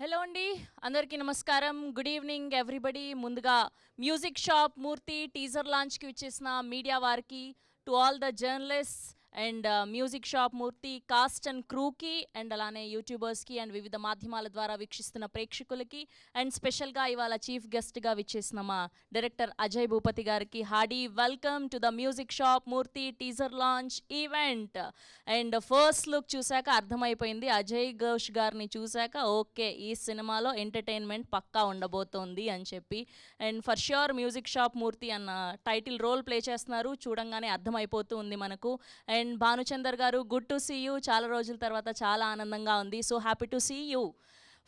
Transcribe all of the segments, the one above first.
Hello అండి, అందరికీ నమస్కారం. Good evening everybody. ముందుగా మ్యూజిక్ షాప్ మూర్తి టీజర్ లాంచ్కి వచ్చేసిన మీడియా వారికి, to all the journalists and music shop Murthy cast and క్రూకి అండ్ అలానే యూట్యూబర్స్కి అండ్ వివిధ మాధ్యమాల ద్వారా వీక్షిస్తున్న ప్రేక్షకులకి అండ్ స్పెషల్గా ఇవాళ చీఫ్ గెస్ట్గా విచ్చేసిన మా డైరెక్టర్ అజయ్ భూపతి గారికి Hardy welcome to the music shop Murthy teaser launch event. And first look చూశాక అర్థమైపోయింది, అజయ్ ఘోష్ గారిని చూశాక ఓకే ఈ సినిమాలో ఎంటర్టైన్మెంట్ పక్కా ఉండబోతోంది అని చెప్పి. And for sure music shop Murthy అన్న టైటిల్ రోల్ ప్లే చేస్తున్నారు, చూడంగానే అర్థమైపోతూ ఉంది మనకు. అండ్ భానుచందర్ గారు, గుడ్ టు సీ యూ. చాలా రోజుల తర్వాత చాలా ఆనందంగా ఉంది. So happy to see you.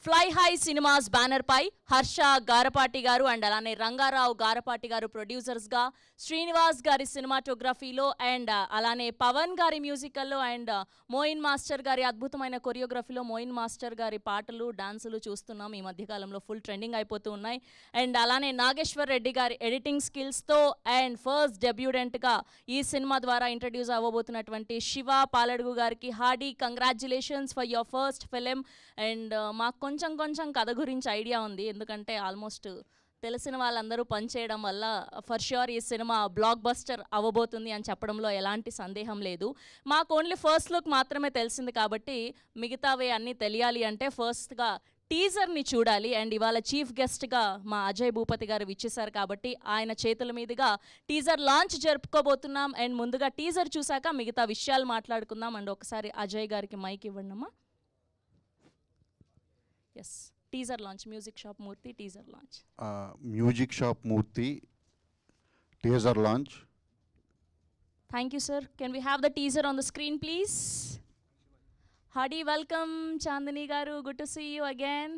Fly high cinemas banner పై హర్ష గారపాటి గారు అండ్ అలానే రంగారావు గారపాటి గారు ప్రొడ్యూసర్స్గా, శ్రీనివాస్ గారి సినిమాటోగ్రఫీలో అండ్ అలానే పవన్ గారి మ్యూజికల్లో అండ్ మోయిన్ మాస్టర్ గారి అద్భుతమైన కొరియోగ్రఫీలో మోయిన్ మాస్టర్ గారి పాటలు డాన్సులు చూస్తున్నాం ఈ మధ్యకాలంలో, ఫుల్ ట్రెండింగ్ అయిపోతూ ఉన్నాయి. అండ్ అలానే నాగేశ్వర్ రెడ్డి గారి ఎడిటింగ్ స్కిల్స్తో అండ్ ఫస్ట్ డెబ్యూడెంట్గా ఈ సినిమా ద్వారా ఇంట్రడ్యూస్ అవ్వబోతున్నటువంటి శివ పాలడుగు గారికి hearty congratulations for your first film. And మాకు కొంచెం కథ గురించి ఐడియా ఉంది, ఎందుకంటే ఆల్మోస్ట్ తెలిసిన వాళ్ళందరూ పనిచేయడం వల్ల ఫర్ ష్యూర్ ఈ సినిమా బ్లాక్ బస్టర్ అవ్వబోతుంది అని చెప్పడంలో ఎలాంటి సందేహం లేదు. మాకు ఓన్లీ ఫస్ట్ లుక్ మాత్రమే తెలిసింది కాబట్టి మిగతావి అన్నీ తెలియాలి అంటే ఫస్ట్గా టీజర్ని చూడాలి. అండ్ ఇవాళ చీఫ్ గెస్ట్గా మా అజయ్ భూపతి గారు విచ్చేశారు కాబట్టి ఆయన చేతుల మీదుగా టీజర్ లాంచ్ జరుపుకోబోతున్నాం. అండ్ ముందుగా టీజర్ చూశాక మిగతా విషయాలు మాట్లాడుకుందాం. అండ్ ఒకసారి అజయ్ గారికి మైక్ ఇవ్వండి అమ్మా. Yes, teaser launch music shop Murthy teaser launch. Music shop Murthy teaser launch. Thank you sir. Can we have the teaser on the screen please? Hearty welcome Chandini garu, good to see you again.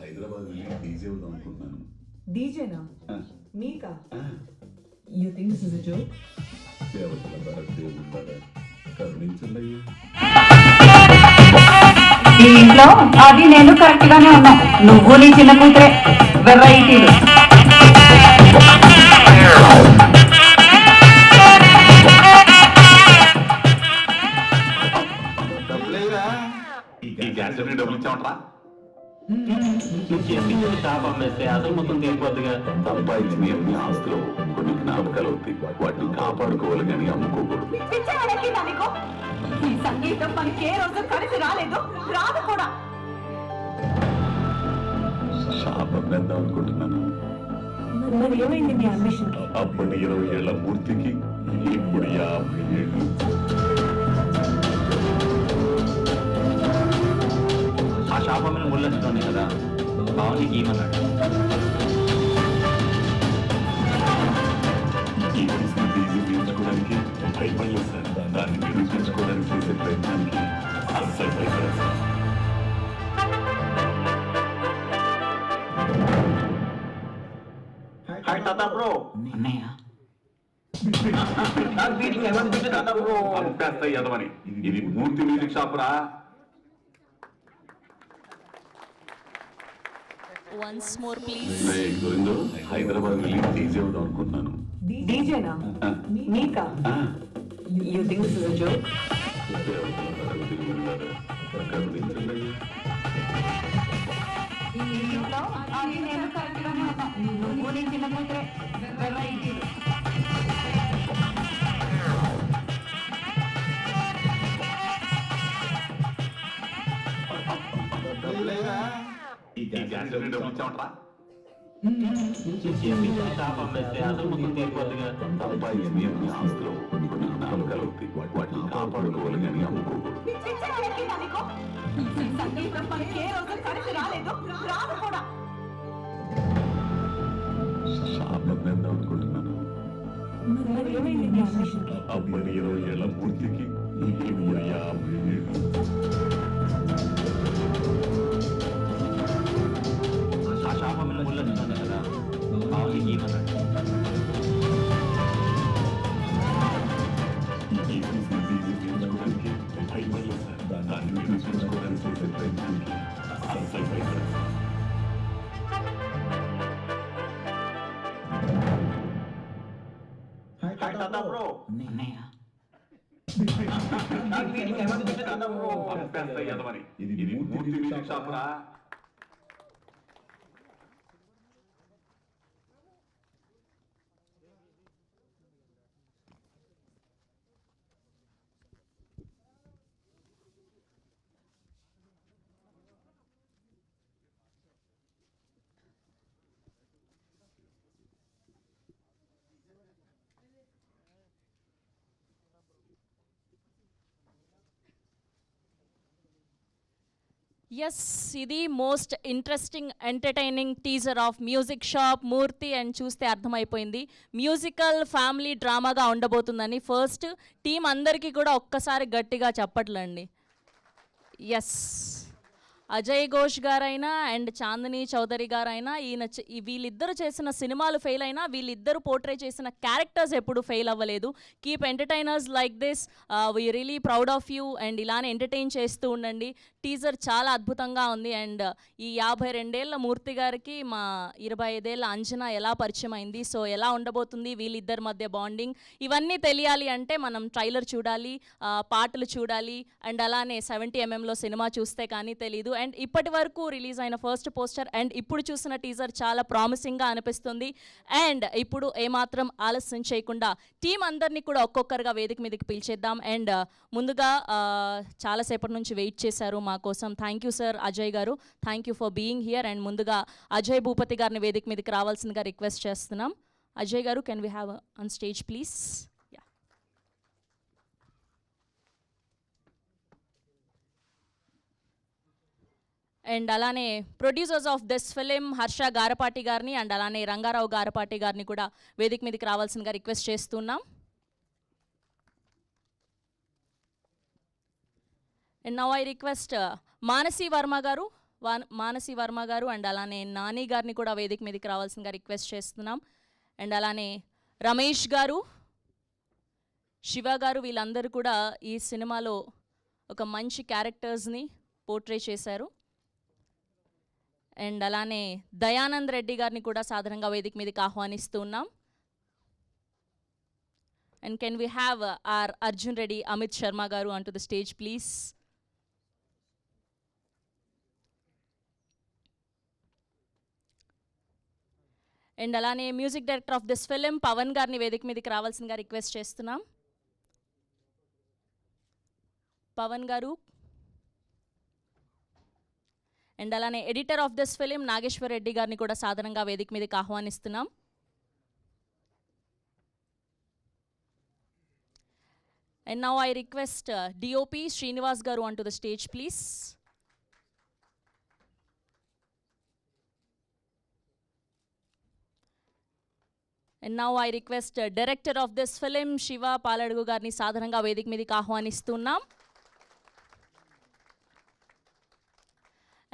Hyderabad వెళ్ళి DJ అవుదాం అనుకుంటున్నాను. డీజేనా? మీకా? You think this is a joke? దేవతల భరత్ దేవుళ్ళ కరుణించండి. ఈ ఇంట్లో అది నేను కరెక్ట్ గానే ఉన్నాం. నువ్వు నీ చిన్న కూతురే వెరైటీలు. ఈ గ్యాస్ డబ్బులు ఇచ్చామంటరా? షాప్ అమ్మేస్తే అసలు మొత్తం తీరిపోద్దుగా. సంపాదించిన ఎన్ని ఆస్తులు కొన్ని జ్ఞాపకాలు అవుతాయి, వాటిని కాపాడుకోవాలి కానీ అమ్ముకోకూడదు. ఈ సంగీతం మనకి ఏ రోజు కలిసి రాలేదు, రాదు కూడా. షాప్ అమ్మేద్దాం అనుకుంటున్నాను. మరి ఏమైంది మీ అంబిషన్ కి? అప్పుడు 20 ఏళ్ల మూర్తికి ఇప్పుడు 50 ఏళ్ళు. ఆ షాప్ అమ్మిన ముళ్ళొచ్చుతోనే కదా బాగుంది గీమన్నాడు. ఈ వయసులో డీజే పీల్చుకోవడానికి భయపడలేదు సార్. దాన్ని నిరూపించుకోవడానికి చేసే ప్రయత్నానికి అస్సలు భయపడలేదు సార్. హాయ్ తాతా బ్రో. అన్నయ్య పంపేస్తాయి ఎదవని. ఇది మూర్తి మ్యూజిక్ షాప్ రా. Once more please. హైదరాబాద్ వెళ్ళి డీజే అవుదాం అనుకుంటున్నాను. డీజేనా? మీకా? You think this is a joke? కరుణించండి. ఈ ఇంట్లో అది నేను కరెక్ట్ గానే ఉన్నాం. నువ్వు నీ చిన్న కూతురే వెరైటీలు. ఈ గ్యాస్ డబ్బులు ఇచ్చామంటరా? షాప్ అమ్మేస్తే అసలు మొత్తం తీరిపోద్దుగా. సంపాదించిన ఎన్ని ఆస్తులు కొన్ని జ్ఞాపకాలు అవుతాయి, వాటిని కాపాడుకోవాలి కానీ అమ్ముకోకూడదు. ఈ సంగీతం మనకి ఏ రోజు కలిసి రాలేదు, రాదు కూడా. షాప్ అమ్మేద్దాం అనుకుంటున్నాను. మరి ఏమైంది మీ అంబిషన్ కి? అప్పుడు 20 ఏళ్ల మూర్తికి ఇప్పుడు 50 ఏళ్ళు. ఆ షాప్ అమ్మిన ముళ్ళొచ్చుతోనే కదా బాగుంది గీమన్నాడు. ఈ వయసులో డీజే పీల్చుకోవడానికి భయపడలేదు సార్. దాన్ని నిరూపించుకోవడానికి చేసే ప్రయత్నానికి అస్సలు భయపడలేదు. పంపేస్తా ఎదవని. ఇది మూర్తి మ్యూజిక్ షాప్ రా. ఎస్, ఇది most interesting entertaining teaser of Music shop Murthy and చూస్తే అర్థమైపోయింది మ్యూజికల్ ఫ్యామిలీ డ్రామాగా ఉండబోతుందని. ఫస్ట్ టీం అందరికీ కూడా ఒక్కసారి గట్టిగా చెప్పట్లండి. ఎస్, అజయ్ ఘోష్ గారైనా అండ్ చాందిని చౌదరి గారైనా వీళ్ళిద్దరు చేసిన సినిమాలు ఫెయిల్ అయినా వీళ్ళిద్దరు పోర్ట్రే చేసిన క్యారెక్టర్స్ ఎప్పుడు ఫెయిల్ అవ్వలేదు. Keep entertainers like this, we really proud of you and ఇలానే ఎంటర్టైన్ చేస్తూ ఉండండి. టీజర్ చాలా అద్భుతంగా ఉంది అండ్ ఈ 52 మూర్తి గారికి మా 25 అంజనా ఎలా పరిచయం అయింది, సో ఎలా ఉండబోతుంది వీళ్ళిద్దరి మధ్య బాండింగ్, ఇవన్నీ తెలియాలి అంటే మనం ట్రైలర్ చూడాలి, పాటలు చూడాలి అండ్ అలానే 70mm సినిమా చూస్తే కానీ తెలీదు. అండ్ ఇప్పటి వరకు రిలీజ్ అయిన ఫస్ట్ పోస్టర్ అండ్ ఇప్పుడు చూసిన టీజర్ చాలా ప్రామిసింగ్గా అనిపిస్తుంది. అండ్ ఇప్పుడు ఏమాత్రం ఆలస్యం చేయకుండా టీం అందరినీ కూడా ఒక్కొక్కరుగా వేదిక మీదకి పిలిచేద్దాం. అండ్ ముందుగా చాలాసేపటి నుంచి వెయిట్ చేశారు మా కోసం. థ్యాంక్ యూ సార్ అజయ్ గారు, thank you for being here. And ముందుగా అజయ్ భూపతి గారిని వేదిక మీదకి రావాల్సిందిగా రిక్వెస్ట్ చేస్తున్నాం. Ajay garu, can we have on stage please? And అలానే producers of this film Harsha Garapati గారిని అండ్ అలానే రంగారావు గారపాటి గారిని కూడా వేదిక మీదకి రావాల్సిందిగా రిక్వెస్ట్ చేస్తున్నాం. And now I request Manasi Varma గారు అండ్ అలానే నాని గారిని కూడా వేదిక మీదకి రావాల్సిందిగా రిక్వెస్ట్ చేస్తున్నాం. అండ్ అలానే రమేష్ గారు, శివ గారు, వీళ్ళందరూ కూడా ఈ సినిమాలో ఒక మంచి క్యారెక్టర్స్ని పోర్ట్రే చేశారు. అండ్ అలానే దయానంద్ రెడ్డి గారిని కూడా సాధారణంగా వేదిక మీదకి ఆహ్వానిస్తున్నాం. And can we have our Arjun Reddy, Amit Sharma garu on to the stage please? And అలానే music director of this film Pawan గారిని వేదిక మీదకి రావాల్సిందిగా రిక్వెస్ట్ చేస్తున్నాం. పవన్ గారు. అండ్ అలానే editor of this film Nageshwar Reddy గారిని కూడా సాధారణంగా వేదిక మీదకి ఆహ్వానిస్తున్నాం. And now I request DOP Srinivas garu on to the stage please. And now I request director of this film Shiva Paladugu గారిని సాధారణంగా వేదిక మీదకి ఆహ్వానిస్తున్నాం.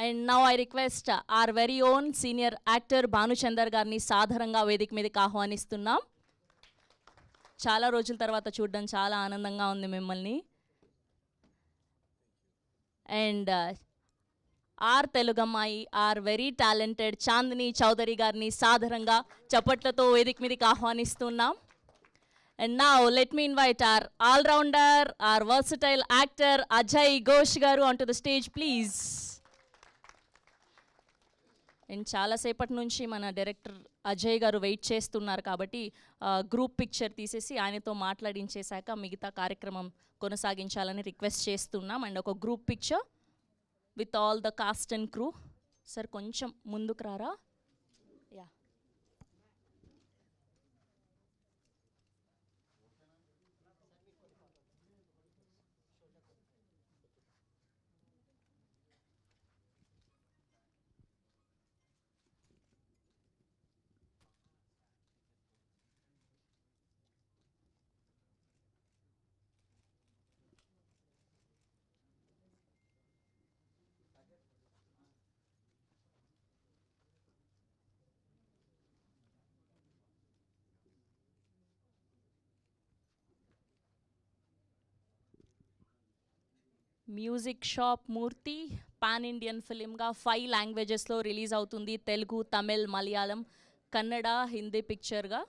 And now I request our very own senior actor Bhanuchander గారిని సాధారణంగా వేదిక మీదకి ఆహ్వానిస్తున్నాం. చాలా రోజుల తర్వాత చూడడం చాలా ఆనందంగా ఉంది మిమ్మల్ని. అండ్ ఆర్ తెలుగమ్మాయి, our very talented Chandini Chowdary గారిని సాధారణంగా చప్పట్లతో వేదిక మీదకి ఆహ్వానిస్తున్నాం. And now let me invite our all rounder, our versatile actor Ajay Ghosh garu on to the stage please. And చాలాసేపటి నుంచి మన డైరెక్టర్ అజయ్ గారు వెయిట్ చేస్తున్నారు కాబట్టి గ్రూప్ పిక్చర్ తీసేసి ఆయనతో మాట్లాడించేశాక మిగతా కార్యక్రమం కొనసాగించాలని రిక్వెస్ట్ చేస్తున్నాం. అండ్ ఒక group picture with all the cost and crew. Sir కొంచెం ముందుకు రారా? యా. మ్యూజిక్ షాప్ మూర్తి పాన్ ఇండియన్ ఫిలింగా 5 లాంగ్వేజెస్లో రిలీజ్ అవుతుంది. తెలుగు, తమిళ్, మలయాళం, కన్నడ, హిందీ పిక్చర్గా.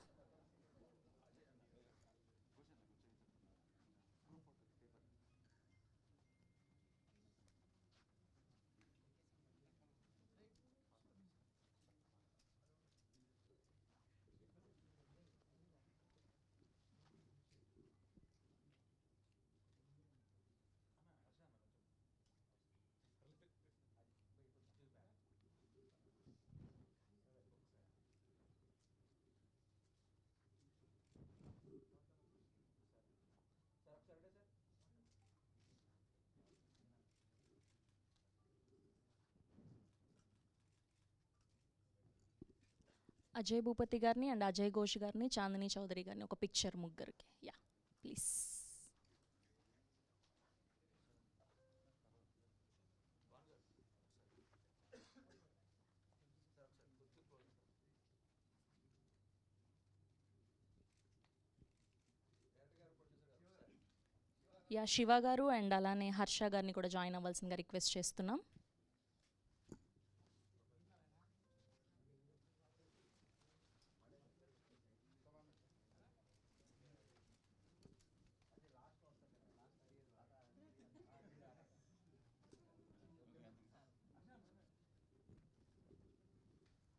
అజయ్ భూపతి గారిని అండ్ అజయ్ ఘోష్ గారిని, చాందిని చౌదరి గారిని ఒక పిక్చర్ ముగ్గురికి. Yeah please. యా శివ గారు అండ్ అలానే హర్ష గారిని కూడా జాయిన్ అవ్వాల్సిందిగా రిక్వెస్ట్ చేస్తున్నాం.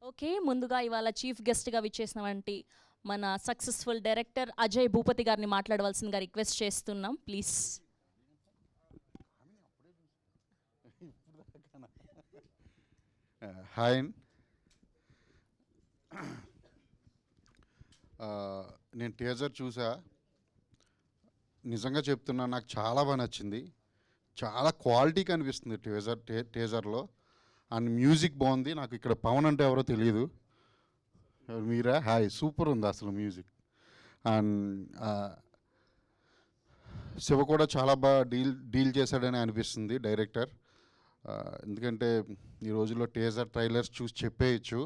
ఓకే, ముందుగా ఇవాళ చీఫ్ గెస్ట్గా విచ్చేసినటువంటి మన సక్సెస్ఫుల్ డైరెక్టర్ అజయ్ భూపతి గారిని మాట్లాడవలసిందిగా రిక్వెస్ట్ చేస్తున్నాం ప్లీజ్. హాయ్. నేను టీజర్ చూసా, నిజంగా చెప్తున్నా నాకు చాలా బాగా నచ్చింది. చాలా క్వాలిటీ కనిపిస్తుంది టీజర్లో. అండ్ మ్యూజిక్ బాగుంది. నాకు ఇక్కడ పవన్ అంటే ఎవరో తెలియదు. మీరా? హాయ్, సూపర్ ఉంది అసలు మ్యూజిక్. అండ్ శివ కూడా చాలా బాగా డీల్ చేశాడని అనిపిస్తుంది డైరెక్టర్. ఎందుకంటే ఈ రోజుల్లో టీజర్ ట్రైలర్స్ చూసి చెప్పేయచ్చు.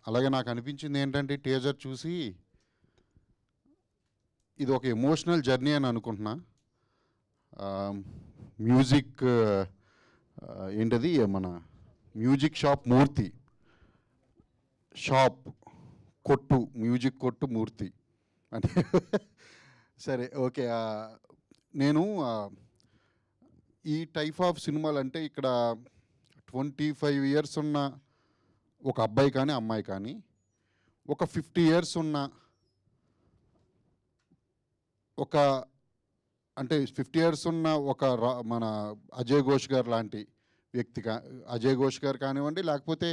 అలాగే నాకు అనిపించింది ఏంటంటే టీజర్ చూసి ఇది ఒక ఎమోషనల్ జర్నీ అని అనుకుంటున్నా. మ్యూజిక్ ఏంటది, మన మ్యూజిక్ షాప్ మూర్తి, షాప్ కొట్టు, మ్యూజిక్ కొట్టు మూర్తి అంటే సరే ఓకే. నేను ఈ టైప్ ఆఫ్ సినిమాలు అంటే ఇక్కడ 25 years ఉన్న ఒక అబ్బాయి కానీ అమ్మాయి కానీ, ఒక 50 years ఉన్న ఒక అంటే 50 years ఉన్న ఒక మన అజయ్ ఘోష్ గారు లాంటి వ్యక్తి, అజయ్ ఘోష్ గారు కానివ్వండి, లేకపోతే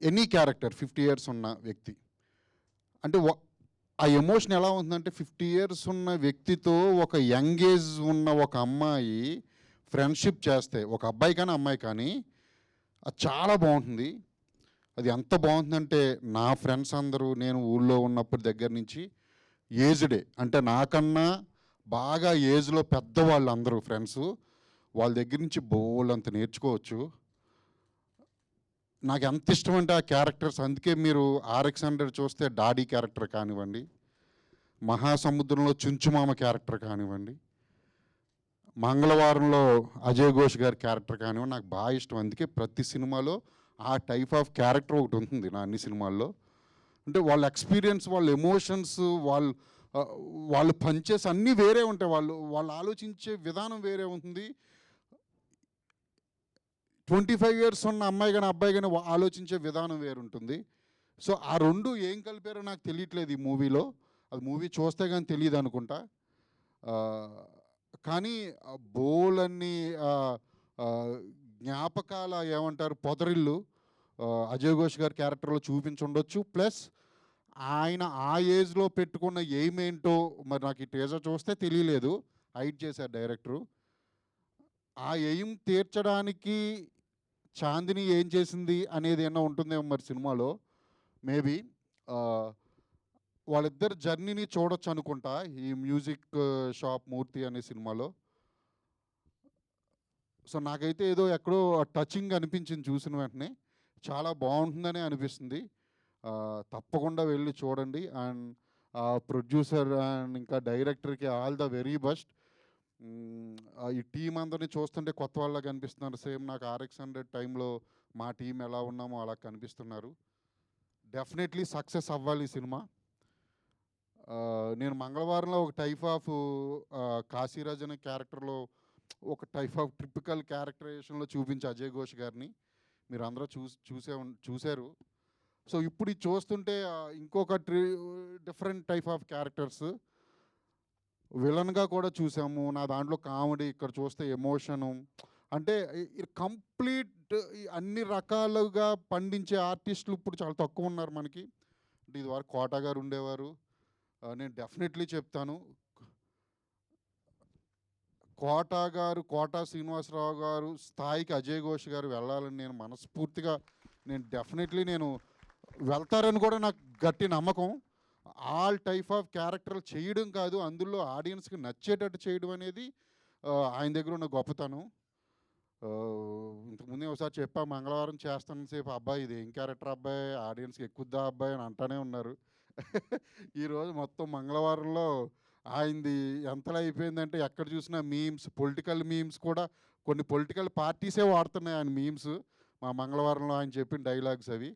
ఎనీ క్యారెక్టర్ 50 years ఉన్న వ్యక్తి అంటే ఆ ఎమోషన్ ఎలా ఉంటుందంటే 50 years ఉన్న వ్యక్తితో ఒక యంగ్ ఏజ్ ఉన్న ఒక అమ్మాయి ఫ్రెండ్షిప్ చేస్తే, ఒక అబ్బాయి కానీ అమ్మాయి కానీ, అది చాలా బాగుంటుంది. అది ఎంత బాగుంటుందంటే నా ఫ్రెండ్స్ అందరూ నేను ఊళ్ళో ఉన్నప్పటి దగ్గర నుంచి ఏజ్డే అంటే నాకన్నా బాగా ఏజ్లో పెద్దవాళ్ళు అందరూ ఫ్రెండ్స్, వాళ్ళ దగ్గర నుంచి బోల్డంత నేర్చుకోవచ్చు. నాకు ఎంత ఇష్టం అంటే ఆ క్యారెక్టర్స్. అందుకే మీరు RX-100 చూస్తే డాడీ క్యారెక్టర్ కానివ్వండి, మహాసముద్రంలో చుంచుమామ క్యారెక్టర్ కానివ్వండి, మంగళవారంలో అజయ్ ఘోష్ గారి క్యారెక్టర్ కానివ్వండి, నాకు బాగా ఇష్టం. అందుకే ప్రతి సినిమాలో ఆ టైప్ ఆఫ్ క్యారెక్టర్ ఒకటి ఉంటుంది నా అన్ని సినిమాల్లో. అంటే వాళ్ళ ఎక్స్పీరియన్స్, వాళ్ళ ఎమోషన్స్, వాళ్ళు పనిచేసి అన్నీ వేరే ఉంటాయి. వాళ్ళు ఆలోచించే విధానం వేరే ఉంటుంది. 25 years ఉన్న అమ్మాయి కానీ అబ్బాయి కానీ ఆలోచించే విధానం వేరు ఉంటుంది. సో ఆ రెండు ఏం కలిపారో నాకు తెలియట్లేదు ఈ మూవీలో. అది మూవీ చూస్తే కానీ తెలియదు అనుకుంటా. కానీ బోలన్ని జ్ఞాపకాల ఏమంటారు పొదరిల్లు అజయ్ ఘోష్ గారి క్యారెక్టర్లో చూపించుండొచ్చు. ప్లస్ ఆయన ఆ ఏజ్లో పెట్టుకున్న ఎయిమ్ ఏంటో మరి నాకు ఈ టీజర్ చూస్తే తెలియలేదు, హైడ్ చేశారు డైరెక్టరు. ఆ ఎయిమ్ తీర్చడానికి చాందిని ఏం చేసింది అనేది ఏమన్నా ఉంటుందేమో మరి సినిమాలో. మేబీ వాళ్ళిద్దరు జర్నీని చూడొచ్చు అనుకుంటా ఈ మ్యూజిక్ షాప్ మూర్తి అనే సినిమాలో. సో నాకైతే ఏదో ఎక్కడో టచింగ్ అనిపించింది చూసిన వెంటనే. చాలా బాగుంటుందని అనిపిస్తుంది. తప్పకుండా వెళ్ళి చూడండి. అండ్ ప్రొడ్యూసర్ అండ్ ఇంకా డైరెక్టర్కి ఆల్ ద వెరీ బెస్ట్. ఈ టీం అందరినీ చూస్తుంటే కొత్త వాళ్ళగా కనిపిస్తున్నారు. సేమ్ నాకు RX-100 టైంలో మా టీం ఎలా ఉన్నామో అలా కనిపిస్తున్నారు. డెఫినెట్లీ సక్సెస్ అవ్వాలి ఈ సినిమా. నేను మంగళవారంలో ఒక టైప్ ఆఫ్ కాశీరాజ్ అనే క్యారెక్టర్లో ఒక టైప్ ఆఫ్ ట్రిపికల్ క్యారెక్టరైజేషన్లో చూపించి అజయ్ ఘోష్ గారిని మీరు అందరూ చూశారు. సో ఇప్పుడు ఇది చూస్తుంటే ఇంకొక డిఫరెంట్ టైప్ ఆఫ్ క్యారెక్టర్స్ విలన్గా కూడా చూసాము. నా దాంట్లో కామెడీ, ఇక్కడ చూస్తే ఎమోషను. అంటే కంప్లీట్ అన్ని రకాలుగా పండించే ఆర్టిస్టులు ఇప్పుడు చాలా తక్కువ ఉన్నారు మనకి. అంటే ఇదివరకు కోట గారు ఉండేవారు. నేను డెఫినెట్లీ చెప్తాను, కోట శ్రీనివాసరావు గారు స్థాయికి అజయ్ ఘోష్ గారు వెళ్ళాలని నేను మనస్ఫూర్తిగా డెఫినెట్లీ వెళ్తారని కూడా నాకు గట్టి నమ్మకం. ఆల్ టైప్ ఆఫ్ క్యారెక్టర్లు చేయడం కాదు, అందులో ఆడియన్స్కి నచ్చేటట్టు చేయడం అనేది ఆయన దగ్గర ఉన్న గొప్పతనం. ఇంతకుముందే ఒకసారి చెప్పా, మంగళవారం చేస్తాను సేపు అబ్బాయి ఇది ఏం క్యారెక్టర్ అబ్బాయి, ఆడియన్స్కి ఎక్కుద్దా అబ్బాయి అని అంటానే ఉన్నారు. ఈరోజు మొత్తం మంగళవారంలో ఆయనది ఎంతలా అయిపోయిందంటే ఎక్కడ చూసినా మీమ్స్, పొలిటికల్ మీమ్స్ కూడా కొన్ని పొలిటికల్ పార్టీసే వాడుతున్నాయి ఆయన మీమ్స్. మా మంగళవారంలో ఆయన చెప్పిన డైలాగ్స్ అవి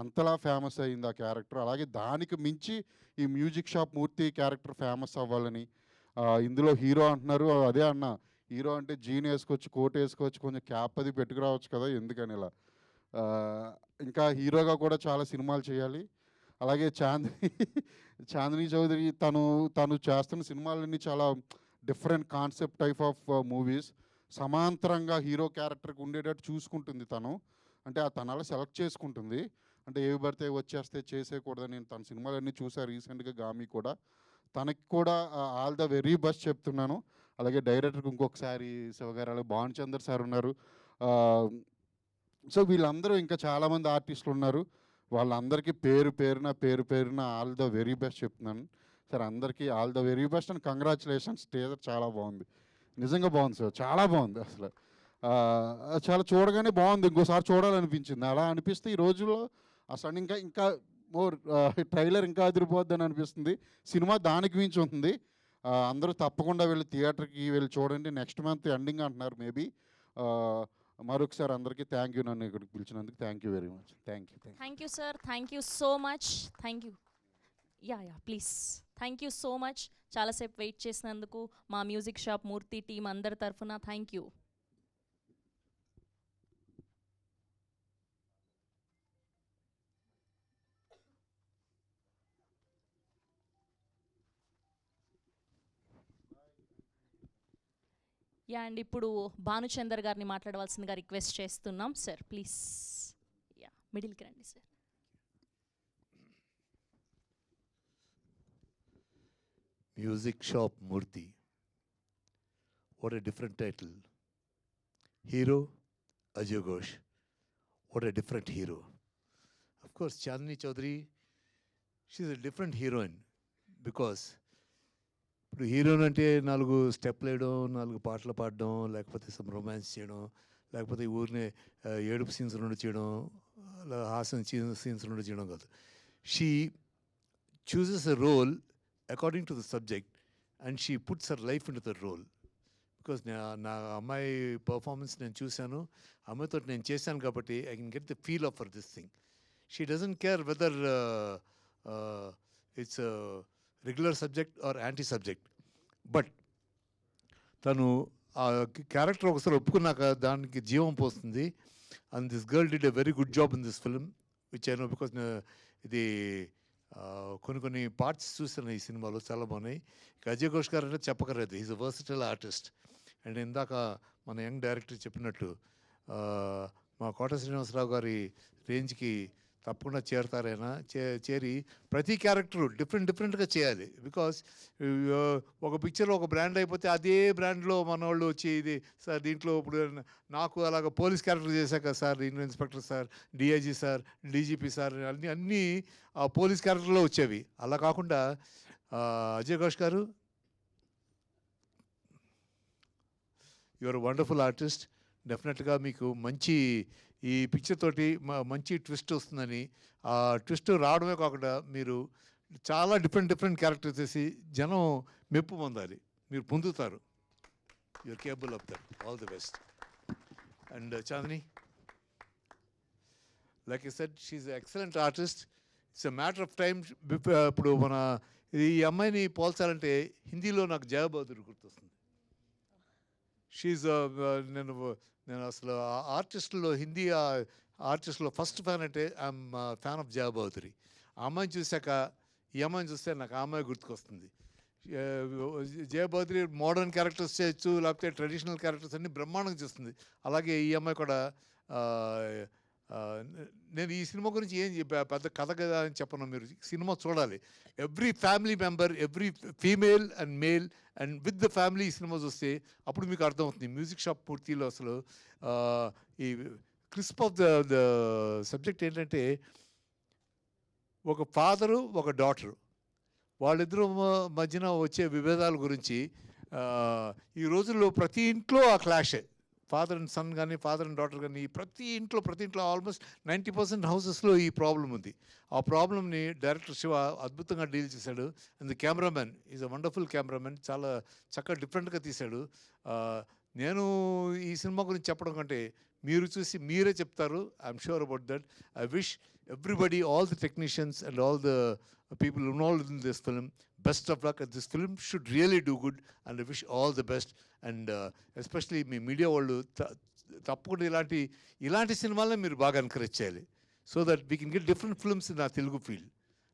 అంతలా ఫేమస్ అయింది ఆ క్యారెక్టర్. అలాగే దానికి మించి ఈ మ్యూజిక్ షాప్ మూర్తి క్యారెక్టర్ ఫేమస్ అవ్వాలని. ఇందులో హీరో అంటున్నారు, అదే అన్న, హీరో అంటే జీన్ వేసుకోవచ్చు, కోట్ వేసుకోవచ్చు, కొంచెం క్యాప్ అది పెట్టుకురావచ్చు కదా, ఎందుకని ఇలా. ఇంకా హీరోగా కూడా చాలా సినిమాలు చేయాలి. అలాగే చాందిని చౌదరి తను చేస్తున్న సినిమాలన్నీ చాలా different concept type of movies. సమాంతరంగా హీరో క్యారెక్టర్కి ఉండేటట్టు చూసుకుంటుంది తను. అంటే తను అలా సెలెక్ట్ చేసుకుంటుంది. అంటే ఏవి పడితే వచ్చేస్తే చేసేయకూడదని. నేను తన సినిమాలన్నీ చూసాను రీసెంట్గా, గామి కూడా. తనకి కూడా ఆల్ ద వెరీ బెస్ట్ చెప్తున్నాను. అలాగే డైరెక్టర్కి ఇంకొకసారి శివగారు, అలాగే భానుచందర్ సార్ ఉన్నారు. సో వీళ్ళందరూ ఇంకా చాలామంది ఆర్టిస్టులు ఉన్నారు. వాళ్ళందరికీ పేరు పేరున ఆల్ ద వెరీ బెస్ట్ చెప్తున్నాను సార్. అందరికీ all the very best and congratulations. Teaser చాలా బాగుంది, నిజంగా బాగుంది సార్, చాలా బాగుంది అసలు. చాలా చూడగానే బాగుంది, ఇంకోసారి చూడాలనిపించింది. అలా అనిపిస్తే ఈ రోజుల్లో అసలు ఇంకా మోర్ ట్రైలర్ ఇంకా అదిరిపోద్దని అనిపిస్తుంది. సినిమా దానికి మించి ఉంటుంది. అందరూ తప్పకుండా వెళ్ళి థియేటర్కి వెళ్ళి చూడండి. నెక్స్ట్ మంత్ ఎండింగ్ అంటున్నారు మేబీ. మరొకసారి అందరికీ థ్యాంక్ యూ, నన్ను ఇక్కడికి పిలిచినందుకు thank you very much. Thank you sir, thank you so much. Thank you. Yeah please. Thank you so much. చాలాసేపు వెయిట్ చేసినందుకు మా మ్యూజిక్ షాప్ మూర్తి టీం అందరి తరఫున థ్యాంక్ యూ. అండ్ ఇప్పుడు భానుచందర్ గారిని మాట్లాడవలసిందిగా రిక్వెస్ట్ చేస్తున్నాం. సార్ ప్లీజ్ మిడిల్కి రండి sir. Music Shop Murthy. What a different title. Hero, Ajay Ghosh. What a different hero. Of course, Chandni Chaudhary, she's a different heroine because ఇప్పుడు heroine అంటే 4 స్టెప్లు వేయడం, 4 పాటలు పాడడం, లేకపోతే సమ్ రొమాన్స్ చేయడం, లేకపోతే ఊరినే ఏడుపు సీన్స్ నుండి చేయడం, హాస్యం సీన్స్ నుండి చేయడం కాదు. She chooses a role according to the subject and she puts her life into the role. Because నా అమ్మాయి పర్ఫార్మెన్స్ నేను చూశాను, అమ్మాయితో నేను చేశాను కాబట్టి I can get the feel of for this thing. She doesn't care whether it's regular subject or anti subject. But తను ఆ క్యారెక్టర్ ఒకసారి ఒప్పుకున్నాక దానికి జీవం పోస్తుంది. And this girl did a very good job in this film which I know because ఇది కొన్ని parts చూసిన ఈ సినిమాలో చాలా బాగున్నాయి. అజయ్ ఘోష్ గారు అంటే చెప్పకలేదు, is a versatile artist. And ఇందాక మన యంగ్ డైరెక్టర్ చెప్పినట్టు మా కోట శ్రీనివాసరావు గారి రేంజ్కి తప్పకుండా చేరతారైనా చేరి ప్రతి క్యారెక్టరు డిఫరెంట్గా చేయాలి. బికాస్ ఒక పిక్చర్లో ఒక బ్రాండ్ అయిపోతే అదే బ్రాండ్లో మన వాళ్ళు వచ్చి ఇది సార్ దీంట్లో ఇప్పుడు నాకు అలాగ పోలీస్ క్యారెక్టర్ చేశాక sir inspector sir, DIG sir, DGP sir అన్నీ ఆ పోలీస్ క్యారెక్టర్లో వచ్చేవి. అలా కాకుండా అజయ్ ఘోష్ గారు, యువర్ వండర్ఫుల్ ఆర్టిస్ట్. డెఫినెట్గా మీకు మంచి ఈ పిక్చర్ తోటి మంచి ట్విస్ట్ వస్తుందని, ఆ ట్విస్ట్ రావడమే కాకుండా మీరు చాలా డిఫరెంట్ క్యారెక్టర్స్ చేసి జనం మెప్పు పొందాలి, మీరు పొందుతారు. You're capable of that. All the best. And Chandini, like I said, she's excellent artist. It's a matter of time. ఇప్పుడు మన ఈ అమ్మాయిని పోల్చాలంటే హిందీలో నాకు జయా బహదూర్ గుర్తొస్తుంది. షీఈ్ నేను అసలు ఆర్టిస్టులో హిందీ ఆర్టిస్టులో ఫస్ట్ ఫ్యాన్ అంటే ఐఎమ్ ఫ్యాన్ ఆఫ్ జయా బహదూరి. ఆ అమ్మాయిని చూశాక ఈ అమ్మాయిని చూస్తే నాకు ఆ అమ్మాయి గుర్తుకొస్తుంది. జయా బహదూరి మోడర్న్ క్యారెక్టర్స్ చేయొచ్చు, లేకపోతే ట్రెడిషనల్ క్యారెక్టర్స్ అన్నీ బ్రహ్మాండంగా చేస్తుంది. అలాగే ఈ అమ్మాయి కూడా. నేను ఈ సినిమా గురించి ఏం పెద్ద కథ కదా అని చెప్పను, మీరు సినిమా చూడాలి. Every family member, every female and male and with the family ఈ సినిమా చూస్తే అప్పుడు మీకు అర్థమవుతుంది మ్యూజిక్ షాప్ పూర్తిలో అసలు ఈ క్రిస్ప్ ఆఫ్ ద సబ్జెక్ట్ ఏంటంటే ఒక ఫాదరు ఒక డాటరు వాళ్ళిద్దరూ మధ్యన వచ్చే విభేదాల గురించి ఈ రోజుల్లో ప్రతి ఇంట్లో ఆ క్లాషే. ఫాదర్ అండ్ సన్ కానీ ఫాదర్ అండ్ డాటర్ కానీ ప్రతి ఇంట్లో ఆల్మోస్ట్ 90% హౌసెస్లో ఈ ప్రాబ్లం ఉంది. ఆ ప్రాబ్లమ్ని డైరెక్టర్ శివ అద్భుతంగా డీల్ చేశాడు. And the cameraman is a wonderful cameraman, చాలా చక్కగా డిఫరెంట్గా తీశాడు. నేను ఈ సినిమా గురించి చెప్పడం కంటే మీరు చూసి మీరే చెప్తారు. I'm sure about that. I wish everybody, all the technicians and all the people involved in this film, best of luck. This film should really do good and I wish all the best. And especially మీ media వాళ్ళు తప్పకుండా ఇలాంటి సినిమాలనే మీరు బాగా encourage చేయాలి, so that we can get different films in ఆ Telugu field.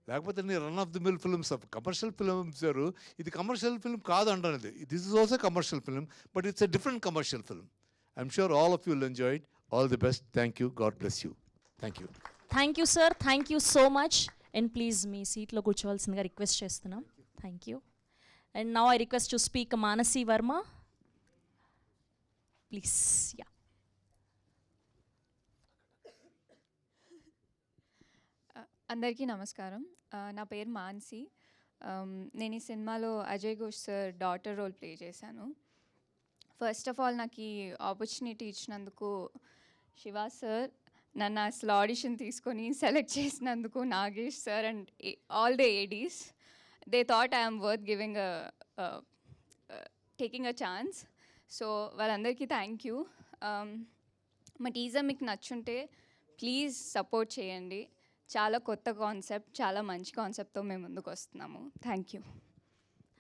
లేకపోతే run of the mill films of commercial films గారు, ఇది కమర్షియల్ ఫిల్మ్ కాదు అంటున్నది. This is also commercial film, but it's a different commercial film. I'm sure all of you will enjoy it. All the best. Thank you. God bless you. Thank you. Thank you sir, thank you so much. And please మీ సీట్లో కూర్చోవలసిందిగా request చేస్తున్నాం. Thank you. And now I request to speak Manasi Varma please. Yeah. అందరికీ నమస్కారం. నా పేరు మాన్సి. నేను ఈ సినిమాలో Ajay Ghosh sir daughter role play చేశాను. ఫస్ట్ ఆఫ్ ఆల్ నాకు ఈ ఆపర్చునిటీ ఇచ్చినందుకు శివ సార్, నన్ను అసలు ఆడిషన్ తీసుకొని సెలెక్ట్ చేసినందుకు Nagesh sir and all the Aedes. They thought I'm worth giving taking a chance. So వాళ్ళందరికీ థ్యాంక్ యూ. మా టీజర్ మీకు నచ్చుంటే ప్లీజ్ సపోర్ట్ చేయండి. చాలా కొత్త కాన్సెప్ట్, చాలా మంచి కాన్సెప్ట్తో మేము ముందుకు వస్తున్నాము. Thank you.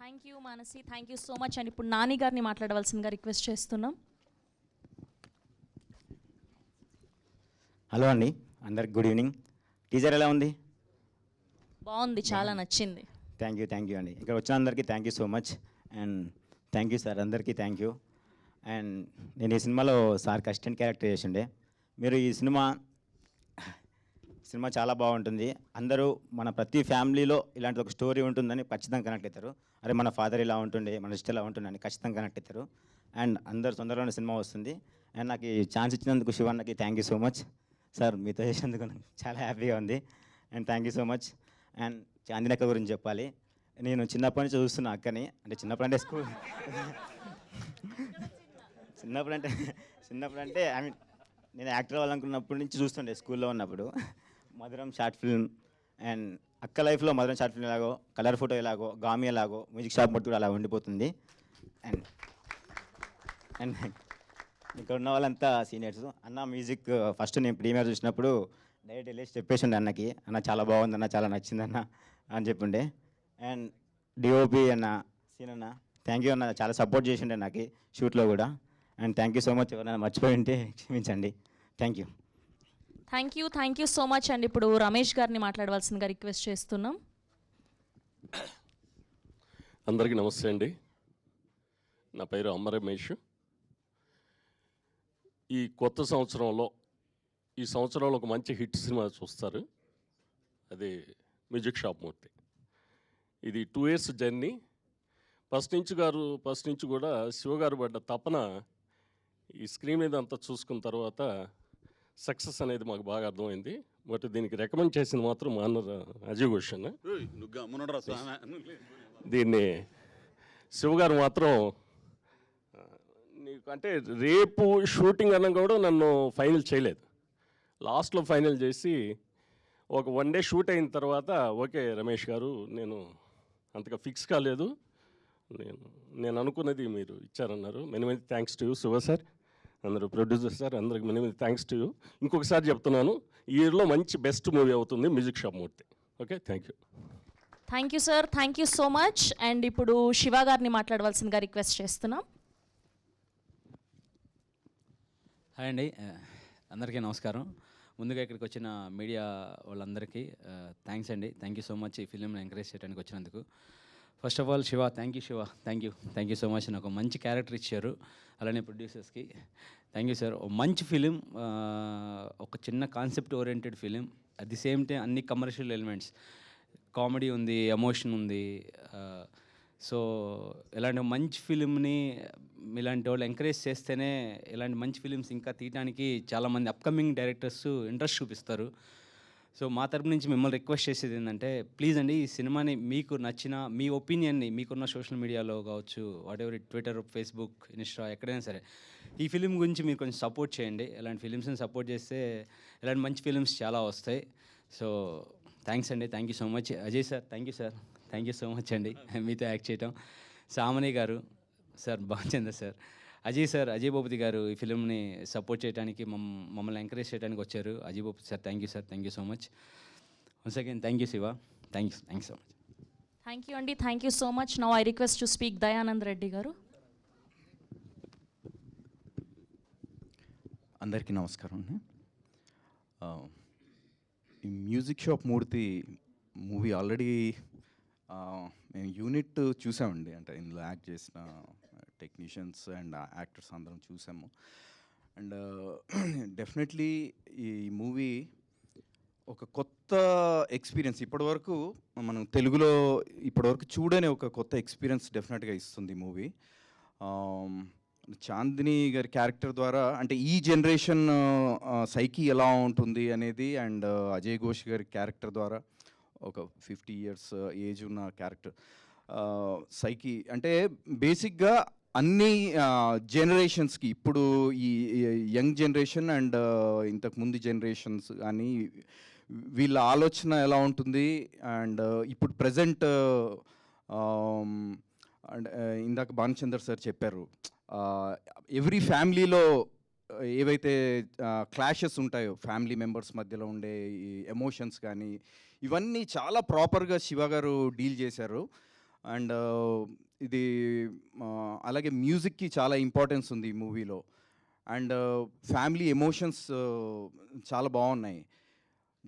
Thank you Manasi, thank you so much. And ఇప్పుడు నాని గారిని మాట్లాడవలసిందిగా రిక్వెస్ట్ చేస్తున్నాం. హలో అండి, అందరికి గుడ్ ఈవినింగ్. టీజర్ ఎలా ఉంది? బాగుంది, చాలా నచ్చింది. థ్యాంక్ యూ అండి. ఇక్కడ వచ్చిన అందరికీ thank you so much. And thank you sir, అందరికీ థ్యాంక్ యూ. అండ్ నేను ఈ సినిమాలో సార్కి అసిస్టెంట్ క్యారెక్టర్ చేసిండే. మీరు ఈ సినిమా చాలా బాగుంటుంది. అందరూ మన ప్రతి ఫ్యామిలీలో ఇలాంటి ఒక స్టోరీ ఉంటుందని ఖచ్చితంగా కనెక్ట్ అవుతారు. అరే మన ఫాదర్ ఇలా ఉంటుండే, మన సిస్టర్ ఇలా ఉంటుండే అని ఖచ్చితంగా కనెక్ట్ అవుతారు. అండ్ అందరు తొందరలోనే సినిమా వస్తుంది. అండ్ నాకు ఈ ఛాన్స్ ఇచ్చినందుకు శివన్నకి thank you so much sir. మీతో చేసినందుకు నాకు చాలా హ్యాపీగా ఉంది. And thank you so much. And Chandini అక్క గురించి చెప్పాలి. నేను చిన్నప్పటి నుంచి చూస్తున్నా అక్కని. అంటే చిన్నప్పుడు అంటే ఐ మీన్ నేను యాక్టర్ అవ్వాలనుకున్నప్పటి నుంచి చూస్తుండే స్కూల్లో ఉన్నప్పుడు. మధురం షార్ట్ ఫిల్మ్ అండ్ అక్క లైఫ్లో మధురం షార్ట్ ఫిల్మ్ ఎలాగో, కలర్ ఫోటో ఎలాగో, గామి ఎలాగో, మ్యూజిక్ షాప్ మొత్తం కూడా అలా ఉండిపోతుంది. అండ్ ఇక్కడ ఉన్న వాళ్ళంతా సీనియర్స్. అన్న మ్యూజిక్ ఫస్ట్ నేను ప్రీమియర్ చూసినప్పుడు డైరెక్ట్ వెళ్ళేసి చెప్పేసిండే అన్నకి, అన్న చాలా బాగుంది అన్న, చాలా నచ్చిందన్న అని చెప్పిండే. అండ్ డిఓపి అన్న, సీన్ అన్న, థ్యాంక్ యూ అన్న, చాలా సపోర్ట్ చేసిండే నాకు షూట్లో కూడా. And thank you so much. ఎవరైనా మర్చిపోయి ఉంటే క్షమించండి. Thank you. Thank you so much. And ఇప్పుడు రమేష్ గారిని మాట్లాడవలసిందిగా రిక్వెస్ట్ చేస్తున్నాం. అందరికీ నమస్తే అండి. నా పేరు అమ్మ రమేష్. ఈ కొత్త సంవత్సరంలో ఒక మంచి హిట్ సినిమా చూస్తారు, అది మ్యూజిక్ షాప్ మూర్తి. ఇది 2 years జర్నీ. ఫస్ట్ నుంచి కూడా శివగారు పడ్డ తపన ఈ స్క్రీన్ మీద అంతా చూసుకున్న తర్వాత సక్సెస్ అనేది మాకు బాగా అర్థమైంది. బట్ దీనికి రికమెండ్ చేసింది మాత్రం మా అన్న అజయ్ ఘోష్ అన్న. దీన్ని శివగారు మాత్రం నీకు అంటే రేపు షూటింగ్ అన్న కూడా నన్ను ఫైనల్ చేయలేదు. లాస్ట్లో ఫైనల్ చేసి ఒక 1 day షూట్ అయిన తర్వాత ఓకే రమేష్ గారు, నేను అంతగా ఫిక్స్ కాలేదు, నేను అనుకున్నది మీరు ఇచ్చారన్నారు. Many many thanks to you Shiva sir, అందరూ ప్రొడ్యూసర్ సార్, అందరికి many many thanks to you. ఇంకొకసారి చెప్తున్నాను, ఈ ఇయర్లో మంచి బెస్ట్ మూవీ అవుతుంది music shop Murthy. Okay, thank you. Thank you sir, thank you so much. And ఇప్పుడు శివ గారిని మాట్లాడవలసిందిగా రిక్వెస్ట్ చేస్తున్నాం. హాయ్ అండి, అందరికీ నమస్కారం. ముందుగా ఇక్కడికి వచ్చిన మీడియా వాళ్ళందరికీ థ్యాంక్స్ అండి. థ్యాంక్ యూ సో మచ్ ఈ ఫిలింని ఎంకరేజ్ చేయడానికి వచ్చినందుకు. First of all Shiva, thank you Shiva, thank you so much. నాకు మంచి క్యారెక్టర్ ఇచ్చారు. అలానే ప్రొడ్యూసర్స్కి థ్యాంక్ యూ సార్. మంచి ఫిలిం, ఒక చిన్న concept oriented film, at the same time అన్ని కమర్షియల్ ఎలిమెంట్స్, కామెడీ ఉంది, ఎమోషన్ ఉంది. సో ఇలాంటి మంచి ఫిలింని ఇలాంటి వాళ్ళు ఎంకరేజ్ చేస్తేనే ఇలాంటి మంచి ఫిలిమ్స్ ఇంకా తీయడానికి చాలామంది అప్కమింగ్ డైరెక్టర్స్ ఇంట్రెస్ట్ చూపిస్తారు. సో మా తరపు నుంచి మిమ్మల్ని రిక్వెస్ట్ చేసేది ఏంటంటే ప్లీజ్ అండి ఈ సినిమాని మీకు నచ్చిన మీ ఒపీనియన్ని మీకున్న సోషల్ మీడియాలో కావచ్చు what ever Twitter Facebook Insta ఎక్కడైనా సరే ఈ ఫిలిం గురించి మీరు కొంచెం సపోర్ట్ చేయండి. ఇలాంటి ఫిలిమ్స్ని సపోర్ట్ చేస్తే ఇలాంటి మంచి ఫిలిమ్స్ చాలా వస్తాయి. సో థ్యాంక్స్ అండి, thank you so much. Ajay sir thank you sir, thank you so much అండి మీతో యాక్ట్ చేయటం. సామని గారు సార్, బాగుంది సార్, అజయ్ సార్, అజయ్ భూపతి గారు ఈ ఫిలింని సపోర్ట్ చేయడానికి మమ్మల్ని ఎంకరేజ్ చేయడానికి వచ్చారు. Ajay Bhupathi sir thank you sir, thank you so much. Once again thank you Shiva, thank you so much. Thank you అండి, thank you so much. Now I request to speak Dayanand Reddy గారు. అందరికీ నమస్కారం అండి. ఈ మ్యూజిక్ షాప్ మూర్తి మూవీ ఆల్రెడీ మేము unit చూసామండి. అంటే ఇందులో యాక్ట్ చేసిన టెక్నీషియన్స్ అండ్ యాక్టర్స్ అందరం చూసాము. అండ్ డెఫినెట్లీ ఈ మూవీ ఒక కొత్త ఎక్స్పీరియన్స్, ఇప్పటివరకు మనం తెలుగులో ఇప్పటివరకు చూడని ఒక కొత్త ఎక్స్పీరియన్స్ డెఫినెట్గా ఇస్తుంది ఈ మూవీ. చాందిని గారి క్యారెక్టర్ ద్వారా అంటే ఈ జనరేషన్ సైకి ఎలా ఉంటుంది అనేది, అండ్ అజయ్ ఘోష్ గారి క్యారెక్టర్ ద్వారా ఒక 50 years ఏజ్ ఉన్న క్యారెక్టర్ సైకి అంటే బేసిక్గా అన్ని జనరేషన్స్కి ఇప్పుడు ఈ యంగ్ జనరేషన్ అండ్ ఇంతకుముందు జనరేషన్స్ కానీ వీళ్ళ ఆలోచన ఎలా ఉంటుంది అండ్ ఇప్పుడు ప్రజెంట్ అండ్ ఇందాక భానుచందర్ సార్ చెప్పారు ఎవ్రీ ఫ్యామిలీలో ఏవైతే క్లాషెస్ ఉంటాయో ఫ్యామిలీ మెంబర్స్ మధ్యలో ఉండే ఈ ఎమోషన్స్ కానీ ఇవన్నీ చాలా ప్రాపర్గా శివ గారు డీల్ చేశారు. అండ్ ఇది అలాగే మ్యూజిక్కి చాలా ఇంపార్టెన్స్ ఉంది ఈ మూవీలో. అండ్ ఫ్యామిలీ ఎమోషన్స్ చాలా బాగున్నాయి.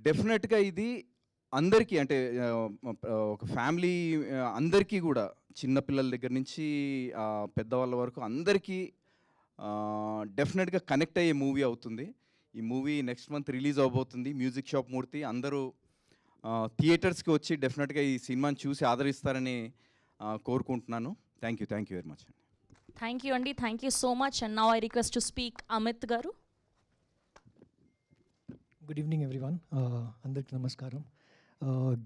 డెఫినెట్గా ఇది అందరికీ అంటే ఒక ఫ్యామిలీ అందరికీ కూడా చిన్నపిల్లల దగ్గర నుంచి పెద్దవాళ్ళ వరకు అందరికీ డెఫినెట్గా కనెక్ట్ అయ్యే మూవీ అవుతుంది. ఈ మూవీ నెక్స్ట్ మంత్ రిలీజ్ అవబోతుంది. మ్యూజిక్ షాప్ మూర్తి అందరూ థియేటర్స్కి వచ్చి డెఫినెట్గా ఈ సినిమాని చూసి ఆదరిస్తారని కోరుకుంటున్నాను. Thank you very much. Thank you అండి, thank you so much. And now I request to speak Amit garu. Good evening everyone, అందరికి నమస్కారం.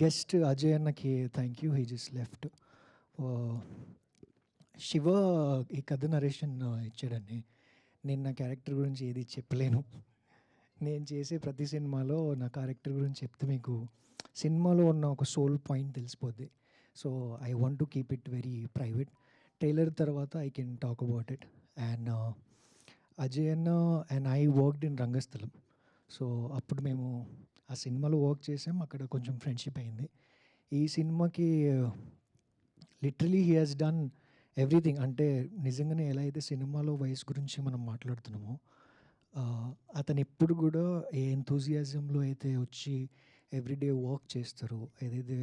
గెస్ట్ అజయ్ అన్నకి thank you, he just left. Shiva ఈ కథ నరేషన్ ఇచ్చాడండి. నేను నా క్యారెక్టర్ గురించి ఏది చెప్పలేను. నేను చేసే ప్రతి సినిమాలో నా క్యారెక్టర్ గురించి చెప్తే మీకు సినిమాలో ఉన్న ఒక సోల్ పాయింట్ తెలిసిపోద్ది. So I want to keep it very private. Trailer తర్వాత I can talk about it. And Ajay అన్న and I worked in Rangasthalam. So అప్పుడు మేము ఆ సినిమాలో వర్క్ చేసాం, అక్కడ కొంచెం ఫ్రెండ్షిప్ అయింది. ఈ సినిమాకి literally he has done everything. అంటే నిజంగానే ఎలా అయితే సినిమాలో వయసు గురించి మనం మాట్లాడుతున్నామో అతను ఎప్పుడు కూడా ఏ ఎంతూజియాజంలో అయితే వచ్చి ఎవ్రీడే వర్క్ చేస్తారో, ఏదైతే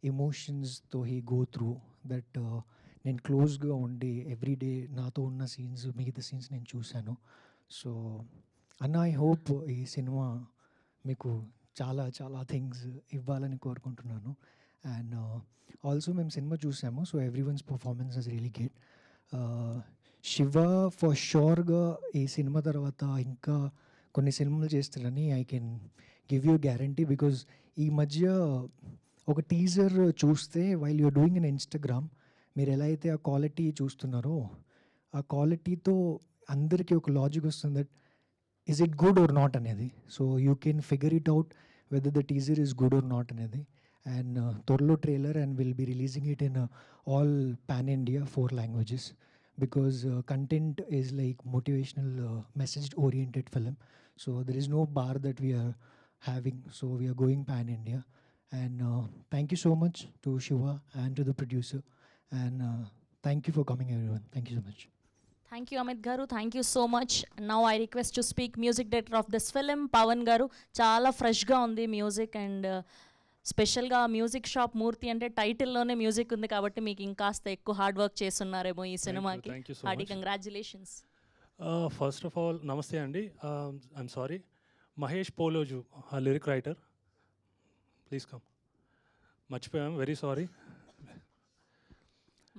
ఎమోషన్స్తో హీ గో త్రూ దట్, నేను క్లోజ్గా ఉండి ఎవ్రీడే నాతో ఉన్న సీన్స్ మిగతా సీన్స్ నేను చూశాను. సో అన్న ఐ హోప్ ఈ సినిమా మీకు చాలా చాలా థింగ్స్ ఇవ్వాలని కోరుకుంటున్నాను. అండ్ ఆల్సో మేము సినిమా చూసాము, so every one's performance is really great. Shiva for షూర్గా ఈ సినిమా తర్వాత ఇంకా కొన్ని సినిమాలు చేస్తారని I can give you guarantee. Because ఈ మధ్య ఒక టీజర్ చూస్తే while you're doing in Instagram, మీరు ఎలా అయితే ఆ క్వాలిటీ చూస్తున్నారో ఆ క్వాలిటీతో అందరికీ ఒక లాజిక్ వస్తుంది that is it good or not అనేది. So you can figure it out whether the teaser is good or not అనేది. అండ్ త్వరలో trailer and will be releasing it in all pan India 4 languages. Because content is like motivational message oriented film, so there is no bar that we are having, so we are going pan India. And thank you so much to Shiva and to the producer, and thank you for coming everyone. Thank you so much. Thank you Amit garu, thank you so much. Now I request to speak music director of this film Pawan garu. Chaala fresh ga undi music, and స్పెషల్గా music shop మూర్తి అంటే టైటిల్లోనే music ఉంది కాబట్టి మీకు ఇంకాస్త ఎక్కువ hard work చేస్తున్నారేమో ఈ సినిమాకి. Hearty congratulations. First of all నమస్తే అండి. ఐఎమ్ సారీ, మహేష్ పోలోజు ఆ లిరిక్ రైటర్, ప్లీజ్ కమ్. మర్చిపోయాం, వెరీ సారీ.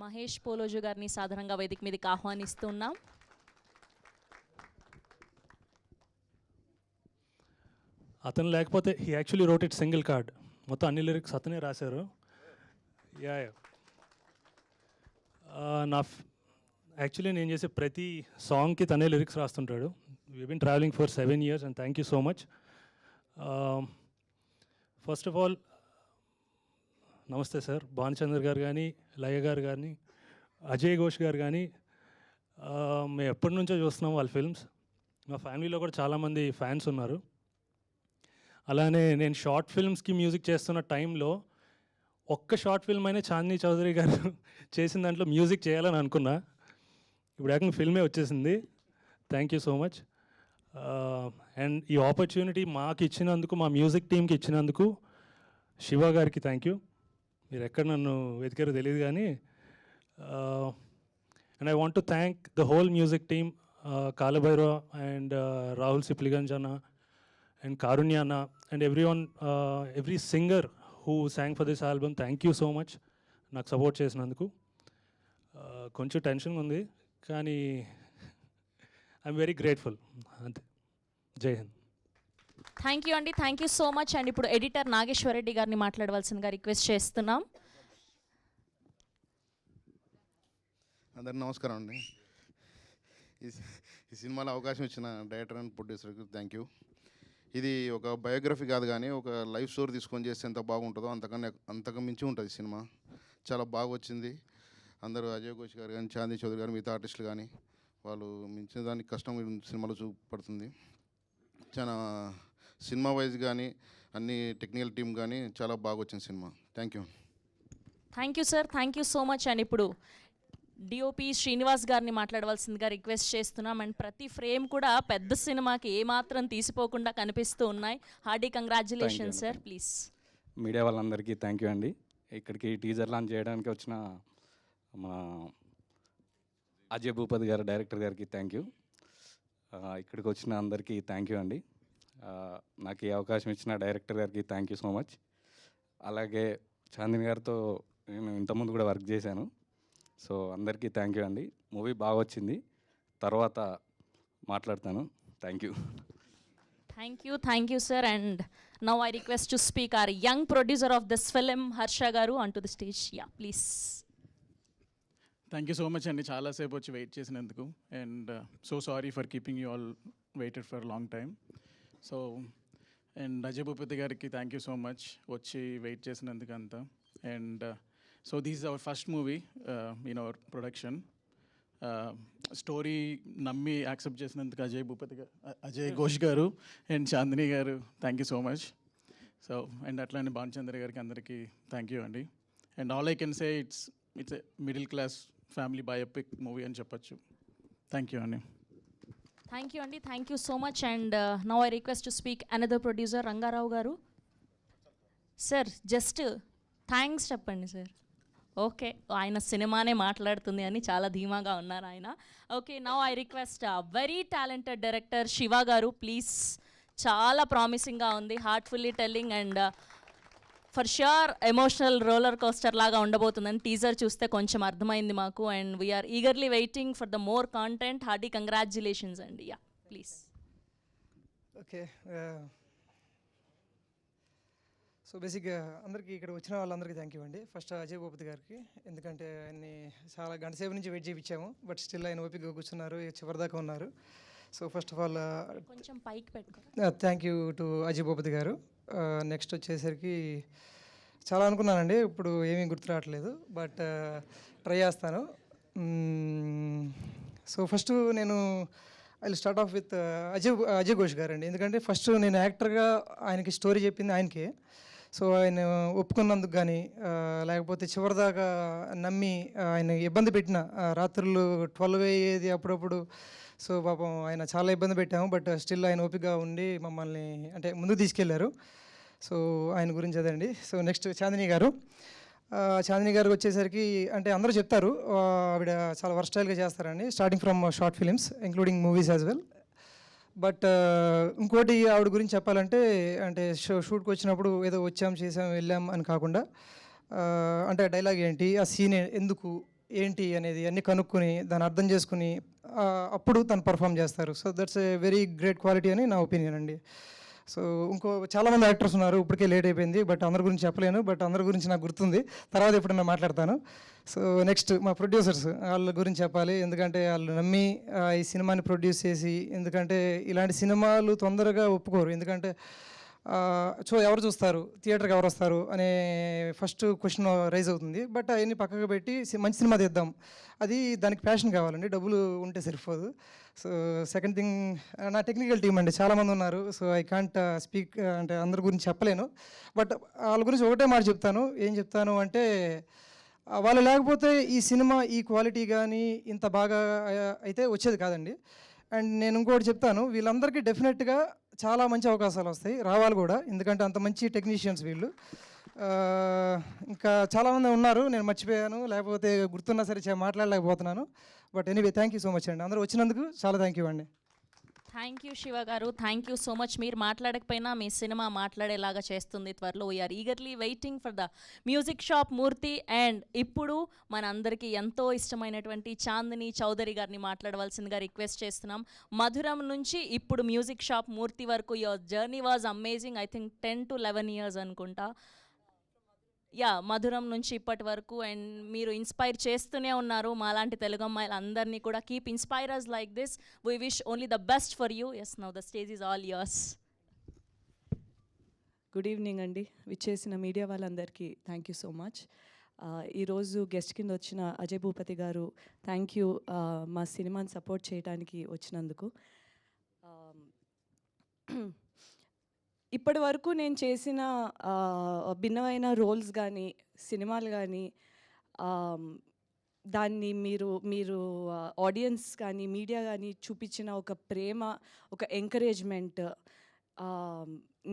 మహేష్ పోలోజు గారిని సాధారణంగా వేదిక మీదకి ఆహ్వానిస్తున్నాం. అతను లేకపోతే he actually wrote it single card, మొత్తం అన్ని లిరిక్స్ అతనే రాశారు. యా యాక్చువల్లీ నేను చేసే ప్రతి సాంగ్కి తనే లిరిక్స్ రాస్తుంటాడు. We been traveling for 7 years and thank you so much. First of all నమస్తే సార్. భానుచందర్ గారు కానీ, లయ గారు కానీ, అజయ్ ఘోష్ గారు కానీ, మేము ఎప్పటి నుంచో చూస్తున్నాం వాళ్ళ ఫిల్మ్స్. మా ఫ్యామిలీలో కూడా చాలామంది ఫ్యాన్స్ ఉన్నారు. అలానే నేను షార్ట్ ఫిల్మ్స్కి మ్యూజిక్ చేస్తున్న టైంలో ఒక్క షార్ట్ ఫిల్మ్ అయినా చాందిని చౌదరి గారు చేసిన దాంట్లో మ్యూజిక్ చేయాలని అనుకున్నా. ఇప్పుడు ఏకంగా ఫిల్మే వచ్చేసింది. Thank you so much. And ఈ ఆపర్చునిటీ మాకు ఇచ్చినందుకు, మా మ్యూజిక్ టీమ్కి ఇచ్చినందుకు శివ గారికి థ్యాంక్ యూ. మీరు ఎక్కడ నన్ను వెతికారో తెలియదు కానీ. And I want to thank the whole music team, Kaalabhairava and Rahul Sipligunj అన్న and Karunya Anna and everyone, every singer who sang for this album, thank you so much నాకు సపోర్ట్ చేసినందుకు. కొంచెం టెన్షన్ ఉంది కానీ ఐఎమ్ వెరీ గ్రేట్ఫుల్. అంతే. జై Hind. Thank you అండి, thank you so much. And ఇప్పుడు ఎడిటర్ నాగేశ్వర రెడ్డి గారిని మాట్లాడవలసిందిగా రిక్వెస్ట్ చేస్తున్నాం. అందరికీ నమస్కారం అండి. ఈ సినిమాలో అవకాశం ఇచ్చిన డైరెక్టర్ అండ్ ప్రొడ్యూసర్కి థ్యాంక్ యూ. ఇది ఒక బయోగ్రఫీ కాదు కానీ ఒక లైఫ్ స్టోరీ తీసుకొని చేస్తే ఎంత బాగుంటుందో అంతకు మించి ఉంటుంది సినిమా. చాలా బాగా వచ్చింది. అందరూ అజయ్ ఘోష్ గారు కానీ, చాందీ చౌదరి గారు, మిగతా ఆర్టిస్టులు కానీ వాళ్ళు మించిన దానికి కష్టం సినిమాలో చూపడుతుంది. చాలా సినిమా వైజ్ కానీ అన్ని టెక్నికల్ టీం కానీ చాలా బాగా వచ్చింది cinema. Thank you. Thank you sir, thank you so much. And ఇప్పుడు డిఓపి శ్రీనివాస్ గారిని మాట్లాడవలసిందిగా రిక్వెస్ట్ చేస్తున్నాం. అండ్ ప్రతి ఫ్రేమ్ కూడా పెద్ద సినిమాకి ఏమాత్రం తీసిపోకుండా కనిపిస్తూ ఉన్నాయి. Hearty congratulation sir. Please. Media వాళ్ళందరికీ థ్యాంక్ యూ అండి. ఇక్కడికి టీజర్ లాంచ్ చేయడానికి వచ్చిన మా అజయ్ భూపతి గారు, డైరెక్టర్ గారికి థ్యాంక్ యూ. ఇక్కడికి వచ్చిన అందరికీ థ్యాంక్ యూ అండి. నాకు ఈ అవకాశం ఇచ్చిన డైరెక్టర్ గారికి థ్యాంక్ యూ సో మచ్. అలాగే చాందిని గారితో నేను ఇంతకుముందు కూడా వర్క్ చేశాను. సో అందరికీ థ్యాంక్ యూ అండి. మూవీ బాగా వచ్చింది, తర్వాత మాట్లాడతాను. Thank you. Thank you sir. And now I request to speak our young producer of this film, Harsha garu, on to the stage. Yeah please. Thank you so much అండి, చాలాసేపు వచ్చి wait చేసినందుకు. And so sorry for keeping you all waited for long time. So and Ajay Bhupathi గారికి thank you so much వచ్చి wait చేసినందుకు అంతా. And so this is our first movie in our production. Story నమ్మి accept చేసినందుకు అజయ్ ఘోష్ గారు and Chandini garu thank you so much. So and అట్లానే భానుచంద్ర గారికి అందరికీ థ్యాంక్ యూ అండి. And all I can say it's a middle class family biopic movie అని చెప్పచ్చు. Thank you అండి. Thank you so much. And now I request to speak another producer, Rangarao గారు. Sir just thanks చెప్పండి sir. Okay, ఆయన సినిమానే మాట్లాడుతుంది అని చాలా ధీమాగా ఉన్నారు ఆయన. Okay, now I request very talented director Shiva garu, please. చాలా ప్రామిసింగ్గా ఉంది, heartfully telling and for sure emotional roller coaster లాగా ఉండబోతుందని టీజర్ చూస్తే కొంచెం అర్థమైంది మాకు. And we are eagerly waiting for the more content. Hearty congratulations అండి. Yeah please. ఓకే, సో బేసిక్గా అందరికీ ఇక్కడ వచ్చిన వాళ్ళందరికీ థ్యాంక్ యూ అండి. ఫస్ట్ అజయ్ భూపతి గారికి, ఎందుకంటే ఆయన్ని చాలా గంట సేపు నుంచి వెయిట్ చేయించాము, బట్ స్టిల్ ఆయన ఓపికగా కూర్చున్నారు, చివరిదాకా ఉన్నారు. సో ఫస్ట్ ఆఫ్ ఆల్ కొంచెం పైకి పెట్టుకో. Thank you to Ajay Bhupathi గారు. నెక్స్ట్ వచ్చేసరికి చాలా అనుకున్నానండి, ఇప్పుడు ఏమీ గుర్తు రావట్లేదు, బట్ ట్రై చేస్తాను. సో ఫస్ట్ నేను I start of with Ajay Ghosh గారు అండి. ఎందుకంటే ఫస్ట్ నేను యాక్టర్గా ఆయనకి స్టోరీ చెప్పింది ఆయనకే. సో ఆయన ఒప్పుకున్నందుకు కానీ, లేకపోతే చివరిదాకా నమ్మి ఆయన ఇబ్బంది పెట్టిన రాత్రులు 12 అయ్యేది అప్పుడప్పుడు. సో పాపం ఆయన చాలా ఇబ్బంది పెట్టాము, బట్ స్టిల్ ఆయన ఓపికగా ఉండి మమ్మల్ని అంటే ముందుకు తీసుకెళ్లారు. సో ఆయన గురించి అదండి. సో నెక్స్ట్ చాందిని గారు. చాందిని గారికి వచ్చేసరికి అంటే అందరూ చెప్తారు ఆవిడ చాలా వర్స్టైల్గా చేస్తారని, starting from short films including movies as well. But ఇంకోటి ఆవిడ గురించి చెప్పాలంటే, అంటే షూట్కి వచ్చినప్పుడు ఏదో వచ్చాం చేసాం వెళ్ళాం అని కాకుండా, అంటే డైలాగ్ ఏంటి, ఆ సీన్ ఎందుకు ఏంటి అనేది అన్నీ కనుక్కొని దాన్ని అర్థం చేసుకుని అప్పుడు తను పర్ఫామ్ చేస్తారు. So that's a very great quality అని నా ఒపీనియన్ అండి. సో ఇంకో చాలామంది యాక్టర్స్ ఉన్నారు, ఇప్పటికే లేట్ అయిపోయింది, బట్ అందరి గురించి చెప్పలేను, బట్ అందరి గురించి నాకు గుర్తుంది, తర్వాత ఎప్పుడైనా మాట్లాడతాను. సో నెక్స్ట్ మా ప్రొడ్యూసర్స్, వాళ్ళ గురించి చెప్పాలి, ఎందుకంటే వాళ్ళు నమ్మి ఈ సినిమాని ప్రొడ్యూస్ చేసి, ఎందుకంటే ఇలాంటి సినిమాలు తొందరగా ఒప్పుకోరు, ఎందుకంటే సో ఎవరు చూస్తారు, థియేటర్కి ఎవరు వస్తారు అనే ఫస్ట్ క్వశ్చన్ రైజ్ అవుతుంది. బట్ అవన్నీ పక్కకు పెట్టి మంచి సినిమా తీద్దాం, అది దానికి ప్యాషన్ కావాలండి, డబ్బులు ఉంటే సరిపోదు. సో సెకండ్ థింగ్, నా టెక్నికల్ టీం అండి, చాలామంది ఉన్నారు. సో ఐ కాంట్ స్పీక్, అంటే అందరి గురించి చెప్పలేను, బట్ వాళ్ళ గురించి ఒకటే మాట చెప్తాను. ఏం చెప్తాను అంటే, వాళ్ళు లేకపోతే ఈ సినిమా ఈ క్వాలిటీ కానీ ఇంత బాగా అయితే వచ్చేది కాదండి. అండ్ నేను ఇంకోటి చెప్తాను, వీళ్ళందరికీ డెఫినెట్గా చాలా మంచి అవకాశాలు వస్తాయి, రావాలి కూడా, ఎందుకంటే అంత మంచి టెక్నీషియన్స్ వీళ్ళు. ఇంకా చాలామంది ఉన్నారు, నేను మర్చిపోయాను, లేకపోతే గుర్తున్నా సరే మాట్లాడలేకపోతున్నాను. But anyway, thank you so much అండి, అందరూ వచ్చినందుకు చాలా థ్యాంక్ యూ అండి. Thank you Shiva garu, thank you so much. మీరు మాట్లాడకపోయినా మీ సినిమా మాట్లాడేలాగా చేస్తుంది త్వరలో. We're eagerly waiting for the music shop Murthy. And ఇప్పుడు మనందరికీ ఎంతో ఇష్టమైనటువంటి చాందిని చౌదరి గారిని మాట్లాడవలసిందిగా రిక్వెస్ట్ చేస్తున్నాం. మధురం నుంచి ఇప్పుడు మ్యూజిక్ షాప్ మూర్తి వరకు your journey was amazing. I think 10 to 11 years అనుకుంటా. మధురం నుంచి ఇప్పటి వరకు, అండ్ మీరు ఇన్స్పైర్ చేస్తూనే ఉన్నారు మాలాంటి తెలుగు అమ్మాయిలు అందరినీ కూడా. Keep inspirers like this. We wish only the best for you. Yes, now the stage is all yours. Good evening అండి. విచ్చేసిన మీడియా వాళ్ళందరికీ థ్యాంక్ యూ సో మచ్. ఈరోజు గెస్ట్ కింద వచ్చిన అజయ్ భూపతి గారు, థ్యాంక్ యూ మా సినిమాని సపోర్ట్ చేయడానికి వచ్చినందుకు. ఇప్పటి వరకు నేను చేసిన భిన్నమైన రోల్స్ కానీ సినిమాలు కానీ దాన్ని మీరు ఆడియన్స్ కానీ మీడియా కానీ చూపించిన ఒక ప్రేమ, ఒక ఎంకరేజ్మెంట్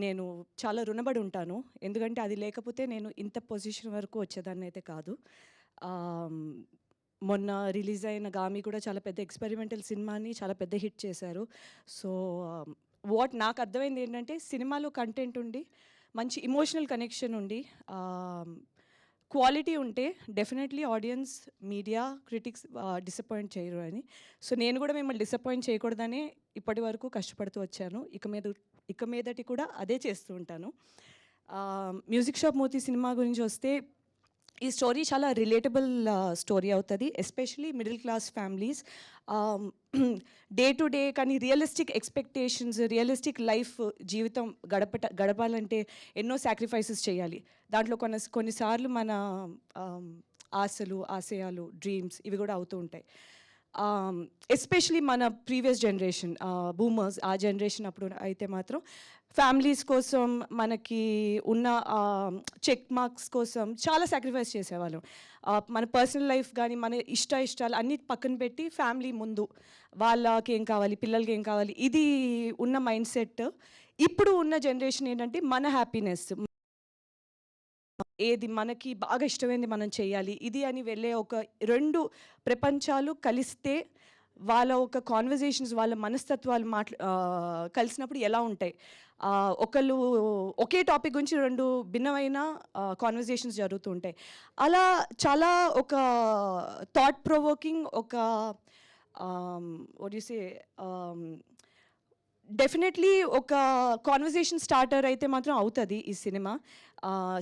నేను చాలా రుణపడి ఉంటాను. ఎందుకంటే అది లేకపోతే నేను ఇంత పొజిషన్ వరకు వచ్చేదాన్ని అయితే కాదు. మొన్న రిలీజ్ అయిన గామి కూడా చాలా పెద్ద ఎక్స్పెరిమెంటల్ సినిమాని చాలా పెద్ద హిట్ చేశారు. సో నాకు అర్థమైంది ఏంటంటే, సినిమాలో కంటెంట్ ఉండి మంచి ఇమోషనల్ కనెక్షన్ ఉండి క్వాలిటీ ఉంటే definitely audience, media, critics disappoint చేయరు అని. సో నేను కూడా మిమ్మల్ని డిసప్పాయింట్ చేయకూడదని ఇప్పటి వరకు కష్టపడుతూ వచ్చాను. ఇక మీదటి కూడా అదే చేస్తూ ఉంటాను. మ్యూజిక్ షాప్ మూర్తి సినిమా గురించి వస్తే, ఈ స్టోరీ చాలా రిలేటబుల్ స్టోరీ అవుతుంది, especially middle class families. Day to day కానీ రియలిస్టిక్ ఎక్స్పెక్టేషన్స్, రియలిస్టిక్ లైఫ్ జీవితం గడపాలంటే ఎన్నో సాక్రిఫైసెస్ చేయాలి. దాంట్లో కొన్నిసార్లు మన ఆశలు, ఆశయాలు, డ్రీమ్స్ ఇవి కూడా అవుతూ ఉంటాయి. ఎస్పెషలీ మన ప్రీవియస్ జనరేషన్, బూమర్స్, ఆ జనరేషన్ అప్పుడు అయితే మాత్రం ఫ్యామిలీస్ కోసం, మనకి ఉన్న చెక్ మార్క్స్ కోసం చాలా సాక్రిఫైస్ చేసేవాళ్ళం. మన పర్సనల్ లైఫ్ కానీ మన ఇష్టాలు అన్నీ పక్కన పెట్టి ఫ్యామిలీ ముందు, వాళ్ళకి ఏం కావాలి, పిల్లలకి ఏం కావాలి, ఇది ఉన్న మైండ్ సెట్. ఇప్పుడు ఉన్న జనరేషన్ ఏంటంటే మన హ్యాపీనెస్, ఏది మనకి బాగా ఇష్టమైంది మనం చేయాలి ఇది అని వెళ్ళే ఒక రెండు ప్రపంచాలు కలిస్తే వాళ్ళ ఒక కాన్వర్జేషన్స్, వాళ్ళ మనస్తత్వాలు కలిసినప్పుడు ఎలా ఉంటాయి. ఒకళ్ళు ఒకే టాపిక్ గురించి రెండు భిన్నమైన కాన్వర్జేషన్స్ జరుగుతూ ఉంటాయి. అలా చాలా ఒక థాట్ ప్రొవోకింగ్, ఒక వాట్ యు సే, డెఫినెట్లీ ఒక కాన్వర్జేషన్ స్టార్టర్ అయితే మాత్రం అవుతుంది ఈ సినిమా.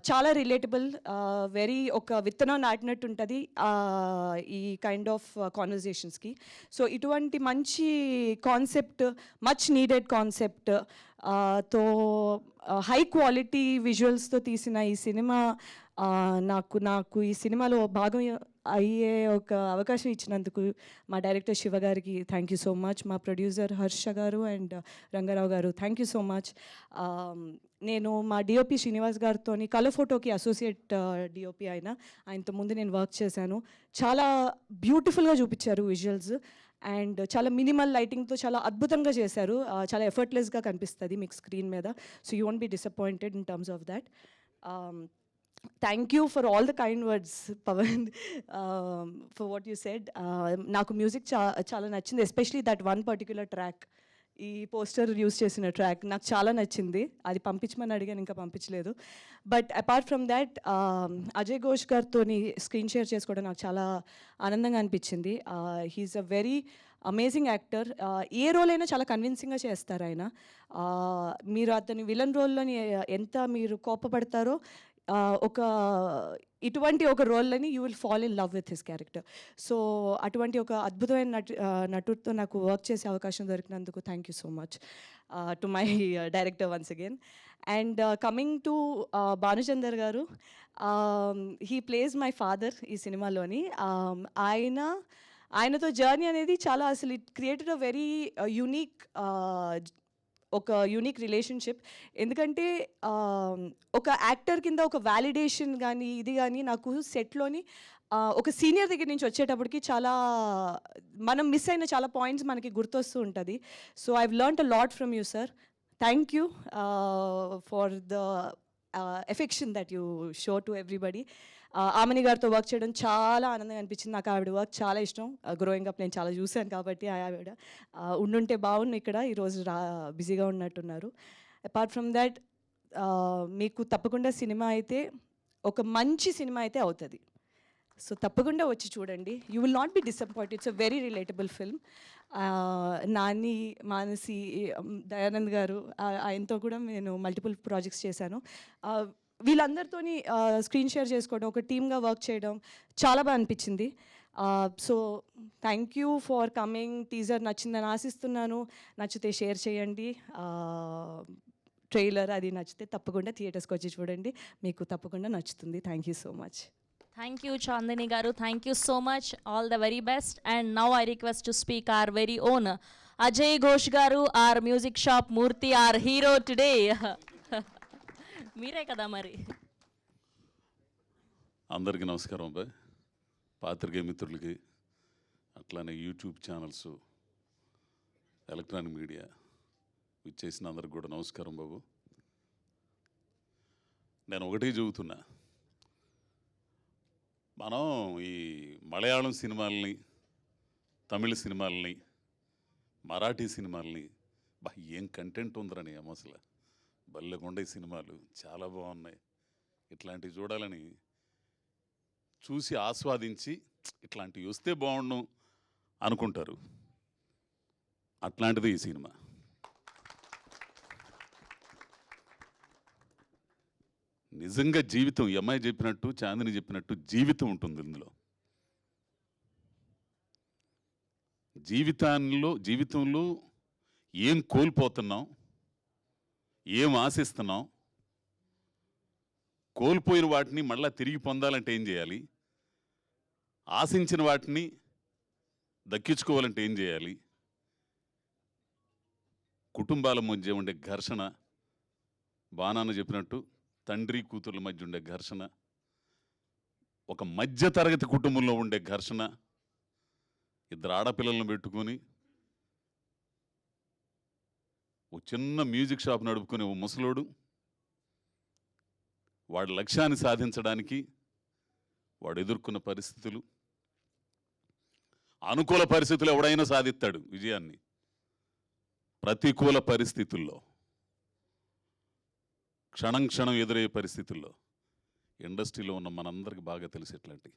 చాలా రిలేటబుల్, వెరీ ఒక విత్తనం నాటినట్టు ఉంటుంది ఈ కైండ్ ఆఫ్ కాన్వర్జేషన్స్కి. సో ఇటువంటి మంచి కాన్సెప్ట్, మచ్ నీడెడ్ కాన్సెప్ట్ తో హై క్వాలిటీ విజువల్స్తో తీసిన ఈ సినిమా నాకు ఈ సినిమాలో భాగం అయ్యే ఒక అవకాశం ఇచ్చినందుకు మా డైరెక్టర్ శివ గారికి థ్యాంక్ యూ సో మచ్, మా ప్రొడ్యూసర్ హర్ష గారు అండ్ రంగారావు గారు థ్యాంక్ యూ సో మచ్. నేను మా డిఓపి శ్రీనివాస్ గారితో కలర్ ఫోటోకి అసోసియేట్ డిఓపి ఆయనతో ముందు నేను వర్క్ చేశాను. చాలా బ్యూటిఫుల్గా చూపించారు విజువల్స్ అండ్ చాలా మినిమల్ లైటింగ్తో చాలా అద్భుతంగా చేశారు. చాలా ఎఫర్ట్లెస్గా కనిపిస్తుంది మీకు స్క్రీన్ మీద. So you won't be disappointed in terms of that. Thank you for all the kind words Pavan, for what you said. నాకు మ్యూజిక్ చాలా నచ్చింది, especially that one particular track, ఈ పోస్టర్ యూస్ చేసిన ట్రాక్ నాకు చాలా నచ్చింది. అది పంపించమని అడిగాను, ఇంకా పంపించలేదు. But apart from that Ajay Ghosh గారితో స్క్రీన్ షేర్ చేసుకోవడం నాకు చాలా ఆనందంగా అనిపించింది. He's a very amazing actor. ఏ రోల్ అయినా చాలా కన్విన్సింగ్గా చేస్తారు ఆయన. మీరు అతని విలన్ రోల్లోని ఎంత మీరు కోపపడతారో ఇటువంటి ఒక రోల్ని you will fall in love with his character. So అటువంటి ఒక అద్భుతమైన నటుడితో నాకు వర్క్ చేసే అవకాశం దొరికినందుకు thank you so much to my director once again. And coming to Bhanuchander garu, he place my father ఈ సినిమాలోని. ఆయనతో జర్నీ అనేది చాలా అసలు it created a very unique relationship. ఎందుకంటే ఒక యాక్టర్ కింద ఒక వ్యాలిడేషన్ కానీ ఇది కానీ నాకు సెట్లోని ఒక సీనియర్ దగ్గర నుంచి వచ్చేటప్పటికి చాలా మనం మిస్ అయిన చాలా పాయింట్స్ మనకి గుర్తొస్తూ ఉంటుంది. So I've learned a lot from you sir. Thank you for the affection that you show to everybody. ఆమెని గారితో వర్క్ చేయడం చాలా ఆనందంగా అనిపించింది. నాకు ఆవిడ వర్క్ చాలా ఇష్టం. గ్రోయింగ్ అప్ నేను చాలా చూశాను కాబట్టి ఆవిడ ఉండుంటే బాగుండు ఇక్కడ, ఈరోజు బిజీగా ఉన్నట్టున్నారు. అపార్ట్ ఫ్రమ్ దాట్ మీకు తప్పకుండా సినిమా అయితే ఒక మంచి సినిమా అయితే అవుతుంది. సో తప్పకుండా వచ్చి చూడండి. You will not be disappointed. It's a very relatable film. Nani, Manasi, Dayanand గారు, ఆయనతో కూడా నేను మల్టిపుల్ ప్రాజెక్ట్స్ చేశాను. వీళ్ళందరితోని స్క్రీన్ షేర్ చేసుకోవడం, ఒక టీమ్గా వర్క్ చేయడం చాలా బాగా అనిపించింది. So thank you for coming. Teaser నచ్చిందని ఆశిస్తున్నాను. నచ్చితే షేర్ చేయండి. ట్రైలర్ అది నచ్చితే తప్పకుండా థియేటర్స్కి వచ్చి చూడండి. మీకు తప్పకుండా నచ్చుతుంది. Thank you so much. Thank you, Chandini Garu. Thank you so much. All the very best. And now I request to speak our very own Ajay Ghosh Garu, our music shop Murthy, our hero today. మీరే కదా మరి. అందరికీ నమస్కారం అబ్బాయి, పాత్రికేయ మిత్రులకి, అట్లానే YouTube channels, electronic media ఇచ్చేసిన అందరికి కూడా నమస్కారం బాబు. నేను ఒకటే చెబుతున్నా, మనం ఈ మలయాళం సినిమాలని, తమిళ సినిమాలని, మరాఠీ సినిమాలని ఏం కంటెంట్ ఉందరని అసలు బల్లెకొండ సినిమాలు చాలా బాగున్నాయి. ఇట్లాంటివి చూడాలని చూసి ఆస్వాదించి ఇట్లాంటివి వస్తే బాగుండు అనుకుంటారు. అట్లాంటిది ఈ సినిమా. నిజంగా జీవితం, ఈ అమ్మాయి చెప్పినట్టు, చాందిని చెప్పినట్టు జీవితం ఉంటుంది ఇందులో. జీవితంలో ఏం కోల్పోతున్నాం, ఏం ఆశిస్తున్నాం, కోల్పోయిన వాటిని మళ్ళీ తిరిగి పొందాలంటే ఏం చేయాలి, ఆశించిన వాటిని దక్కించుకోవాలంటే ఏం చేయాలి, కుటుంబాల మధ్య ఉండే ఘర్షణ, బాణాన్న చెప్పినట్టు తండ్రి కూతుర్ల మధ్య ఉండే ఘర్షణ, ఒక మధ్యతరగతి కుటుంబంలో ఉండే ఘర్షణ, ఇద్దరు ఆడపిల్లలను పెట్టుకొని ఒక చిన్న మ్యూజిక్ షాప్ నడుపుకునే ఓ ముసలోడు వాడి లక్ష్యాన్ని సాధించడానికి వాడు ఎదుర్కొన్న పరిస్థితులు, అనుకూల పరిస్థితులు ఎవడైనా సాధిస్తాడు విజయాన్ని, ప్రతికూల పరిస్థితుల్లో, క్షణం క్షణం ఎదురయ్యే పరిస్థితుల్లో ఇండస్ట్రీలో ఉన్న మనందరికీ బాగా తెలిసేట్లాంటి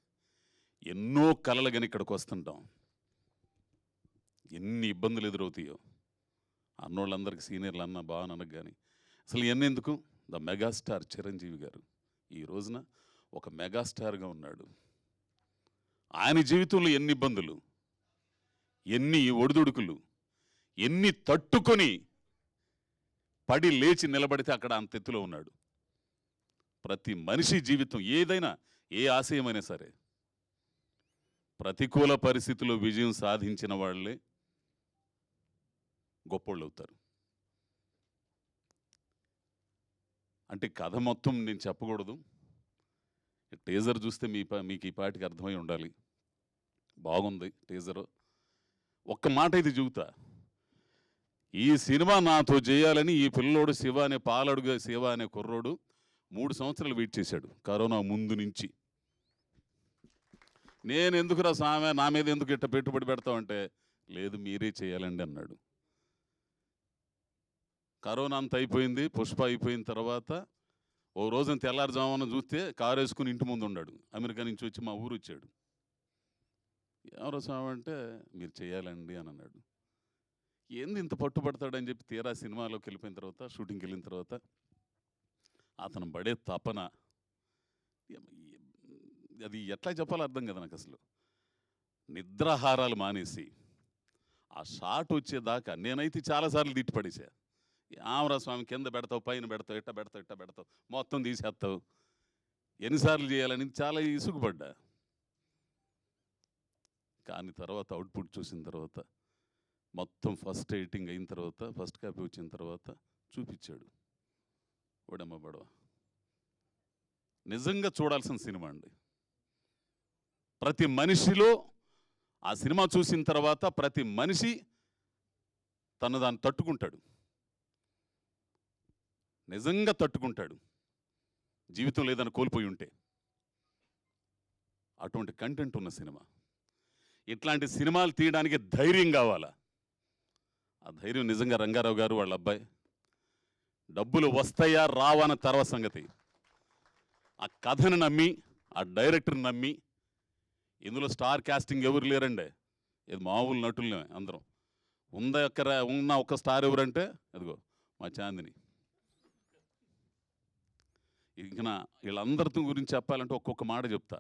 ఎన్నో కలలు కానీ ఇక్కడికి వస్తుంటాం, ఎన్ని ఇబ్బందులు ఎదురవుతాయో. అన్నోళ్ళందరికీ సీనియర్లు అన్న బావనకు కానీ అసలు ఇవన్నీ ఎందుకు? ద మెగాస్టార్ చిరంజీవి గారు ఈ రోజున ఒక మెగాస్టార్గా ఉన్నాడు. ఆయన జీవితంలో ఎన్ని ఇబ్బందులు, ఎన్ని ఒడిదుడుకులు, ఎన్ని తట్టుకొని పడి లేచి నిలబడితే అక్కడ అంత ఎత్తులో ఉన్నాడు. ప్రతి మనిషి జీవితం ఏదైనా, ఏ ఆశయమైనా సరే, ప్రతికూల పరిస్థితుల్లో విజయం సాధించిన వాళ్ళే గొప్పోళ్ళు అవుతారు. అంటే కథ మొత్తం నేను చెప్పకూడదు, టీజర్ చూస్తే మీకు ఈ పాటికి అర్థమై ఉండాలి. బాగుంది టీజర్. ఒక్క మాట ఇది చెబుతా, ఈ సినిమా నాతో చేయాలని ఈ పిల్లోడు శివ అనే పాలడుగా శివ అనే కుర్రోడు 3 సంవత్సరాలు వెయిట్ చేశాడు కరోనా ముందు నుంచి. నేను ఎందుకురా సామె, నా మీద ఎందుకు ఇట్ట పెట్టుబడి పెడతామంటే, లేదు మీరే చేయాలండి అన్నాడు. కరోనా అంత అయిపోయింది, పుష్ప అయిపోయిన తర్వాత ఓ రోజున తెల్లారుజామున చూస్తే కారు వేసుకుని ఇంటి ముందు ఉన్నాడు. అమెరికా నుంచి వచ్చి మా ఊరు వచ్చాడు. ఎవరో స్వామి అంటే మీరు చేయాలండి అని అన్నాడు. ఏంది ఇంత పట్టుబడతాడని చెప్పి తీరా సినిమాలోకి వెళ్ళిపోయిన తర్వాత, షూటింగ్కి వెళ్ళిన తర్వాత అతను పడే తపన అది ఎట్లా చెప్పాలో అర్థం కదా నాకు. అసలు నిద్రాహారాలు మానేసి ఆ షాట్ వచ్చేదాకా నేనైతే చాలాసార్లు తిట్టి పడేసా. ఆమరా స్వామి కింద పెడతావు, పైన పెడతావు, ఇట్ట పెడతావు, ఇట్ట పెడతావు, మొత్తం తీసేస్తావు, ఎన్నిసార్లు చేయాలని చాలా ఇసుగుపడ్డా. కానీ తర్వాత అవుట్పుట్ చూసిన తర్వాత, మొత్తం ఫస్ట్ ఎడిటింగ్ అయిన తర్వాత, ఫస్ట్ కాపీ వచ్చిన తర్వాత చూపించాడు. ఓడమ్మ బడవ నిజంగా చూడాల్సిన సినిమా అండి. ప్రతి మనిషిలో ఆ సినిమా చూసిన తర్వాత ప్రతి మనిషి దాన్ని తట్టుకుంటాడు, నిజంగా తట్టుకుంటాడు, జీవితం లేదని కోల్పోయి ఉంటే. అటువంటి కంటెంట్ ఉన్న సినిమా. ఇట్లాంటి సినిమాలు తీయడానికి ధైర్యం కావాలా. ఆ ధైర్యం నిజంగా రంగారావు గారు వాళ్ళ అబ్బాయి. డబ్బులు వస్తాయా రావన్న తర్వాత సంగతి. ఆ కథను నమ్మి, ఆ డైరెక్టర్ని నమ్మి, ఇందులో స్టార్ కాస్టింగ్ ఎవరు లేరండి, ఇది మామూలు నటులే అందరం. ఉన్న ఒక్క స్టార్ ఎవరంటే అదిగో మా చాందిని. ఇంక వీళ్ళందరి గురించి చెప్పాలంటే ఒక్కొక్క మాట చెప్తా.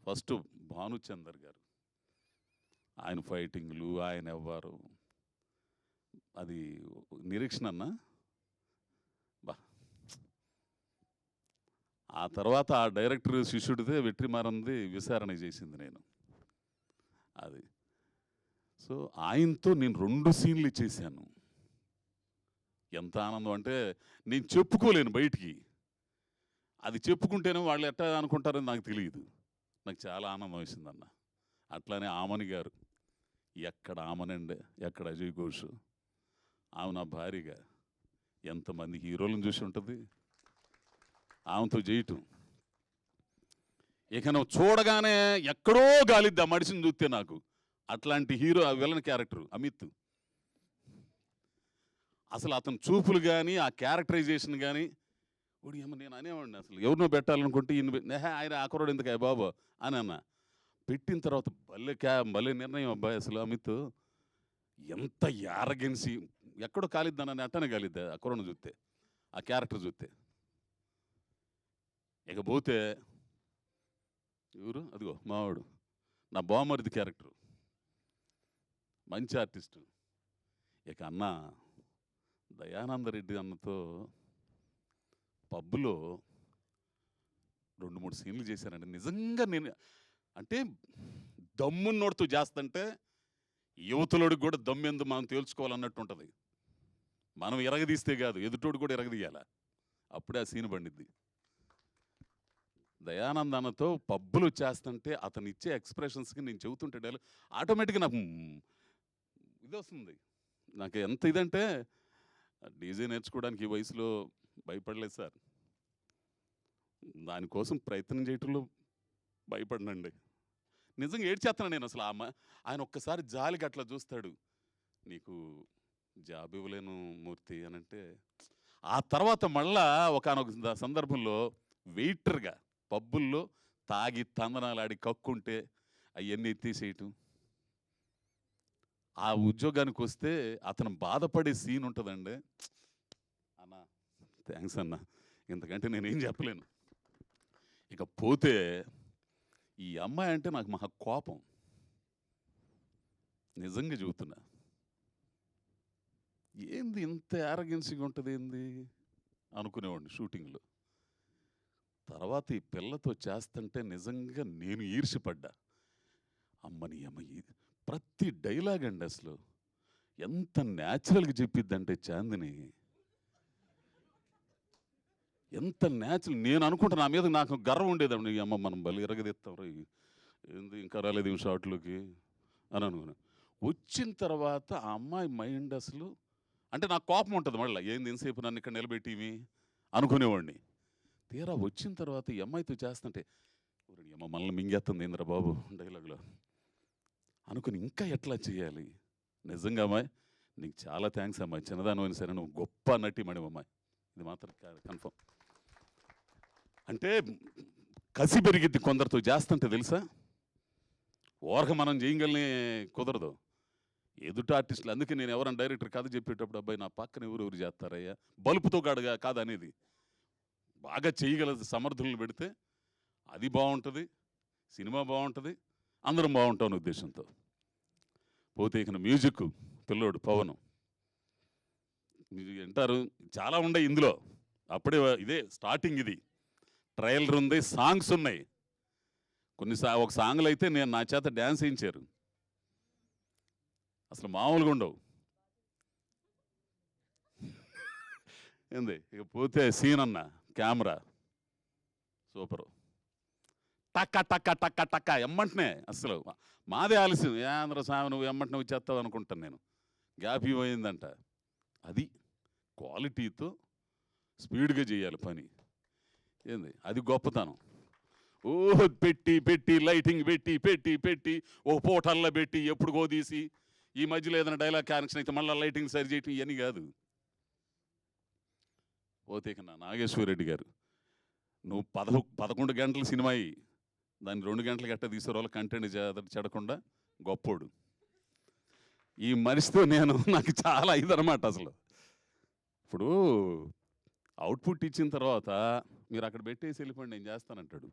ఫస్ట్ భానుచందర్ గారు, ఆయన ఫైటింగ్లు, ఆయన ఎవ్వరు, అది నిరీక్షణ అన్న బా. ఆ తర్వాత ఆ డైరెక్టర్ శిష్యుడిదే వెట్రిమారంది విచారణ చేసింది నేను. అది సో ఆయనతో నేను 2 సీన్లు చేశాను. ఎంత ఆనందం అంటే నేను చెప్పుకోలేను బయటికి. అది చెప్పుకుంటేనే వాళ్ళు ఎట్టా అనుకుంటారని నాకు తెలియదు. నాకు చాలా ఆనందం వేసిందన్న. అట్లానే ఆమని గారు, ఎక్కడ ఆమనండి, ఎక్కడ అజయ్ ఘోష్, ఆమె నా భార్యగా. ఎంతమంది హీరోలను చూసి ఉంటుంది ఆమెతో చేయటం. ఇక నువ్వు చూడగానే ఎక్కడో గాలిద్ది ఆ మనిషిని చూస్తే నాకు. అట్లాంటి హీరో, ఆ విలన్ క్యారెక్టర్ అమిత్. అసలు అతని చూపులు కానీ, ఆ క్యారెక్టరైజేషన్ కానీ, ఓడి అమ్మ నేను అనేవాడిని అసలు ఎవరినో పెట్టాలనుకుంటే ఆయన ఆకురాడు ఎందుకు బాబు అని అన్న. పెట్టిన తర్వాత భలే నిర్ణయం అబ్బాయి. అసలు అమిత్ ఎంత యారగెన్సీ, ఎక్కడో కాలిద్దానని అట్టనే కాలిద్దా ఆ కుర్రను చూస్తే, ఆ క్యారెక్టర్ చూస్తే. ఇకపోతే ఎవరు, అదిగో మావాడు నా బామ్మరిది క్యారెక్టరు, మంచి ఆర్టిస్టు. ఇక అన్న దయానందరెడ్డి అన్నతో పబ్బులో 2-3 సీన్లు చేశానండి. నిజంగా నేను అంటే దమ్మున్నోడితో చేస్తుంటే యువతులోడికి కూడా దమ్మెందు మనం తేల్చుకోవాలన్నట్టు ఉంటుంది. మనం ఎరగదీస్తే కాదు, ఎదుటోడు కూడా ఎరగదీయాల, అప్పుడే ఆ సీన్ పండిద్ది. దయానంద్ అన్నతో పబ్బులు చేస్తుంటే అతను ఇచ్చే ఎక్స్ప్రెషన్స్కి నేను చెబుతుంటే ఆటోమేటిక్గా నాకు ఇది వస్తుంది. నాకు ఎంత ఇదంటే డీజే నేర్చుకోవడానికి ఈ వయసులో భయపడలేదు సార్. దానికోసం ప్రయత్నం చేయటంలో భయపడినండి. నిజంగా ఏడ్చేస్తాను నేను అసలు. ఆయన ఒక్కసారి జాలికి అట్లా చూస్తాడు, నీకు జాబ్ ఇవ్వలేను మూర్తి అని అంటే. ఆ తర్వాత మళ్ళా ఒకనొక సందర్భంలో వెయిటర్గా పబ్బుల్లో తాగి తందనాలాడి కక్కుంటే అవన్నీ ఎత్తేసేయటం. ఆ ఉద్యోగానికి వస్తే అతను బాధపడే సీన్ ఉంటుందండి. అన్న థ్యాంక్స్ అన్న, ఇంతకంటే నేనేం చెప్పలేను. ఇక పోతే ఈ అమ్మాయి అంటే నాకు మహా కోపం, నిజంగా చెబుతున్నా. ఏంది ఇంత యారగెన్సీగా ఉంటుంది ఏంది అనుకునేవాడిని షూటింగ్లో. తర్వాత ఈ పిల్లతో చేస్తుంటే నిజంగా నేను ఈర్ష్యపడ్డా. అమ్మని అమ్మ ప్రతి డైలాగ్ అండి అసలు ఎంత న్యాచురల్గా చెప్పిద్దంటే చాందిని, ఎంత న్యాచురల్. నేను అనుకుంటా నా మీద నాకు గర్వం ఉండేదండి. అమ్మ మనం బలి ఎరగదెత్తాం రా, ఏంది ఇంకా రాలేదు ఈ షాట్లోకి అని అనుకున్నాను. వచ్చిన తర్వాత ఆ అమ్మాయి మైండ్ అసలు అంటే నాకు కోపం ఉంటుంది మళ్ళీ, ఏంది ఎంతసేపు నన్ను ఇక్కడ నిలబెట్టివి అనుకునేవాడిని. తీరా వచ్చిన తర్వాత ఈ అమ్మాయితో చేస్తుంటే అమ్మ మనల్ని మింగేస్తుంది ఏంద్రా బాబు డైలాగ్లో అనుకుని ఇంకా ఎట్లా చేయాలి. నిజంగా అమ్మాయి నీకు చాలా థ్యాంక్స్ అమ్మాయి, చిన్నదాని సరే నువ్వు గొప్ప నటిమణి అమ్మాయి, ఇది మాత్రం కన్ఫర్మ్. అంటే కసి పెరిగిద్ది కొందరితో చేస్తుంటే తెలుసా. ఓరక మనం చేయగలని కుదరదు. ఎదుట ఆర్టిస్టులు, అందుకే నేను ఎవరైనా డైరెక్టర్ కథ చెప్పేటప్పుడు అబ్బాయి నా పక్కన ఎవరెవరు చేస్తారయ్యా, బలుపుతో కాదనేది, బాగా చేయగల సమర్థులను పెడితే అది బాగుంటుంది, సినిమా బాగుంటుంది, అందరం బాగుంటామనే ఉద్దేశంతో. పోతే ఇక మ్యూజిక్ పిల్లోడు పవన్ అంటారు, చాలా ఉన్నాయి ఇందులో. అప్పుడే ఇదే స్టార్టింగ్, ఇది ట్రైలర్ ఉంది, సాంగ్స్ ఉన్నాయి. ఒక సాంగ్లు అయితే నేను నా చేత డ్యాన్స్ వేయించారు, అసలు మామూలుగా ఉండవు. ఏంది ఇక పోతే సీన్ అన్న కెమెరా సూపరు, టక్క టక్క టక్క టక్క ఎమ్మంటనే. అసలు మాదే ఆలస్యం, ఆంధ్ర స్వామి నువ్వు ఎమ్మంటనే వచ్చేస్తావు అనుకుంటాను నేను, గ్యాప్ ఇవ్వయిందంట. అది క్వాలిటీతో స్పీడ్గా చేయాలి పని. ఏంది అది గొప్పతనం. ఓ పెట్టి పెట్టి లైటింగ్ పెట్టి పెట్టి పెట్టి ఓ పోటల్లో పెట్టి ఎప్పుడుగో తీసి ఈ మధ్యలో ఏదైనా డైలాగ్ కనెక్షన్ అయితే మళ్ళీ లైటింగ్ సరి చేయటం ఇవన్నీ కాదు. పోతే ఇక నాగేశ్వరరెడ్డి గారు, నువ్వు 11 గంటల సినిమా అయ్యి దాన్ని 2 గంటల గట్ట తీసేవాళ్ళు కంటెంట్ చెడకుండా గొప్పోడు. ఈ మనిషితో నాకు చాలా ఇదనమాట. అసలు ఇప్పుడు అవుట్పుట్ ఇచ్చిన తర్వాత మీరు అక్కడ పెట్టేసి వెళ్ళిపోండి నేను చేస్తానంటాడు.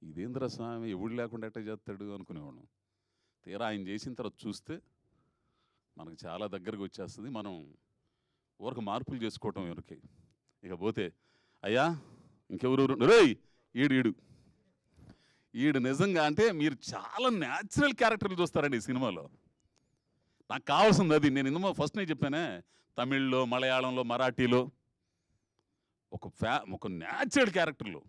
ఇదేంద్ర స్వామి ఎవడు లేకుండా ఎట్ట చేస్తాడు అనుకునేవాడు. తీరా ఆయన చేసిన తర్వాత చూస్తే మనకు చాలా దగ్గరకు వచ్చేస్తుంది. మనం ఊరికి మార్పులు చేసుకోవటం ఎవరికి. ఇకపోతే అయ్యా ఇంకెవరు రేయ్ ఈడు నిజంగా అంటే మీరు చాలా న్యాచురల్ క్యారెక్టర్లు చూస్తారండి ఈ సినిమాలో. నాకు కావాల్సింది అది. నేను ఇందులో ఫస్ట్ నేను చెప్పానే, తమిళ్లో, మలయాళంలో, మరాఠీలో ఒక న్యాచురల్ క్యారెక్టర్లు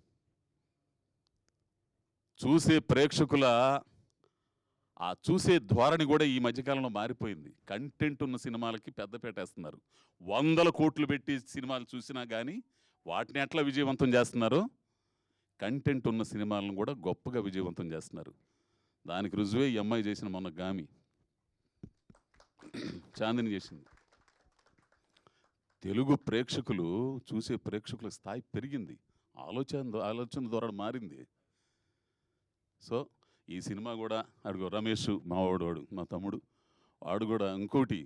చూసే ప్రేక్షకుల ఆ చూసే ధోరణి కూడా ఈ మధ్యకాలంలో మారిపోయింది. కంటెంట్ ఉన్న సినిమాలకి పెద్దపీట వేస్తున్నారు. 100 కోట్లు పెట్టి సినిమాలు చూసినా కానీ వాటిని ఎట్లా విజయవంతం చేస్తున్నారో కంటెంట్ ఉన్న సినిమాలను కూడా గొప్పగా విజయవంతం చేస్తున్నారు. దానికి రుజువే ఈ అమ్మాయి చేసిన మొన్న గామి చాందిని చేసింది. తెలుగు ప్రేక్షకులు చూసే ప్రేక్షకుల స్థాయి పెరిగింది, ఆలోచన ద్వారా మారింది. సో ఈ సినిమా కూడా అడుగు రమేష్ మావాడు మా తమ్ముడు వాడు కూడా ఇంకోటి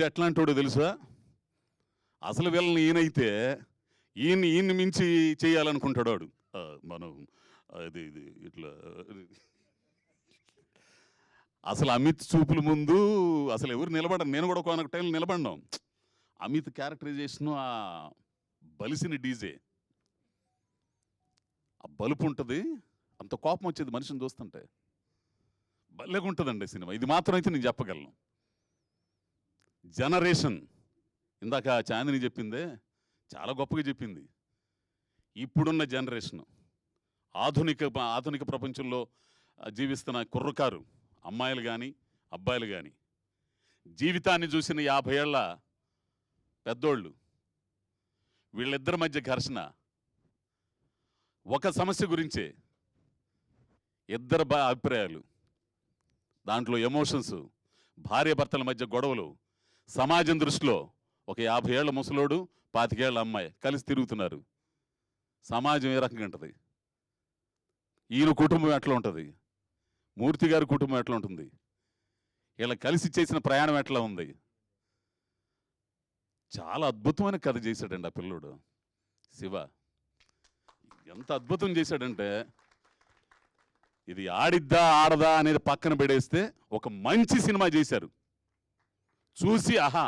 ఎట్లాంటి వాడు తెలుసా, అసలు వీళ్ళని ఈయనైతే ఈయన్ని మించి చేయాలనుకుంటాడు వాడు. మనం ఇది ఇట్లా అసలు అమిత్ చూపుల ముందు అసలు ఎవరు నిలబడరు. నేను కూడా ఒక టైంలో నిలబడినాం. అమిత్ క్యారెక్టరైజేషను ఆ బలిసిన డీజే, ఆ బలుపు ఉంటుంది, అంత కోపం వచ్చేది మనిషిని చూస్తుంటే. భలేగా ఉంటుందండి సినిమా. ఇది మాత్రం అయితే నేను చెప్పగలను. జనరేషన్ ఇందాక చాందిని చెప్పిందే చాలా గొప్పగా చెప్పింది. ఇప్పుడున్న జనరేషన్ ఆధునిక ప్రపంచంలో జీవిస్తున్న కుర్రకారు అమ్మాయిలు కానీ అబ్బాయిలు కానీ జీవితాన్ని చూసిన 50 ఏళ్ల పెద్దోళ్ళు, వీళ్ళిద్దరి మధ్య ఘర్షణ ఒక సమస్య గురించే, ఇద్దరు అభిప్రాయాలు, దాంట్లో ఎమోషన్స్, భార్యాభర్తల మధ్య గొడవలు, సమాజం దృష్టిలో ఒక 50 ఏళ్ల ముసలోడు 25 ఏళ్ల అమ్మాయి కలిసి తిరుగుతున్నారు. సమాజం ఏ రకంగా ఉంటుంది, ఈయన కుటుంబం ఎట్లా ఉంటుంది, మూర్తి గారి కుటుంబం ఎట్లా ఉంటుంది, ఇలా కలిసి చేసిన ప్రయాణం ఎట్లా ఉంది. చాలా అద్భుతమైన కథ చేశాడండి ఆ పిల్లోడు శివ. ఎంత అద్భుతం చేశాడంటే ఇది ఆడిద్దా ఆడదా అనేది పక్కన పెడేస్తే ఒక మంచి సినిమా చేశారు. చూసి ఆహా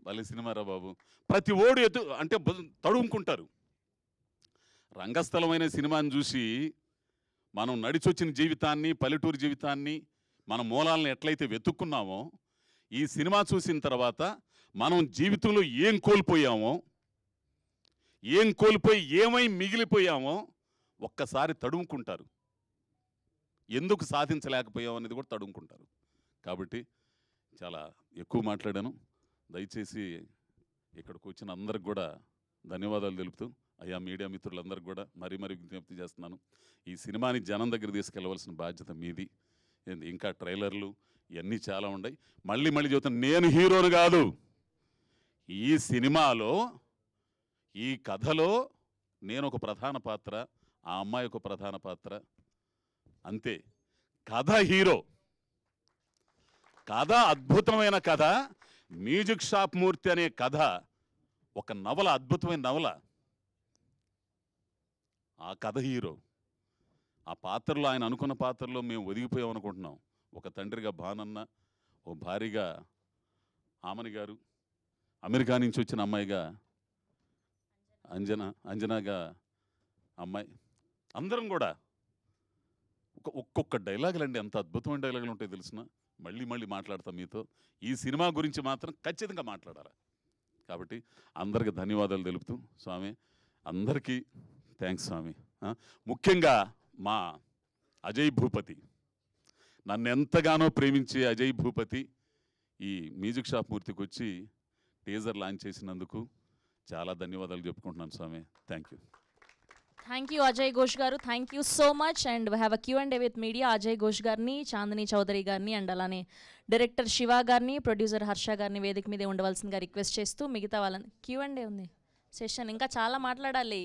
భలే సినిమా రా బాబు, ప్రతి ఓడు అంటే తడుముకుంటారు. రంగస్థలమైన సినిమాని చూసి మనం నడిచొచ్చిన జీవితాన్ని, పల్లెటూరు జీవితాన్ని, మన మూలాలను ఎట్లయితే వెతుక్కున్నామో, ఈ సినిమా చూసిన తర్వాత మనం జీవితంలో ఏం కోల్పోయామో, ఏం కోల్పోయి ఏమై మిగిలిపోయామో ఒక్కసారి తడుముకుంటారు. ఎందుకు సాధించలేకపోయాం అనేది కూడా తడుముకుంటారు. కాబట్టి చాలా ఎక్కువ మాట్లాడాను. దయచేసి ఇక్కడికి వచ్చిన అందరికి కూడా ధన్యవాదాలు తెలుపుతూ, అయ్యా మీడియా మిత్రులందరికీ కూడా మరీ విజ్ఞప్తి చేస్తున్నాను, ఈ సినిమాని జనం దగ్గర తీసుకెళ్ళవలసిన బాధ్యత మీది. ఇంకా ట్రైలర్లు ఇవన్నీ చాలా ఉన్నాయి. మళ్ళీ చెబుతాను, నేను హీరోను కాదు. ఈ సినిమాలో ఈ కథలో నేను ఒక ప్రధాన పాత్ర, ఆ అమ్మాయి ఒక ప్రధాన పాత్ర, అంతే. కథ హీరో, కథ అద్భుతమైన కథ. మ్యూజిక్ షాప్ మూర్తి అనే కథ ఒక నవల, అద్భుతమైన నవల. ఆ కథ హీరో. ఆ పాత్రలో, ఆయన అనుకున్న పాత్రలో మేము ఒదిగిపోయాం అనుకుంటున్నాం. ఒక తండ్రిగా భానన్న, ఓ భార్యగా ఆమని గారు, అమెరికా నుంచి వచ్చిన అమ్మాయిగా అంజనాగా అమ్మాయి, అందరం కూడా ఒక్కొక్క డైలాగులండి, ఎంత అద్భుతమైన డైలాగులు ఉంటాయి తెలిసిన. మళ్ళీ మళ్ళీ మాట్లాడతాం మీతో. ఈ సినిమా గురించి మాత్రం ఖచ్చితంగా మాట్లాడాలి. కాబట్టి అందరికీ ధన్యవాదాలు తెలుపుతూ స్వామి, అందరికీ థ్యాంక్స్ స్వామి. ముఖ్యంగా మా అజయ్ భూపతి, నన్ను ఎంతగానో ప్రేమించే అజయ్ భూపతి ఈ మ్యూజిక్ షాప్ మూర్తికి వచ్చి టీజర్ లాంచ్ చేసినందుకు చాలా ధన్యవాదాలు చెప్పుకుంటున్నాను స్వామి. Thank you. Thank you Ajay Ghosh garu, thank you so much. And we have a Q&A with media. Ajay Ghosh గారిని, చాందిని చౌదరి గారిని అండ్ అలానే డైరెక్టర్ శివ గారిని, ప్రొడ్యూసర్ హర్ష గారిని వేదిక మీదే ఉండవలసిందిగా రిక్వెస్ట్ చేస్తూ మిగతా వాళ్ళని Q&A ఉంది సెషన్, ఇంకా చాలా మాట్లాడాలి.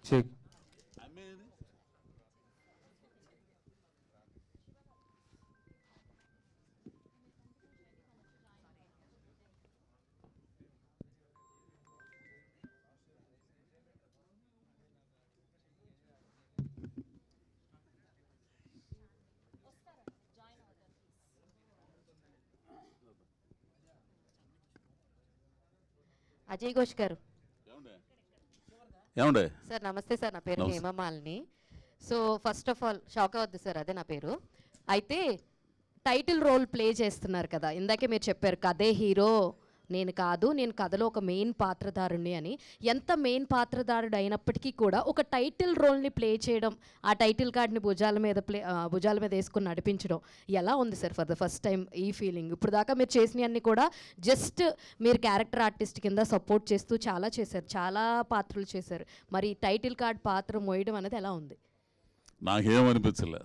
చెక్. అజయ్ ఘోష్ గారు. ఏమండే సార్ నమస్తే సార్, నా పేరు Hemamalini. So first of all shock అవ్వద్దు సార్, అదే నా పేరు. అయితే టైటిల్ రోల్ ప్లే చేస్తున్నారు కదా, ఇందాకే మీరు చెప్పారు కథే హీరో నేను కాదు, నేను కథలో ఒక మెయిన్ పాత్రధారుణ్ణి అని. ఎంత మెయిన్ పాత్రధారుడు అయినప్పటికీ కూడా ఒక టైటిల్ రోల్ని ప్లే చేయడం, ఆ టైటిల్ కార్డ్ని భుజాల మీద వేసుకుని నడిపించడం ఎలా ఉంది sir for the first time ఈ ఫీలింగ్? ఇప్పుడు దాకా మీరు చేసినవన్నీ కూడా జస్ట్ మీరు క్యారెక్టర్ ఆర్టిస్ట్ కింద సపోర్ట్ చేస్తూ చాలా చేశారు, చాలా పాత్రలు చేశారు. మరి టైటిల్ కార్డ్ పాత్ర మోయడం అనేది ఎలా ఉంది? నాకేమనిపించలే,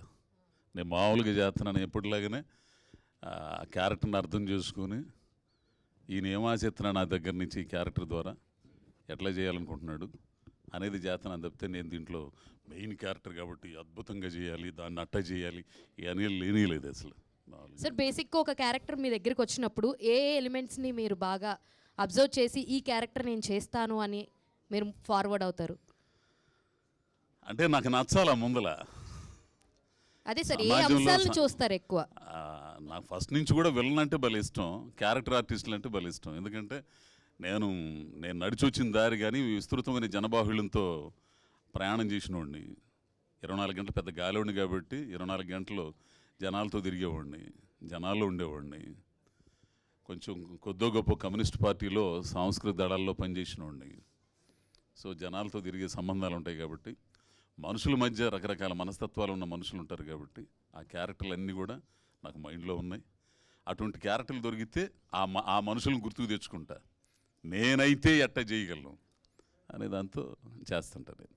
నేను మామూలుగా చేస్తున్నాను ఎప్పటిలాగానే. క్యారెక్టర్ని అర్థం చేసుకుని ఈయన ఏమాచేస్తున్నా నా దగ్గర నుంచి ఈ క్యారెక్టర్ ద్వారా ఎట్లా చేయాలనుకుంటున్నాడు అనేది చేస్తున్నాను తప్పితే నేను దీంట్లో మెయిన్ క్యారెక్టర్ కాబట్టి అద్భుతంగా చేయాలి, దాన్ని అట్ట చేయాలి ఇవన్నీ లేనిలేదు అసలు. సార్ బేసిక్గా ఒక క్యారెక్టర్ మీ దగ్గరికి వచ్చినప్పుడు ఏ ఎలిమెంట్స్ని మీరు బాగా అబ్జర్వ్ చేసి ఈ క్యారెక్టర్ నేను చేస్తాను అని మీరు ఫార్వర్డ్ అవుతారు? అంటే నాకు నచ్చాలా ముందల. అదే సార్, ఏ సమాజంలో అంశాలను చూస్తారు ఎక్కువ? నాకు ఫస్ట్ నుంచి కూడా విలన్ అంటే భలే ఇష్టం, క్యారెక్టర్ ఆర్టిస్టులు అంటే భలే ఇష్టం. ఎందుకంటే నేను నడిచి వచ్చిన దారి కానీ విస్తృతమైన జనబాహుళ్యంతో ప్రయాణం చేసినవాడిని. 24 గంటలు పెద్ద గాలివాడిని కాబట్టి 24 గంటలు జనాలతో తిరిగేవాడిని, జనాల్లో ఉండేవాడిని. కొంచెం కొద్దో గొప్ప కమ్యూనిస్ట్ పార్టీలో సాంస్కృతిక దళాల్లో పనిచేసినవాడిని. సో జనాలతో తిరిగే సంబంధాలు ఉంటాయి కాబట్టి, మనుషుల మధ్య రకరకాల మనస్తత్వాలు ఉన్న మనుషులు ఉంటారు కాబట్టి ఆ క్యారెక్టర్లు అన్నీ కూడా నాకు మైండ్లో ఉన్నాయి. అటువంటి క్యారెక్టర్లు దొరికితే ఆ మనుషులను గుర్తుకు తెచ్చుకుంటా, నేనైతే ఎట్ట చేయగలను అనే దాంతో చేస్తుంటా నేను.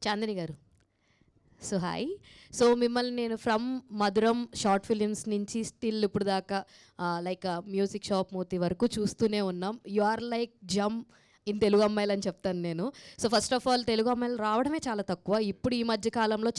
చాందిని గారు, సో హాయ్. సో మిమ్మల్ని నేను ఫ్రమ్ మధురం షార్ట్ ఫిలిమ్స్ నుంచి స్టిల్ ఇప్పుడు దాకా లైక్ మ్యూజిక్ షాప్ మూర్తి వరకు చూస్తూనే ఉన్నాం. You are like Jammu in Telugu అమ్మాయిలు అని చెప్తాను నేను. So first of all Telugu అమ్మాయిలు రావడమే చాలా తక్కువ, ఇప్పుడు ఈ మధ్య కాలంలో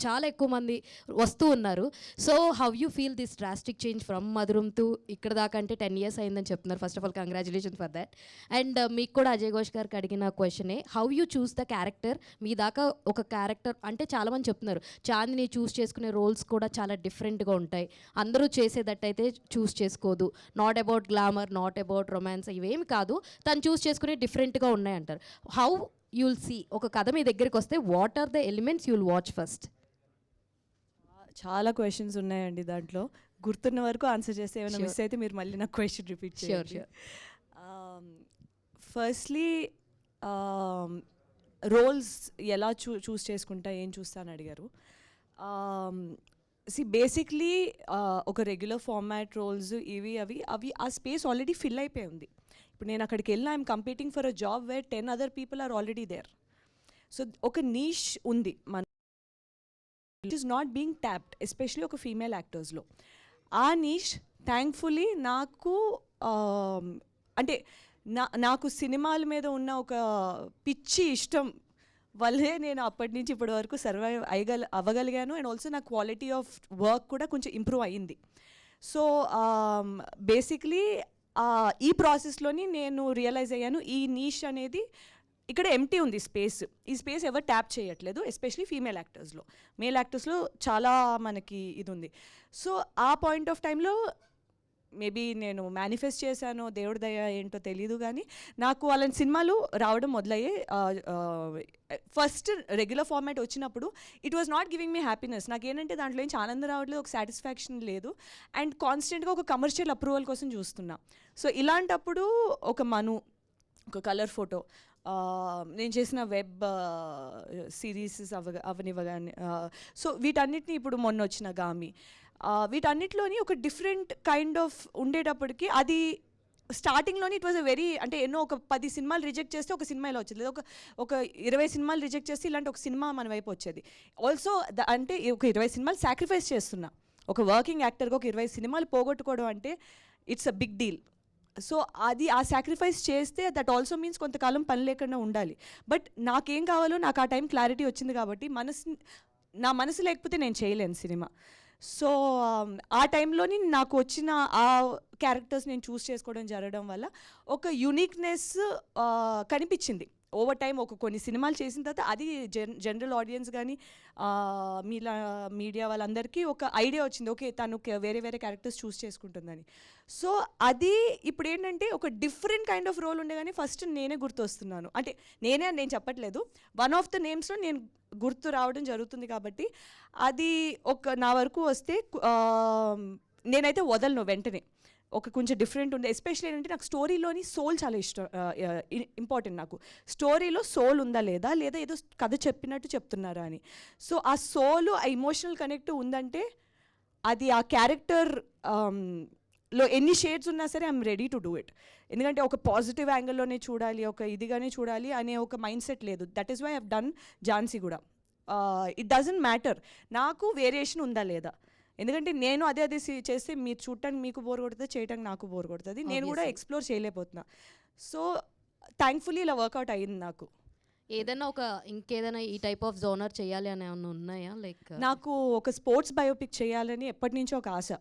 చాలా ఎక్కువ మంది వస్తూ ఉన్నారు. So how you feel this drastic change from Madhuram to ఇక్కడ దాకా? అంటే 10 years అయిందని చెప్తున్నారు. First of all congratulations for that. And మీకు కూడా అజయ్ ఘోష్ గారికి అడిగిన క్వశ్చనే, how you choose the character? మీ దాకా ఒక క్యారెక్టర్ అంటే చాలామంది చెప్తున్నారు చాందిని చూస్ చేసుకునే రోల్స్ కూడా చాలా డిఫరెంట్గా ఉంటాయి, అందరూ చేసేదట్టయితే చూస్ చేసుకోదు, not about glamour, not about romance, ఇవేమి కాదు, తను చూస్ చేసుకునే డిఫరెంట్గా ఉన్నాయంటారు. హౌ యుల్ సీ ఒక కథ మీ దగ్గరికి వస్తే what are the elements you'll watch first? చాలా క్వశ్చన్స్ ఉన్నాయండి దాంట్లో, గుర్తున్న వరకు ఆన్సర్ చేస్తే ఏమైనా మిస్ అయితే మీరు మళ్ళీ నాకు క్వశ్చన్ రిపీట్ చేయండి. ఫస్ట్లీ రోల్స్ ఎలా చూస్ చేసుకుంటా, ఏం చూస్తాను అడిగారు. బేసిక్లీ ఒక రెగ్యులర్ ఫార్మాట్ రోల్స్ ఇవి అవి ఆ స్పేస్ ఆల్రెడీ ఫిల్ అయిపోయి ఉంది. ఇప్పుడు నేను అక్కడికి వెళ్ళినా I'm competing for a job where 10 other people are already there. So ఒక నీష్ ఉంది మన, it is not being tapped, especially ఒక ఫీమేల్ యాక్టర్స్లో. ఆ నీష్ థ్యాంక్ఫుల్లీ నాకు అంటే నాకు సినిమాల మీద ఉన్న ఒక పిచ్చి ఇష్టం వల్లే నేను అప్పటి నుంచి ఇప్పటి వరకు సర్వైవ్ అవ్వగలిగాను. అండ్ ఆల్సో నా క్వాలిటీ ఆఫ్ వర్క్ కూడా కొంచెం ఇంప్రూవ్ అయ్యింది. సో బేసిక్లీ ఈ ప్రాసెస్లోని నేను రియలైజ్ అయ్యాను ఈ నీష్ అనేది ఇక్కడ ఎంటీ ఉంది స్పేస్, ఈ స్పేస్ ఎవరు ట్యాప్ చేయట్లేదు, ఎస్పెషలీ ఫీమేల్ యాక్టర్స్లో. మేల్ యాక్టర్స్లో చాలా మనకి ఇది ఉంది. సో ఆ పాయింట్ ఆఫ్ టైంలో మేబీ నేను మేనిఫెస్ట్ చేశాను, దేవుడి దయ ఏంటో తెలీదు, కానీ నాకు అలాంటి సినిమాలు రావడం మొదలయ్యే. ఫస్ట్ రెగ్యులర్ ఫార్మాట్ వచ్చినప్పుడు it was not giving me happiness. నాకేంటంటే దాంట్లో ఏం ఆనందం రావట్లేదు, ఒక సాటిస్ఫాక్షన్ లేదు, అండ్ కాన్స్టెంట్గా ఒక కమర్షియల్ అప్రూవల్ కోసం చూస్తున్నా. సో ఇలాంటప్పుడు ఒక ఒక కలర్ ఫోటో, నేను చేసిన వెబ్ సిరీస్ అవనివ్వగానే, సో వీటన్నిటిని ఇప్పుడు మొన్న వచ్చిన గామి, వీటన్నిటిలోని ఒక డిఫరెంట్ కైండ్ ఆఫ్ ఉండేటప్పటికి అది స్టార్టింగ్లోని ఇట్ వాజ్ అ వెరీ, అంటే ఎన్నో ఒక 10 సినిమాలు రిజెక్ట్ చేస్తే ఒక సినిమా ఇలా వచ్చేది, లేదా ఒక 20 సినిమాలు రిజెక్ట్ చేస్తే ఇలాంటి ఒక సినిమా మన వైపు వచ్చేది. ఆల్సో అంటే ఒక 20 సినిమాలు సాక్రిఫైస్ చేస్తున్నా ఒక వర్కింగ్ యాక్టర్గా. ఒక 20 సినిమాలు పోగొట్టుకోవడం అంటే it's a big deal. So అది ఆ సాక్రిఫైస్ చేస్తే దట్ ఆల్సో మీన్స్ కొంతకాలం పని లేకుండా ఉండాలి. బట్ నాకేం కావాలో నాకు ఆ టైం క్లారిటీ వచ్చింది కాబట్టి నా మనసు లేకపోతే నేను చేయలేను సినిమా. సో ఆ టైంలోని నాకు వచ్చిన ఆ క్యారెక్టర్స్ నేను చూస్ చేసుకోవడం జరగడం వల్ల ఒక యూనిక్నెస్ కనిపించింది. ఓవర్ టైం కొన్ని సినిమాలు చేసిన తర్వాత అది జనరల్ ఆడియన్స్ కానీ మీడియా వాళ్ళందరికీ ఒక ఐడియా వచ్చింది, ఓకే తను వేరే వేరే క్యారెక్టర్స్ చూస్ చేసుకుంటుందని. సో అది ఇప్పుడు ఏంటంటే ఒక డిఫరెంట్ కైండ్ ఆఫ్ రోల్ ఉండే కానీ ఫస్ట్ నేనే గుర్తొస్తున్నాను, అంటే నేను చెప్పట్లేదు, వన్ ఆఫ్ ద నేమ్స్లో నేను గుర్తు రావడం జరుగుతుంది. కాబట్టి అది నా వరకు వస్తే నేనైతే వదలను వెంటనే. కొంచెం డిఫరెంట్ ఉండే, ఎస్పెషల్లీ ఏంటంటే నాకు స్టోరీలోని సోల్ చాలా ఇష్టం, ఇంపార్టెంట్. నాకు స్టోరీలో సోల్ ఉందా లేదా ఏదో కథ చెప్పినట్టు చెప్తున్నారా అని. సో ఆ సోల్, ఆ ఇమోషనల్ కనెక్ట్ ఉందంటే అది ఆ క్యారెక్టర్ లో ఎన్ని షేడ్స్ ఉన్నా సరే I'm ready to do it. ఎందుకంటే ఒక పాజిటివ్ యాంగిల్లోనే చూడాలి, ఒక ఇదిగానే చూడాలి అనే ఒక మైండ్ సెట్ లేదు. That is why I have done Jhansi కూడా. ఇట్ డజంట్ మ్యాటర్ నాకు వేరియేషన్ ఉందా లేదా, ఎందుకంటే నేను అదే చేస్తే మీరు చూడటానికి మీకు బోర్ కొడుతుంది, చేయడానికి నాకు బోర్ కొడుతుంది, నేను కూడా ఎక్స్ప్లోర్ చేయలేకపోతున్నా. సో థ్యాంక్ఫుల్లీ ఇలా వర్కౌట్ అయ్యింది నాకు. ఏదైనా ఇంకేదైనా ఈ టైప్ ఆఫ్ జోనర్ చేయాలి అని ఏమన్నా ఉన్నాయా? లైక్ నాకు ఒక స్పోర్ట్స్ బయోపిక్ చేయాలని ఎప్పటి నుంచో ఒక ఆశ.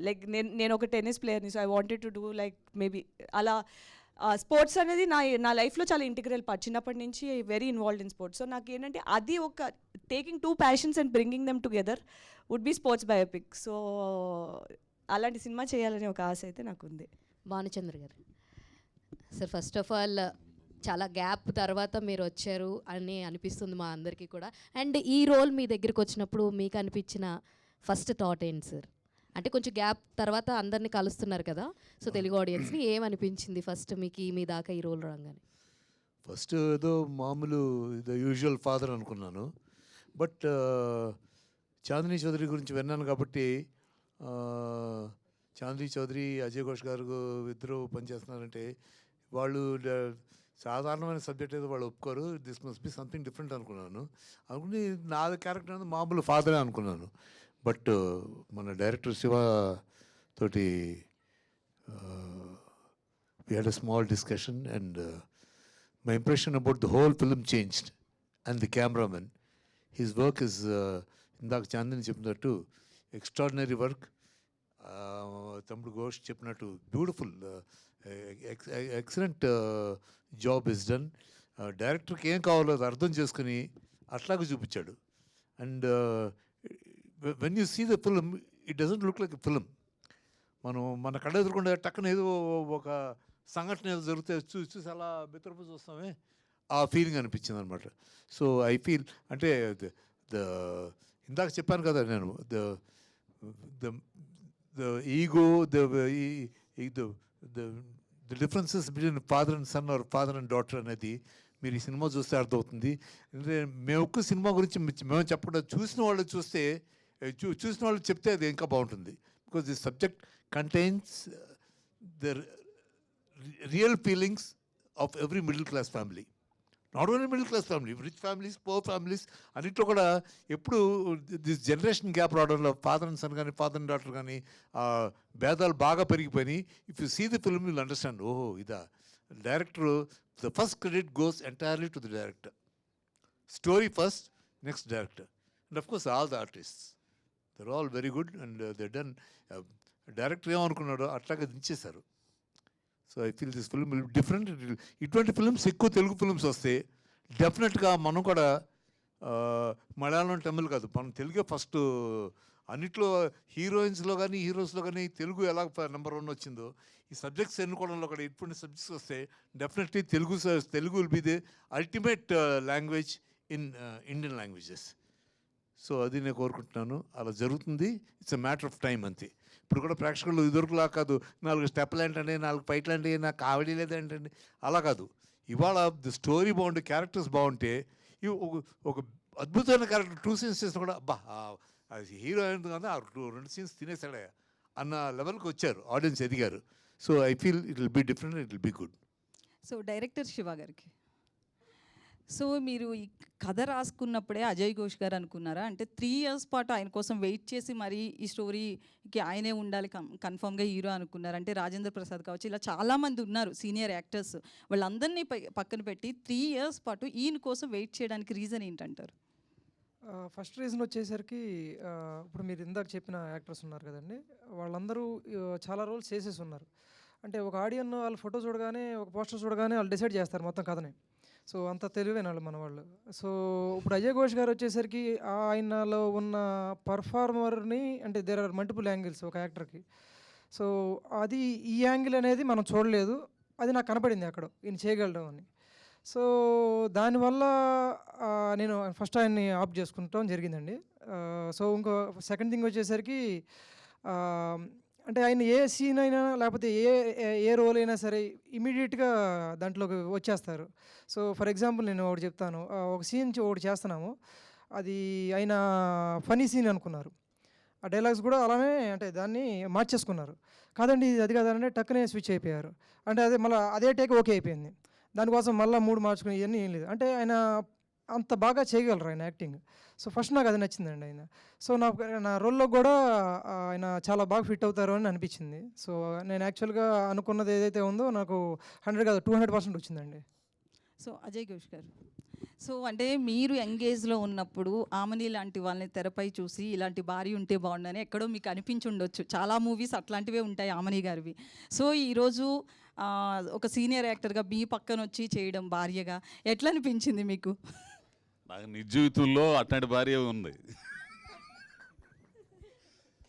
లైక్ నేను ఒక టెన్నిస్ ప్లేయర్ని, so I wanted to do like maybe అలా స్పోర్ట్స్ అనేది నా లైఫ్లో చాలా ఇంటిగ్రల్ పార్ట్. చిన్నప్పటి నుంచి very involved in sports. So నాకు ఏంటంటే అది ఒక taking 2 passions and bringing them together would be sports biopic. So అలాంటి సినిమా చేయాలనే ఒక ఆశ అయితే నాకు ఉంది. Bhanuchandra garu sir, first of all చాలా గ్యాప్ తర్వాత మీరు వచ్చారు అని అనిపిస్తుంది మా అందరికీ కూడా. అండ్ ఈ రోల్ మీ దగ్గరికి వచ్చినప్పుడు మీకు అనిపించిన ఫస్ట్ థాట్ ఏంటి సార్? అంటే కొంచెం గ్యాప్ తర్వాత అందరినీ కలుస్తున్నారు కదా, సో తెలుగు ఆడియన్స్ని ఏమనిపించింది ఫస్ట్ మీకు మీ దాకా ఈ రోల్ రాగానే? ఫస్ట్ ఏదో మామూలు ద యూజువల్ ఫాదర్ అనుకున్నాను. బట్ చాందినీ చౌదరి గురించి విన్నాను కాబట్టి, చాందినీ చౌదరి అజయ్ ఘోష్ గారు ఇద్దరు పనిచేస్తున్నారంటే వాళ్ళు సాధారణమైన సబ్జెక్ట్ ఏదో వాళ్ళు ఒప్పుకోరు, this must be something different అనుకున్నాను. అనుకుని నా క్యారెక్టర్ అనేది మామూలు ఫాదరే అనుకున్నాను. బట్ మన డైరెక్టర్ శివ తోటి we had a small discussion and my impression about the whole film changed. And the cameraman, his work is ఇందాక చాందిని చెప్పినట్టు ఎక్స్ట్రాడినరీ వర్క్. తమ్ముడు ఘోష్ చెప్పినట్టు beautiful excellent job is done. డైరెక్టర్కి ఏం కావాలో అది అర్థం చేసుకుని అట్లాగే చూపించాడు. And when you see the film it doesn't look like a film. మన కళ్ళ ఎదురుకుండా టక్కన ఏదో ఒక సంఘటన ఏదో జరిగితే చూసి అలా బెత్తరపు చూస్తామే, ఆ ఫీలింగ్ అనిపించింది అనమాట. సో ఐ ఫీల్ అంటే ఇందాక చెప్పాను కదా నేను, the ego, the differences between father and son or father and daughter అనేది మీరు ఈ సినిమా చూస్తే అర్థమవుతుంది. అంటే మేము ఒక్క సినిమా గురించి మేము చెప్పకుండా చూసిన వాళ్ళు చూసిన వాళ్ళు చెప్తే అది ఇంకా బాగుంటుంది. Because the subject contains the real feelings of every middle class family. Not only middle class family, rich families, poor families, అన్నింటిలో కూడా ఎప్పుడు దిస్ జనరేషన్ గ్యాప్ రావడంలో ఫాదర్ అండ్ సన్ కానీ ఫాదర్ అండ్ డాటర్ కానీ భేదాలు బాగా పెరిగిపోయినాయి. If you see the film will understand, ఓహో ఇదా. Director, the first credit goes entirely to the director. Story first, next director, and of course all the artists. There all very good and they done. Director ఏమనుకున్నాడో అట్లాగే దించేశారు. So I feel this film will different. ఇటువంటి films ఎక్కువ Telugu films వస్తే డెఫినెట్గా మనం కూడా మలయాళం, తమిళ్ కాదు, మనం తెలుగే ఫస్ట్. అన్నిట్లో హీరోయిన్స్లో కానీ హీరోస్లో కానీ తెలుగు ఎలా నెంబర్ 1 వచ్చిందో, ఈ సబ్జెక్ట్స్ ఎన్నుకోవడంలో కూడా ఇటువంటి సబ్జెక్ట్స్ వస్తే definitely Telugu will be the ultimate language in Indian languages. So అది నేను కోరుకుంటున్నాను. అలా జరుగుతుంది. It's a matter of time అంతే. ఇప్పుడు కూడా ప్రేక్షకులు ఇదివరకులా కాదు, 4 స్టెప్పులు ఏంటండి, 4 ఫైట్లు అంటే, నాకు కామెడీ లేదంటండి, అలా కాదు. ఇవాళ ది స్టోరీ బాగుంటే, క్యారెక్టర్స్ బాగుంటే, ఒక అద్భుతమైన క్యారెక్టర్ 2 scenes చేసినా కూడా అబ్బా హీరో ఏంటి కదా 2 scenes తినేసాడే అన్న లెవెల్కి వచ్చారు, ఆడియన్స్ ఎదిగారు. So I feel it will be different, it will be good. So director Shiva గారికి, సో మీరు ఈ కథ రాసుకున్నప్పుడే అజయ్ ఘోష్ గారు అనుకున్నారా? అంటే 3 years పాటు ఆయన కోసం వెయిట్ చేసి మరి ఈ స్టోరీకి ఆయనే ఉండాలి కన్ఫామ్గా హీరో అనుకున్నారు? అంటే రాజేంద్ర ప్రసాద్ కావచ్చు, ఇలా చాలామంది ఉన్నారు సీనియర్ యాక్టర్స్, వాళ్ళందరినీ పక్కన పెట్టి 3 years పాటు ఈయన కోసం వెయిట్ చేయడానికి రీజన్ ఏంటంటారు? ఫస్ట్ రీజన్ వచ్చేసరికి ఇప్పుడు మీరు ఇందాక చెప్పిన యాక్టర్స్ ఉన్నారు కదండి, వాళ్ళందరూ చాలా రోల్స్ చేసేసి ఉన్నారు. అంటే ఒక ఆడియన్ వాళ్ళ ఫోటో చూడగానే, ఒక పోస్టర్ చూడగానే వాళ్ళు డిసైడ్ చేస్తారు మొత్తం కథని. సో అంత తెలివైన వాళ్ళు మన వాళ్ళు. సో ఇప్పుడు అజయ్ ఘోష్ గారు వచ్చేసరికి ఆయనలో ఉన్న పర్ఫార్మర్ని, అంటే దేర్ ఆర్ మల్టిపుల్ యాంగిల్స్ ఒక యాక్టర్కి. సో అది ఈ యాంగిల్ అనేది మనం చూడలేదు, అది నాకు కనపడింది అక్కడ ఈయన చేయగలడం అని. సో దానివల్ల నేను ఫస్ట్ ఆయన్ని ఆప్ట్ చేసుకుంటాం జరిగిందండి. సో ఇంకో సెకండ్ థింగ్ వచ్చేసరికి అంటే ఆయన ఏ సీన్ అయినా లేకపోతే ఏ రోల్ అయినా సరే ఇమీడియట్గా దాంట్లోకి వచ్చేస్తారు. సో ఫర్ ఎగ్జాంపుల్ నేను ఒకటి చెప్తాను. ఒక సీన్ ఒకటి చేస్తున్నాము, అది ఆయన ఫనీ సీన్ అనుకున్నారు, ఆ డైలాగ్స్ కూడా అలానే అంటే దాన్ని మార్చేసుకున్నారు. కాదండి ఇది అది కాదంటే టక్కునే స్విచ్ అయిపోయారు. అంటే అదే మళ్ళీ అదే టేక్ ఓకే అయిపోయింది, దానికోసం మళ్ళీ 3 మార్చుకుని ఇవన్నీ ఏం లేదు. అంటే ఆయన అంత బాగా చేయగలరు ఆయన యాక్టింగ్. సో ఫస్ట్ నాకు అది నచ్చిందండి ఆయన. సో నా రోల్లో కూడా ఆయన చాలా బాగా ఫిట్ అవుతారు అని అనిపించింది. సో నేను యాక్చువల్గా అనుకున్నది ఏదైతే ఉందో నాకు 100 కాదు 200% వచ్చిందండి. సో అజయ్ ఘోష్ గారు, సో అంటే మీరు యంగేజ్లో ఉన్నప్పుడు ఆమెని లాంటి వాళ్ళని తెరపై చూసి ఇలాంటి భార్య ఉంటే బాగుండని ఎక్కడో మీకు అనిపించి ఉండొచ్చు. చాలా మూవీస్ అట్లాంటివే ఉంటాయి ఆమెని గారివి. సో ఈరోజు ఒక సీనియర్ యాక్టర్గా మీ పక్కన వచ్చి చేయడం భార్యగా ఎట్లా అనిపించింది మీకు? నాకు నిజ జీవితంలో అట్లాంటి భార్య ఉంది.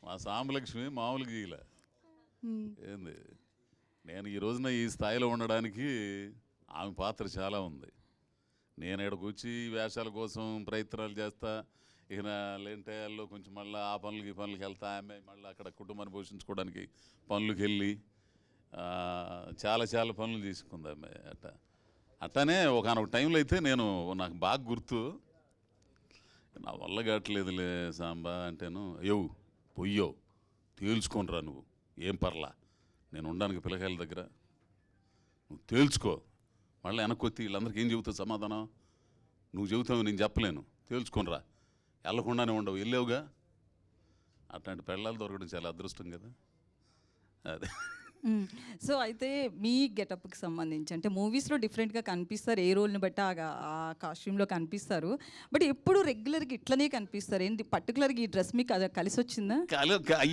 మా సాంబలక్ష్మి మామూలుగా గీల ఏంది, నేను ఈ రోజున ఈ స్థాయిలో ఉండడానికి ఆమె పాత్ర చాలా ఉంది. నేను ఇక్కడికి వచ్చి వేషాల కోసం ప్రయత్నాలు చేస్తా, ఇక లేని టయాల్లో కొంచెం మళ్ళీ ఆ పనులకి వెళ్తా, ఆమె మళ్ళీ అక్కడ కుటుంబాన్ని పోషించుకోవడానికి పనులకు వెళ్ళి చాలా చాలా పనులు తీసుకుంది ఆమె. అట్లానే ఒకనొక టైంలో అయితే నాకు బాగా గుర్తు, నా వల్ల కావట్లేదులే సాంబా అంటేను, అయ్యో పొయ్యో తేల్చుకోనరా నువ్వు, ఏం పర్లా నేను ఉండడానికి పిల్లకాయల దగ్గర, నువ్వు తేల్చుకో. మళ్ళీ వెనక్కి వచ్చి వీళ్ళందరికీ ఏం చెబుతావు సమాధానం, నువ్వు చెబుతావు నేను చెప్పలేను, తేల్చుకోనరా, వెళ్ళకుండానే ఉండవు, వెళ్ళావుగా. అట్లాంటి పెళ్ళాలు దొరకడం చాలా అదృష్టం కదా అదే. సో అయితే మీ గెటప్కి సంబంధించి అంటే మూవీస్లో డిఫరెంట్గా కనిపిస్తారు, ఏ రోల్ని బట్టి ఆ కాస్ట్యూమ్లో కనిపిస్తారు, బట్ ఎప్పుడు రెగ్యులర్గా ఇట్లనే కనిపిస్తారు. ఏంటి పర్టికులర్గా ఈ డ్రెస్ మీకు కలిసి వచ్చిందా?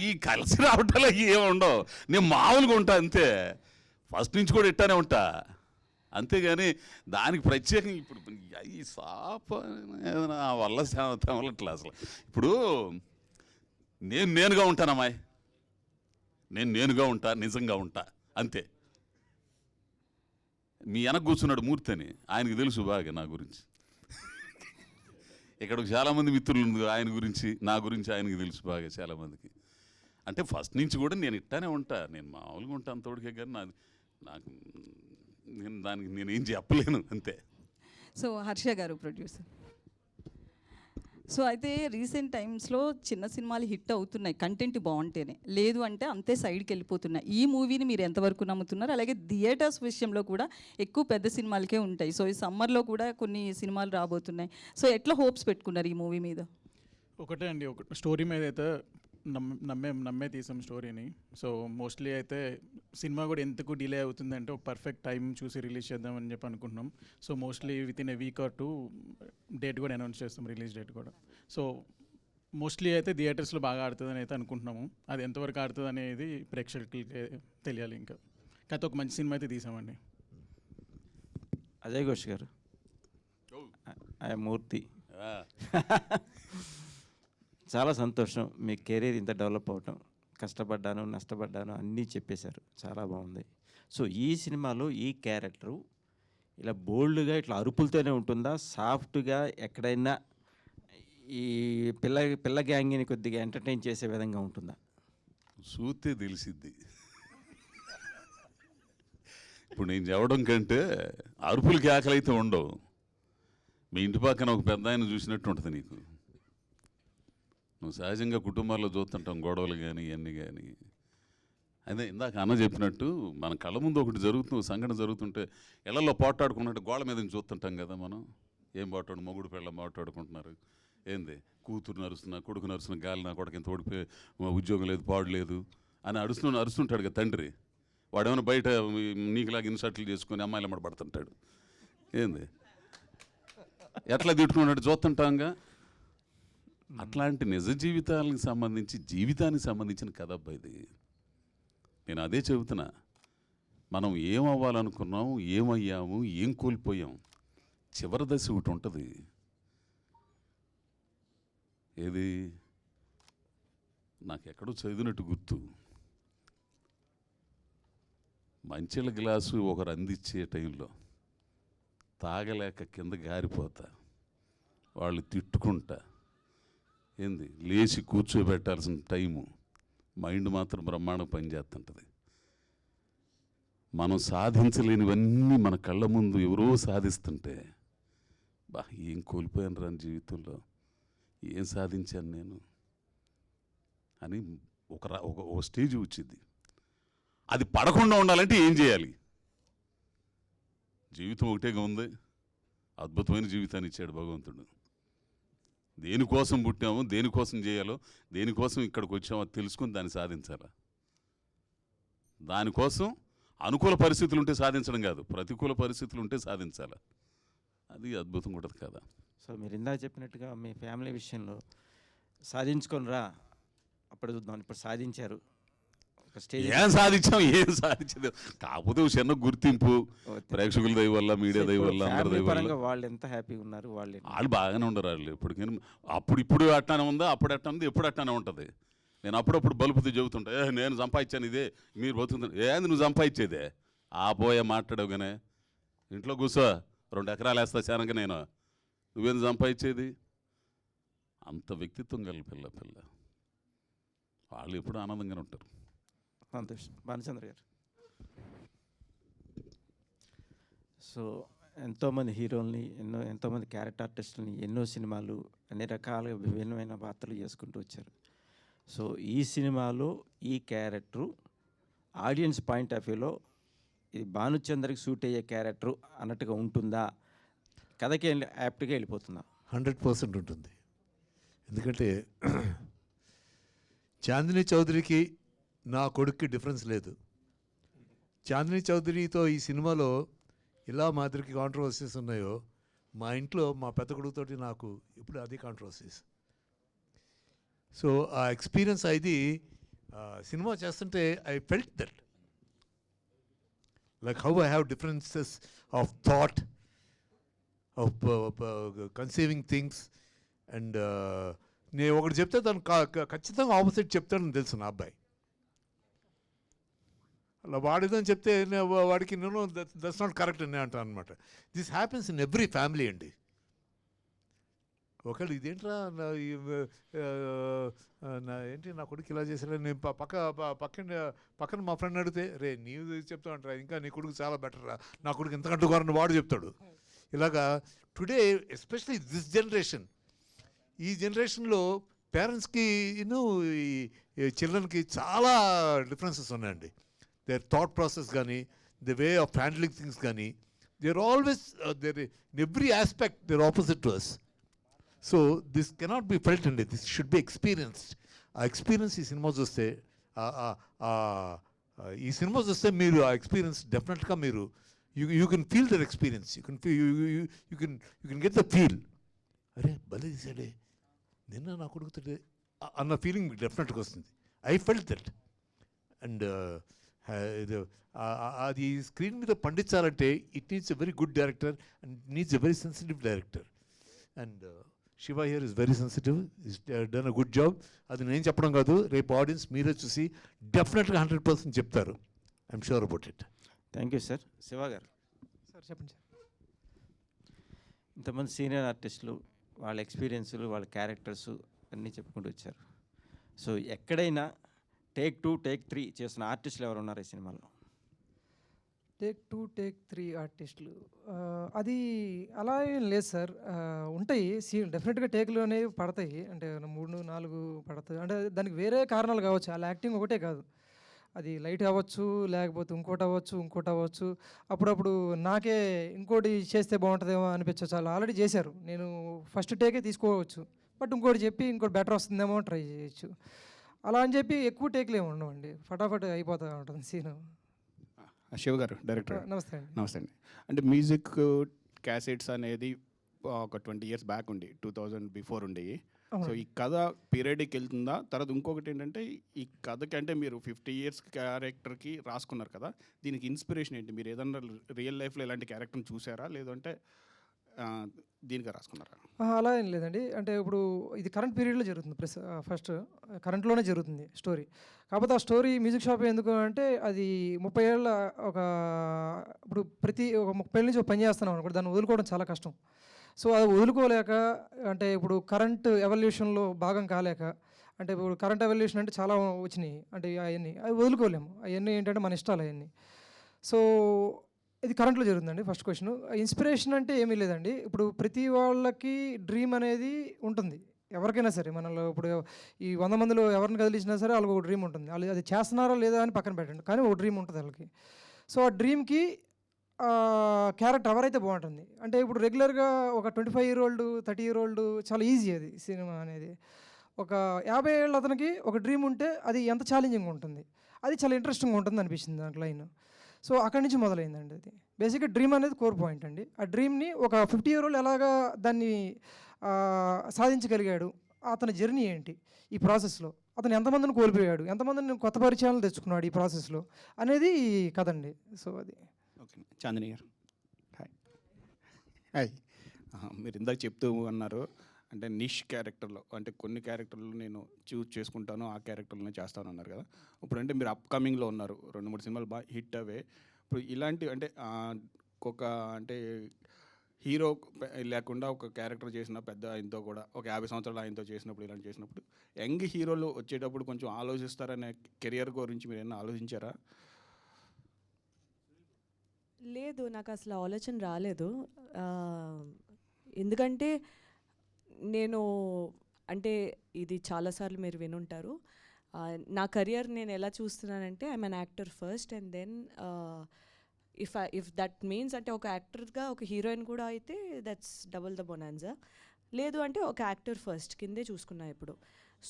ఈ కలిసి రావటాలు ఏమి ఉండవు, నేను మామూలుగా ఉంటా అంతే, ఫస్ట్ నుంచి కూడా ఇట్టానే ఉంటా అంతేగాని దానికి ప్రత్యేకంగా ఇప్పుడు ఈ సాప వల్ల తమలట్లా అసలు. ఇప్పుడు నేనుగా ఉంటానమ్మాయి, నేనుగా ఉంటా, నిజంగా ఉంటా అంతే. మీ వెనక కూర్చున్నాడు మూర్తి అని, ఆయనకు తెలుసు బాగా నా గురించి. ఇక్కడ చాలామంది మిత్రులు ఉంది ఆయన గురించి, నా గురించి ఆయనకు తెలుసు బాగా చాలామందికి. అంటే ఫస్ట్ నుంచి కూడా నేను ఇట్టానే ఉంటా, నేను మామూలుగా ఉంటా అంతవరకే, కానీ నాకు దానికి నేనేం చెప్పలేను అంతే. సో హర్ష గారు ప్రొడ్యూసర్. సో అయితే రీసెంట్ టైమ్స్లో చిన్న సినిమాలు హిట్ అవుతున్నాయి కంటెంట్ బాగుంటేనే, లేదు అంటే అంతే సైడ్కి వెళ్ళిపోతున్నాయి. ఈ మూవీని మీరు ఎంతవరకు నమ్ముతున్నారు? అలాగే థియేటర్స్ విషయంలో కూడా ఎక్కువ పెద్ద సినిమాలకే ఉంటాయి. సో ఈ సమ్మర్లో కూడా కొన్ని సినిమాలు రాబోతున్నాయి. సో ఎట్లా హోప్స్ పెట్టుకున్నారు ఈ మూవీ మీద? ఒకటే అండి, ఒక స్టోరీ మీద అయితే నమ్మే తీసాం స్టోరీని. సో మోస్ట్లీ అయితే సినిమా కూడా ఎందుకు డిలే అవుతుందంటే ఒక పర్ఫెక్ట్ టైం చూసి రిలీజ్ చేద్దామని చెప్పి అనుకుంటున్నాం. So mostly with in a week or 2 date కూడా అనౌన్స్ చేస్తాం, రిలీజ్ డేట్ కూడా. సో మోస్ట్లీ అయితే థియేటర్స్లో బాగా ఆడుతుందని అయితే అనుకుంటున్నాము. అది ఎంతవరకు ఆడుతుంది అనేది ప్రేక్షకులకి తెలియాలి. ఇంకా కాకపోతే ఒక మంచి సినిమా అయితే తీసామండి. అజయ్ ఘోష్ గారు, మూర్తి, చాలా సంతోషం మీ కెరీర్ ఇంత డెవలప్ అవటం. కష్టపడ్డాను, నష్టపడ్డాను అన్నీ చెప్పేశారు, చాలా బాగుంది. సో ఈ సినిమాలో ఈ క్యారెక్టరు ఇలా బోల్డ్గా ఇట్లా అరుపులతోనే ఉంటుందా, సాఫ్ట్గా ఎక్కడైనా ఈ పిల్ల గ్యాంగ్ని కొద్దిగా ఎంటర్టైన్ చేసే విధంగా ఉంటుందా? చూస్తే తెలిసిద్ది. ఇప్పుడు నేను చెప్పడం కంటే అరుపులకి ఆకలైతే ఉండవు. మీ ఇంటి పక్కన ఒక పెద్ద ఆయన చూసినట్టు ఉంటుంది నీకు. నువ్వు సహజంగా కుటుంబాల్లో చూస్తుంటాం గొడవలు కానీ ఇవన్నీ కానీ. అదే ఇందాక అన్న చెప్పినట్టు మన కళ్ళ ముందు ఒకటి సంఘటన జరుగుతుంటే ఇళ్లలో పోట్లాడుకున్నట్టు గోళ్ళ మీద నుంచి చూస్తుంటాం కదా మనం. ఏం పోటాడు, మొగుడు పిల్ల పోట్లాడుకుంటున్నారు, ఏంది కూతురు నరుస్తున్నా, కొడుకు నరుస్తున్నా, గాలి నా కొడుకు ఇంత ఓడిపోయి ఉద్యోగం లేదు, పాడు లేదు అని అరుస్తుంటాడు కదా తండ్రి. వాడేమైనా బయట నీకులాగా ఇన్సర్ట్లు చేసుకొని అమ్మాయిలు అమ్మడి పడుతుంటాడు. ఏంది ఎట్లా తిట్టుకున్నట్టు చూస్తుంటాంగా. అట్లాంటి నిజ జీవితానికి సంబంధించిన కథ అబ్బా ఇది. నేను అదే చెబుతున్నా, మనం ఏం అవ్వాలనుకున్నాం, ఏమయ్యాము, ఏం కోల్పోయాం, చివరి దశ ఒకటి ఉంటుంది. ఏది నాకెక్కడో చదివినట్టు గుర్తు, మంచిళ్ళ గ్లాసు ఒకరు అందించే టైంలో తాగలేక కింద గారిపోతా, వాళ్ళు తిట్టుకుంటా, ఏంది లేచి కూర్చోబెట్టాల్సిన టైము, మైండ్ మాత్రం బ్రహ్మాండం పనిచేస్తుంటుంది. మనం సాధించలేనివన్నీ మన కళ్ళ ముందు ఎవరో సాధిస్తుంటే ఏం కోల్పోయాను రా జీవితంలో, ఏం సాధించాను నేను అని ఒక స్టేజ్ వచ్చింది. అది పడకుండా ఉండాలంటే ఏం చేయాలి? జీవితం ఒకటేగా ఉంది, అద్భుతమైన జీవితాన్ని ఇచ్చాడు భగవంతుడు. దేనికోసం పుట్టామో, దేనికోసం చేయాలో, దేనికోసం ఇక్కడికి వచ్చామో తెలుసుకుని దాన్ని సాధించాలా. దానికోసం అనుకూల పరిస్థితులు ఉంటే సాధించడం కాదు, ప్రతికూల పరిస్థితులు ఉంటే సాధించాలి. అది అద్భుతంగా ఉంటుంది కదా. సో మీరు ఇందాక చెప్పినట్టుగా మీ ఫ్యామిలీ విషయంలో సాధించుకొని రా, అప్పుడు చూద్దాం, ఇప్పుడు సాధించారు. ఒక స్టేజ్ ఏం సాధించలేదు, కాకపోతే ఒక చిన్న గుర్తింపు ప్రేక్షకుల దయ వల్ల, మీడియా దయ వల్ల, అందరి దయ వల్ల. వాళ్ళు ఎంత హ్యాపీగా ఉన్నారు, వాళ్ళు బాగానే ఉండరు. వాళ్ళు ఇప్పుడు అట్టానే ఉందా, అప్పుడు అట్టా ఉంది, ఎప్పుడు అట్టానే ఉంటుంది. నేను అప్పుడప్పుడు బలుపుతూ చెబుతుంటా, నేను సంపాదించాను ఇదే, మీరు బతుకుతుంది. ఏంది నువ్వు సంపాదించేదే? ఆ పోయే మాట్లాడవుగానే, ఇంట్లో కూర్చో, 2 ఎకరాలు వేస్తా శానంగా నేను, నువ్వేంది సంపాదించేది? అంత వ్యక్తిత్వం గల పిల్ల వాళ్ళు ఎప్పుడు ఆనందంగానే ఉంటారు. సంతోషం. భానుచంద్ర గారు. సో ఎంతోమంది హీరోల్ని, ఎంతోమంది క్యారెక్టర్ ఆర్టిస్టులని, ఎన్నో సినిమాలు, అన్ని రకాలుగా విభిన్నమైన పాత్రలు చేసుకుంటూ వచ్చారు. సో ఈ సినిమాలో ఈ క్యారెక్టరు ఆడియన్స్ పాయింట్ ఆఫ్ వ్యూలో ఇది భానుచంద్రకి సూట్ అయ్యే క్యారెక్టరు అన్నట్టుగా ఉంటుందా, కథకి యాప్ట్గా వెళ్ళిపోతుందా? 100% ఉంటుంది. ఎందుకంటే చాందిని చౌదరికి నా కొడుక్కి డిఫరెన్స్ లేదు. చాందిని చౌదరితో ఈ సినిమాలో ఇలా మాదిరికి కాంట్రవర్సీస్ ఉన్నాయో, మా ఇంట్లో మా పెద్ద కొడుకుతోటి నాకు ఇప్పుడు అదే కాంట్రవర్సీస్. సో ఆ ఎక్స్పీరియన్స్ ఇది సినిమా చేస్తుంటే I felt that, like how I have differences of thought, of conceiving things. And నేను ఒకటి చెప్తే దాన్ని ఖచ్చితంగా ఆపోజిట్ చెప్తాడని తెలుసు నా అబ్బాయి. అలా వాడిదని చెప్తే వాడికి నేను దట్స్ నాట్ కరెక్ట్ అని అంటాను అనమాట. This happens in every family అండి. ఒకళ్ళు ఇదేంట్రా ఏంటి నా కొడుకు ఇలా చేశారా, నేను పక్కన మా ఫ్రెండ్ అడిగితే, రే నీవు చెప్తా అంటారా, ఇంకా నీ కొడుకు చాలా బెటర్ రా, నా కొడుకు ఎంతకంటూ కారని వాడు చెప్తాడు. ఇలాగా టుడే ఎస్పెషలీ దిస్ జనరేషన్, ఈ జనరేషన్లో పేరెంట్స్కి చిల్డ్రన్కి చాలా డిఫరెన్సెస్ ఉన్నాయండి. దేర్ థాట్ ప్రాసెస్ కానీ, the way of handling things కానీ, they're always there in every aspect they're opposite to us. So this cannot be felt అండి, దిస్ షుడ్ బి ఎక్స్పీరియన్స్డ్. ఆ experience ఈ సినిమా చూస్తే, ఈ సినిమా చూస్తే మీరు ఆ ఎక్స్పీరియన్స్ డెఫినెట్గా మీరు you can feel that experience, you can get the feel. అరే భలే తీసాడే, నిన్న నా కొడుకుతుంటే అన్న ఫీలింగ్ డెఫినెట్గా వస్తుంది. I felt that. అండ్ అది స్క్రీన్ మీద పండించాలంటే it needs a very good director and needs a very sensitive director. And Shiva here is very sensitive, is done a good job. అది నేను చెప్పడం కాదు, రేపు ఆడియన్స్ మీరే చూసి డెఫినెట్గా 100% చెప్తారు. I'm sure about it. Thank you sir. Shiva గారు. సార్ చెప్పండి సార్. ఇంతమంది సీనియర్ ఆర్టిస్టులు వాళ్ళ ఎక్స్పీరియన్స్లు, వాళ్ళ క్యారెక్టర్స్ అన్నీ చెప్పుకుంటూ వచ్చారు. సో ఎక్కడైనా టేక్ 2, టేక్ 3 చేసిన ఆర్టిస్టులు ఎవరు ఉన్నారు ఈ సినిమాలో? టేక్ 2, టేక్ 3 ఆర్టిస్టులు అది అలా ఏం లేదు సార్. ఉంటాయి సీన్ డెఫినెట్గా టేక్లు అనేవి పడతాయి, అంటే 3, 4 పడతాయి. అంటే దానికి వేరే కారణాలు కావచ్చు, అలా యాక్టింగ్ ఒకటే కాదు, అది లైట్ అవ్వచ్చు, లేకపోతే ఇంకోటి అవ్వచ్చు. అప్పుడప్పుడు నాకే ఇంకోటి చేస్తే బాగుంటుందేమో అనిపించవచ్చు. వాళ్ళు ఆల్రెడీ చేశారు, నేను ఫస్ట్ టేకే తీసుకోవచ్చు, బట్ ఇంకోటి చెప్పి ఇంకోటి బెటర్ వస్తుందేమో ట్రై చేయొచ్చు. అలా అని చెప్పి ఎక్కువ టేక్లు ఏమి ఉండవండి, ఫటాఫట్ అయిపోతూ ఉంటుంది సీను. శివ గారు డైరెక్టర్. నమస్తే అండి. నమస్తే అండి. అంటే మ్యూజిక్ క్యాసెట్స్ అనేది ఒక 20 years బ్యాక్ ఉండి, 2000 బిఫోర్ ఉండేవి. సో ఈ కథ పీరియడ్కి వెళ్తుందా? తర్వాత ఇంకొకటి ఏంటంటే, ఈ కథకి అంటే మీరు 50 years క్యారెక్టర్కి రాసుకున్నారు కదా, దీనికి ఇన్స్పిరేషన్ ఏంటి? మీరు ఏదన్నా రియల్ లైఫ్లో ఇలాంటి క్యారెక్టర్ని చూసారా, లేదంటే దీనిగా రాసుకున్నారా? అలా ఏం లేదండి, అంటే ఇప్పుడు ఇది కరెంట్ పీరియడ్లో జరుగుతుంది, ఫస్ట్ కరెంట్లోనే జరుగుతుంది స్టోరీ. కాకపోతే ఆ స్టోరీ మ్యూజిక్ షాప్ ఎందుకు అంటే, అది 30 ఏళ్ళ ఇప్పుడు ఒక 30 ఏళ్ళ నుంచి ఒక పని చేస్తున్నాం అనుకో, దాన్ని వదులుకోవడం చాలా కష్టం. సో అది వదులుకోలేక, అంటే ఇప్పుడు కరెంట్ ఎవల్యూషన్లో భాగం కాలేక, అంటే ఇప్పుడు కరెంట్ ఎవల్యూషన్ అంటే చాలా వచ్చినాయి, అంటే అవన్నీ అవి వదులుకోలేము. అవన్నీ ఏంటంటే మన ఇష్టాలు అవన్నీ. సో ఇది కరెంట్లో జరుగుతుందండి. ఫస్ట్ క్వశ్చన్, ఇన్స్పిరేషన్ అంటే ఏమీ లేదండి. ఇప్పుడు ప్రతి వాళ్ళకి డ్రీమ్ అనేది ఉంటుంది, ఎవరికైనా సరే. మనలో ఇప్పుడు ఈ 100 మందిలో ఎవరిని కదిలించినా సరే వాళ్ళకి ఒక డ్రీమ్ ఉంటుంది. వాళ్ళు అది చేస్తున్నారా లేదా అని పక్కన పెట్టండి, కానీ ఒక డ్రీమ్ ఉంటుంది వాళ్ళకి. సో ఆ డ్రీమ్కి క్యారెక్టర్ ఎవరైతే బాగుంటుంది. అంటే ఇప్పుడు రెగ్యులర్గా ఒక 25-year-old 30-year-old చాలా ఈజీ అది సినిమా అనేది. ఒక 50 ఏళ్ళ అతనికి ఒక డ్రీమ్ ఉంటే అది ఎంత ఛాలెంజింగ్ ఉంటుంది, అది చాలా ఇంట్రెస్టింగ్ ఉంటుంది అనిపించింది దాంట్లో లైన్. సో అక్కడి నుంచి మొదలైందండి అది. బేసిక్గా డ్రీమ్ అనేది కోర్ పాయింట్ అండి. ఆ డ్రీమ్ని ఒక 50 year old ఎలాగా దాన్ని సాధించగలిగాడు, అతని జర్నీ ఏంటి ఈ ప్రాసెస్లో, అతను ఎంతమందిని కోల్పోయాడు, ఎంతమందిని కొత్త పరిచయాలు తెచ్చుకున్నాడు ఈ ప్రాసెస్లో అనేది కథ అండి. సో అది ఓకే. చాందిని గారు హాయ్. హాయ్. మీరు ఇందాక చెప్తూ అన్నారు అంటే నిష్ క్యారెక్టర్లో, అంటే కొన్ని క్యారెక్టర్లు నేను చూజ్ చేసుకుంటాను, ఆ క్యారెక్టర్లోనే చేస్తాను అన్నారు కదా. ఇప్పుడు అంటే మీరు అప్కమింగ్లో ఉన్నారు, 2-3 సినిమాలు బాగా హిట్ అవే. ఇప్పుడు ఇలాంటి అంటే ఒక అంటే హీరో లేకుండా ఒక క్యారెక్టర్ చేసిన పెద్ద ఆయనతో కూడా ఒక 50 సంవత్సరాలు ఆయనతో చేసినప్పుడు, ఇలాంటి చేసినప్పుడు యంగ్ హీరోలు వచ్చేటప్పుడు కొంచెం ఆలోచిస్తారనే కెరియర్ గురించి మీరు ఏమైనా ఆలోచించారా? లేదు, నాకు అసలు ఆలోచన రాలేదు. ఎందుకంటే నేను అంటే ఇది చాలాసార్లు మీరు వినుంటారు. నా కెరియర్ నేను ఎలా చూస్తున్నానంటే I'm an actor first and then if that means అంటే ఒక యాక్టర్గా ఒక హీరోయిన్ కూడా అయితే దట్స్ డబుల్ ద బొనాన్జా. లేదు అంటే ఒక యాక్టర్ ఫస్ట్ కిందే చూసుకున్నా ఇప్పుడు.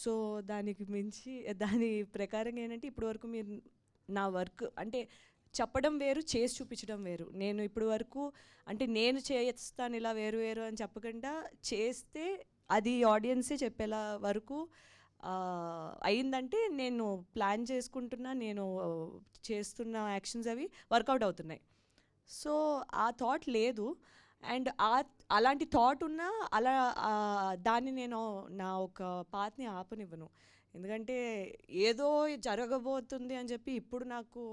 సో దానికి మించి దాని ప్రకారంగా ఏంటంటే ఇప్పటి వరకు మీరు నా వర్క్ అంటే చెప్పడం వేరు, చేసి చూపించడం వేరు. నేను ఇప్పుడు వరకు అంటే నేను చేస్తాను ఇలా వేరు వేరు అని చెప్పకుండా చేస్తే అది ఆడియన్సే చెప్పేలా వరకు అయిందంటే నేను ప్లాన్ చేసుకుంటున్నా, నేను చేస్తున్న యాక్షన్స్ అవి వర్కౌట్ అవుతున్నాయి. సో ఆ థాట్ లేదు. అండ్ అలాంటి థాట్ ఉన్నా అలా దాన్ని నేను నా ఒక పాత్ని ఆపనివ్వను. ఎందుకంటే ఏదో జరగబోతుంది అని చెప్పి ఇప్పుడు నాకు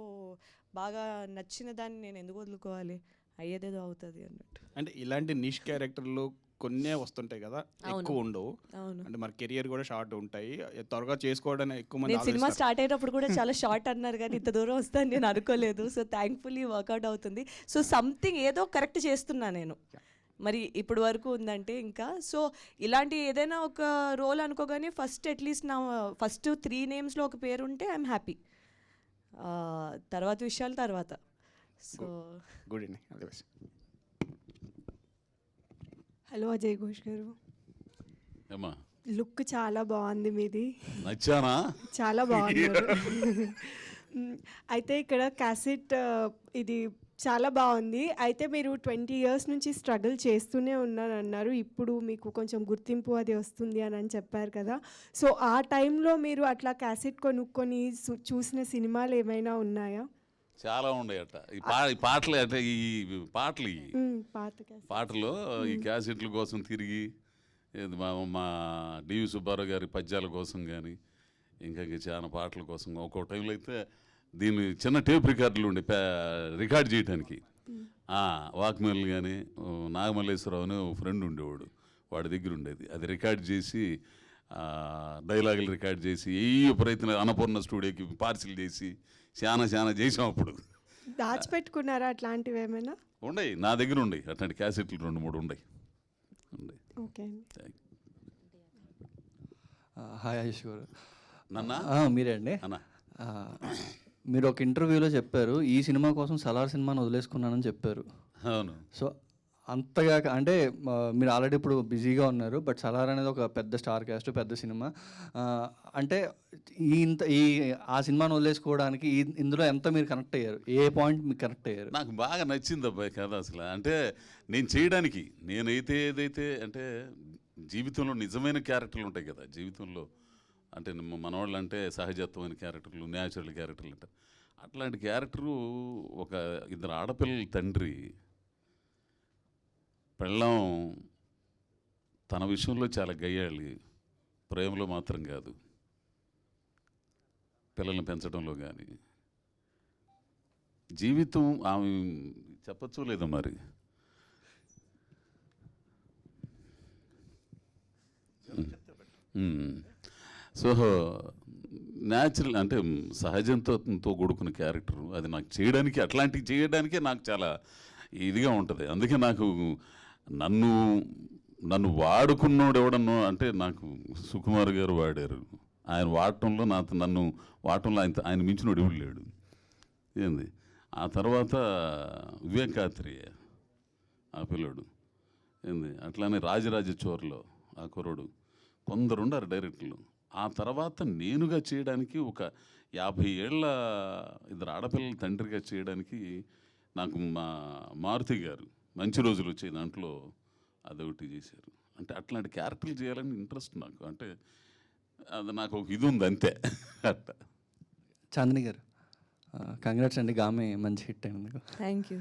బాగా నచ్చిన దాన్ని నేను ఎందుకు వదులుకోవాలి, అయ్యేదేదో అవుతుంది అన్నట్టు. అంటే ఇలాంటి నిష్ క్యారెక్టర్లు కొన్నే వస్తుంటాయి కదా, ఎక్కువ ఉండవు. అంటే మన కెరియర్ కూడా షార్ట్ ఉంటాయి, త్వరగా చేసుకోవడానికి ఎక్కువ మంది. నేను సినిమా స్టార్ట్ అయినప్పుడు కూడా చాలా షార్ట్ అన్నారు కానీ ఇంత దూరం వస్తాను నేను అనుకోలేదు. సో థ్యాంక్ఫుల్లీ వర్కౌట్ అవుతుంది. సో సంథింగ్ ఏదో కరెక్ట్ చేస్తున్నా నేను. మరి ఇప్పుడు వరకు ఉందంటే ఇంకా సో ఇలాంటి ఏదైనా ఒక రోల్ అనుకోగానే ఫస్ట్ అట్లీస్ట్ నా ఫస్ట్ 3 names ఒక పేరు ఉంటే ఐఎమ్ హ్యాపీ. తర్వాత విషయాలు తర్వాత. So good evening. Hello Ajay Ghosh గారు, ఏమా లుక్ చాలా బాగుంది మీది. నచ్చానా? చాలా బాగున్నారు. అయితే ఇక్కడ క్యాసెట్ ఇది చాలా బాగుంది. అయితే మీరు 20 years నుంచి స్ట్రగుల్ చేస్తూనే ఉన్నారన్నారు. ఇప్పుడు మీకు కొంచెం గుర్తింపు అది వస్తుంది అని చెప్పారు కదా. సో ఆ టైంలో మీరు అట్లా క్యాసెట్ కొనుక్కొని చూసిన సినిమాలు ఏమైనా ఉన్నాయా? చాలా ఉన్నాయట. ఈ పాటలు అంటే ఈ పాటలు పాటలో ఈ క్యాసెట్ల కోసం తిరిగి మా డివి సుబ్బారావు గారి పద్యాల కోసం కానీ ఇంకా చాలా పాటల కోసం ఒక్కో టైంలో అయితే దీన్ని చిన్న టేప్ రికార్డులు ఉండే రికార్డ్ చేయడానికి వాక్మెన్లు కానీ నాగమల్లేశ్వరరావు అని ఫ్రెండ్ ఉండేవాడు, వాడి దగ్గర ఉండేది. అది రికార్డ్ చేసి డైలాగులు రికార్డ్ చేసి ప్రయత్నం అన్నపూర్ణ స్టూడియోకి పార్సిల్ చేసి చాలా చేసాం. అప్పుడు దాచిపెట్టుకున్నారా అట్లాంటివి ఏమైనా? ఉండయి నా దగ్గర, ఉండయి అట్లాంటి క్యాసెట్లు 2-3 ఉండయి. ఓకే. హాయ్ ఆయుష్ గారు. నన్నా మీరే అండి అన్న. మీరు ఒక ఇంటర్వ్యూలో చెప్పారు ఈ సినిమా కోసం సలార్ సినిమాని వదిలేసుకున్నానని చెప్పారు. అవును. సో అంతగా అంటే మీరు ఆల్రెడీ ఇప్పుడు బిజీగా ఉన్నారు, బట్ సలార్ అనేది ఒక పెద్ద స్టార్ క్యాస్ట్, పెద్ద సినిమా. అంటే ఆ సినిమాను వదిలేసుకోవడానికి ఇందులో ఎంత మీరు కనెక్ట్ అయ్యారు, ఏ పాయింట్ మీకు కనెక్ట్ అయ్యారు? నాకు బాగా నచ్చింది అబ్బాయి కదా అసలు. అంటే నేను చేయడానికి నేనైతే ఏదైతే అంటే జీవితంలో నిజమైన క్యారెక్టర్లు ఉంటాయి కదా జీవితంలో, అంటే మనవాళ్ళు అంటే సహజత్వమైన క్యారెక్టర్లు, న్యాచురల్ క్యారెక్టర్లు అంటారు. అట్లాంటి క్యారెక్టరు ఒక 2 ఆడపిల్లల తండ్రి పెళ్ళాం తన విషయంలో చాలా గయ్యాళి, ప్రేమలో మాత్రం కాదు, పిల్లల్ని పెంచడంలో కానీ. జీవితం ఆమె చెప్పచ్చో లేదో మరి. సో న్యాచురల్ అంటే సహజంతో కూడుకున్న క్యారెక్టరు అది నాకు చేయడానికి, అట్లాంటివి చేయడానికే నాకు చాలా ఇదిగా ఉంటుంది. అందుకే నాకు నన్ను వాడుకున్నోడు ఎవడన్నో అంటే నాకు సుకుమార్ గారు వాడారు. ఆయన వాడటంలో నన్ను వాడటంలో ఆయన మించినోడు ఎవడు లేడు. ఏంది ఆ తర్వాత వివేకాత్రి ఆ పిల్లడు ఏంది, అట్లానే రాజరాజ చోర్లో ఆ కుర్రోడు, కొందరు ఉన్నారు డైరెక్టర్లు. ఆ తర్వాత నేనుగా చేయడానికి ఒక 50 ఏళ్ళ ఇద్దరు ఆడపిల్లల తండ్రిగా చేయడానికి నాకు మా మారుతి గారు మంచి రోజులు వచ్చే దాంట్లో అదొకటి చేశారు. అంటే అట్లాంటి క్యారెక్టర్లు చేయాలని ఇంట్రెస్ట్ నాకు. అంటే అది నాకు ఒక ఇది ఉంది అంతే. అట్ట చాందిని గారు కంగ్రాట్స్ అండి, గామి మంచి హిట్ అయినందుకు. Thank you.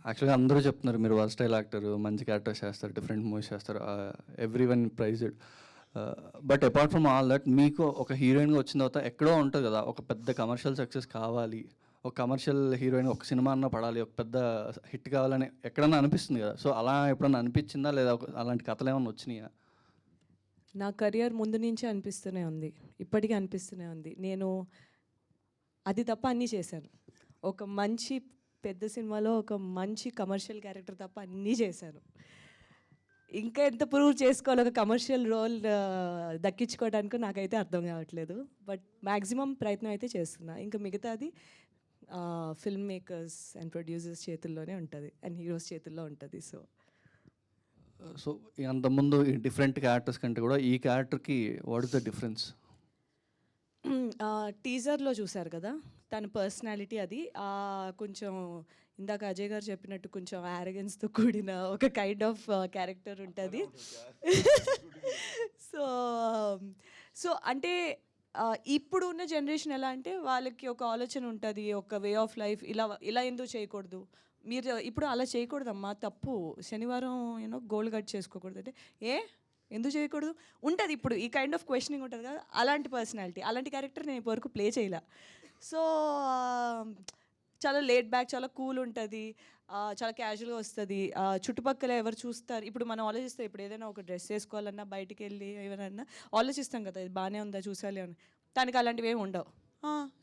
యాక్చువల్గా అందరూ చెప్తున్నారు మీరు వర్స్టైల్ యాక్టర్, మంచి క్యారెక్టర్స్ చేస్తారు, డిఫరెంట్ మూవీస్ చేస్తారు, everyone praised. But apart from all that మీకు ఒక హీరోయిన్గా వచ్చిన తర్వాత ఎక్కడో ఉంటుంది కదా, ఒక పెద్ద కమర్షియల్ సక్సెస్ కావాలి, ఒక కమర్షియల్ హీరోయిన్ ఒక సినిమా అన్న పడాలి, ఒక పెద్ద హిట్ కావాలని ఎక్కడన్నా అనిపిస్తుంది కదా. సో అలా ఎప్పుడన్నా అనిపించిందా, లేదా అలాంటి కథలు ఏమైనా వచ్చినాయా? నా కెరియర్ ముందు నుంచే అనిపిస్తూనే ఉంది, ఇప్పటికీ అనిపిస్తూనే ఉంది. నేను అది తప్ప అన్నీ చేశాను. ఒక మంచి పెద్ద సినిమాలో ఒక మంచి కమర్షియల్ క్యారెక్టర్ తప్ప అన్నీ చేశాను. ఇంకా ఎంత ప్రూవ్ చేసుకోవాలి ఒక కమర్షియల్ రోల్ దక్కించుకోవడానికి నాకైతే అర్థం కావట్లేదు. బట్ మ్యాక్సిమం ప్రయత్నం అయితే చేస్తున్నా. ఇంకా మిగతాది ఫిల్మ్ మేకర్స్ అండ్ ప్రొడ్యూసర్స్ చేతుల్లోనే ఉంటుంది అండ్ హీరోస్ చేతుల్లో ఉంటుంది. సో అంతకుముందు ఈ డిఫరెంట్ క్యారెక్టర్స్ కంటే కూడా ఈ క్యారెక్టర్కి వాట్ ఇస్ ద డిఫరెన్స్? టీజర్లో చూసారు కదా తన పర్సనాలిటీ, అది కొంచెం ఇందాక అజయ్ గారు చెప్పినట్టు కొంచెం యారగెన్స్తో కూడిన ఒక కైండ్ ఆఫ్ క్యారెక్టర్ ఉంటుంది. సో అంటే ఇప్పుడు ఉన్న జనరేషన్ ఎలా అంటే వాళ్ళకి ఒక ఆలోచన ఉంటుంది, ఒక వే ఆఫ్ లైఫ్, ఇలా ఎందుకు చేయకూడదు, మీరు ఇప్పుడు అలా చేయకూడదమ్మా, తప్పు, శనివారం గోల్డ్ కట్ చేసుకోకూడదు అంటే ఎందుకు చేయకూడదు ఉంటుంది. ఇప్పుడు ఈ కైండ్ ఆఫ్ క్వశ్చనింగ్ ఉంటుంది కదా, అలాంటి పర్సనాలిటీ, అలాంటి క్యారెక్టర్ నేను ఇప్పటివరకు ప్లే చేయలే. సో చాలా లేట్ బ్యాక్, చాలా కూల్ ఉంటుంది, చాలా క్యాజువల్గా వస్తుంది. చుట్టుపక్కల ఎవరు చూస్తారు, ఇప్పుడు మనం ఆలోచిస్తాం, ఇప్పుడు ఏదైనా ఒక డ్రెస్ వేసుకోవాలన్నా బయటికి వెళ్ళి ఏమైనా ఆలోచిస్తాం కదా, ఇది బాగానే ఉందా చూసాలి అని. తనకి అలాంటివి ఏమి ఉండవు.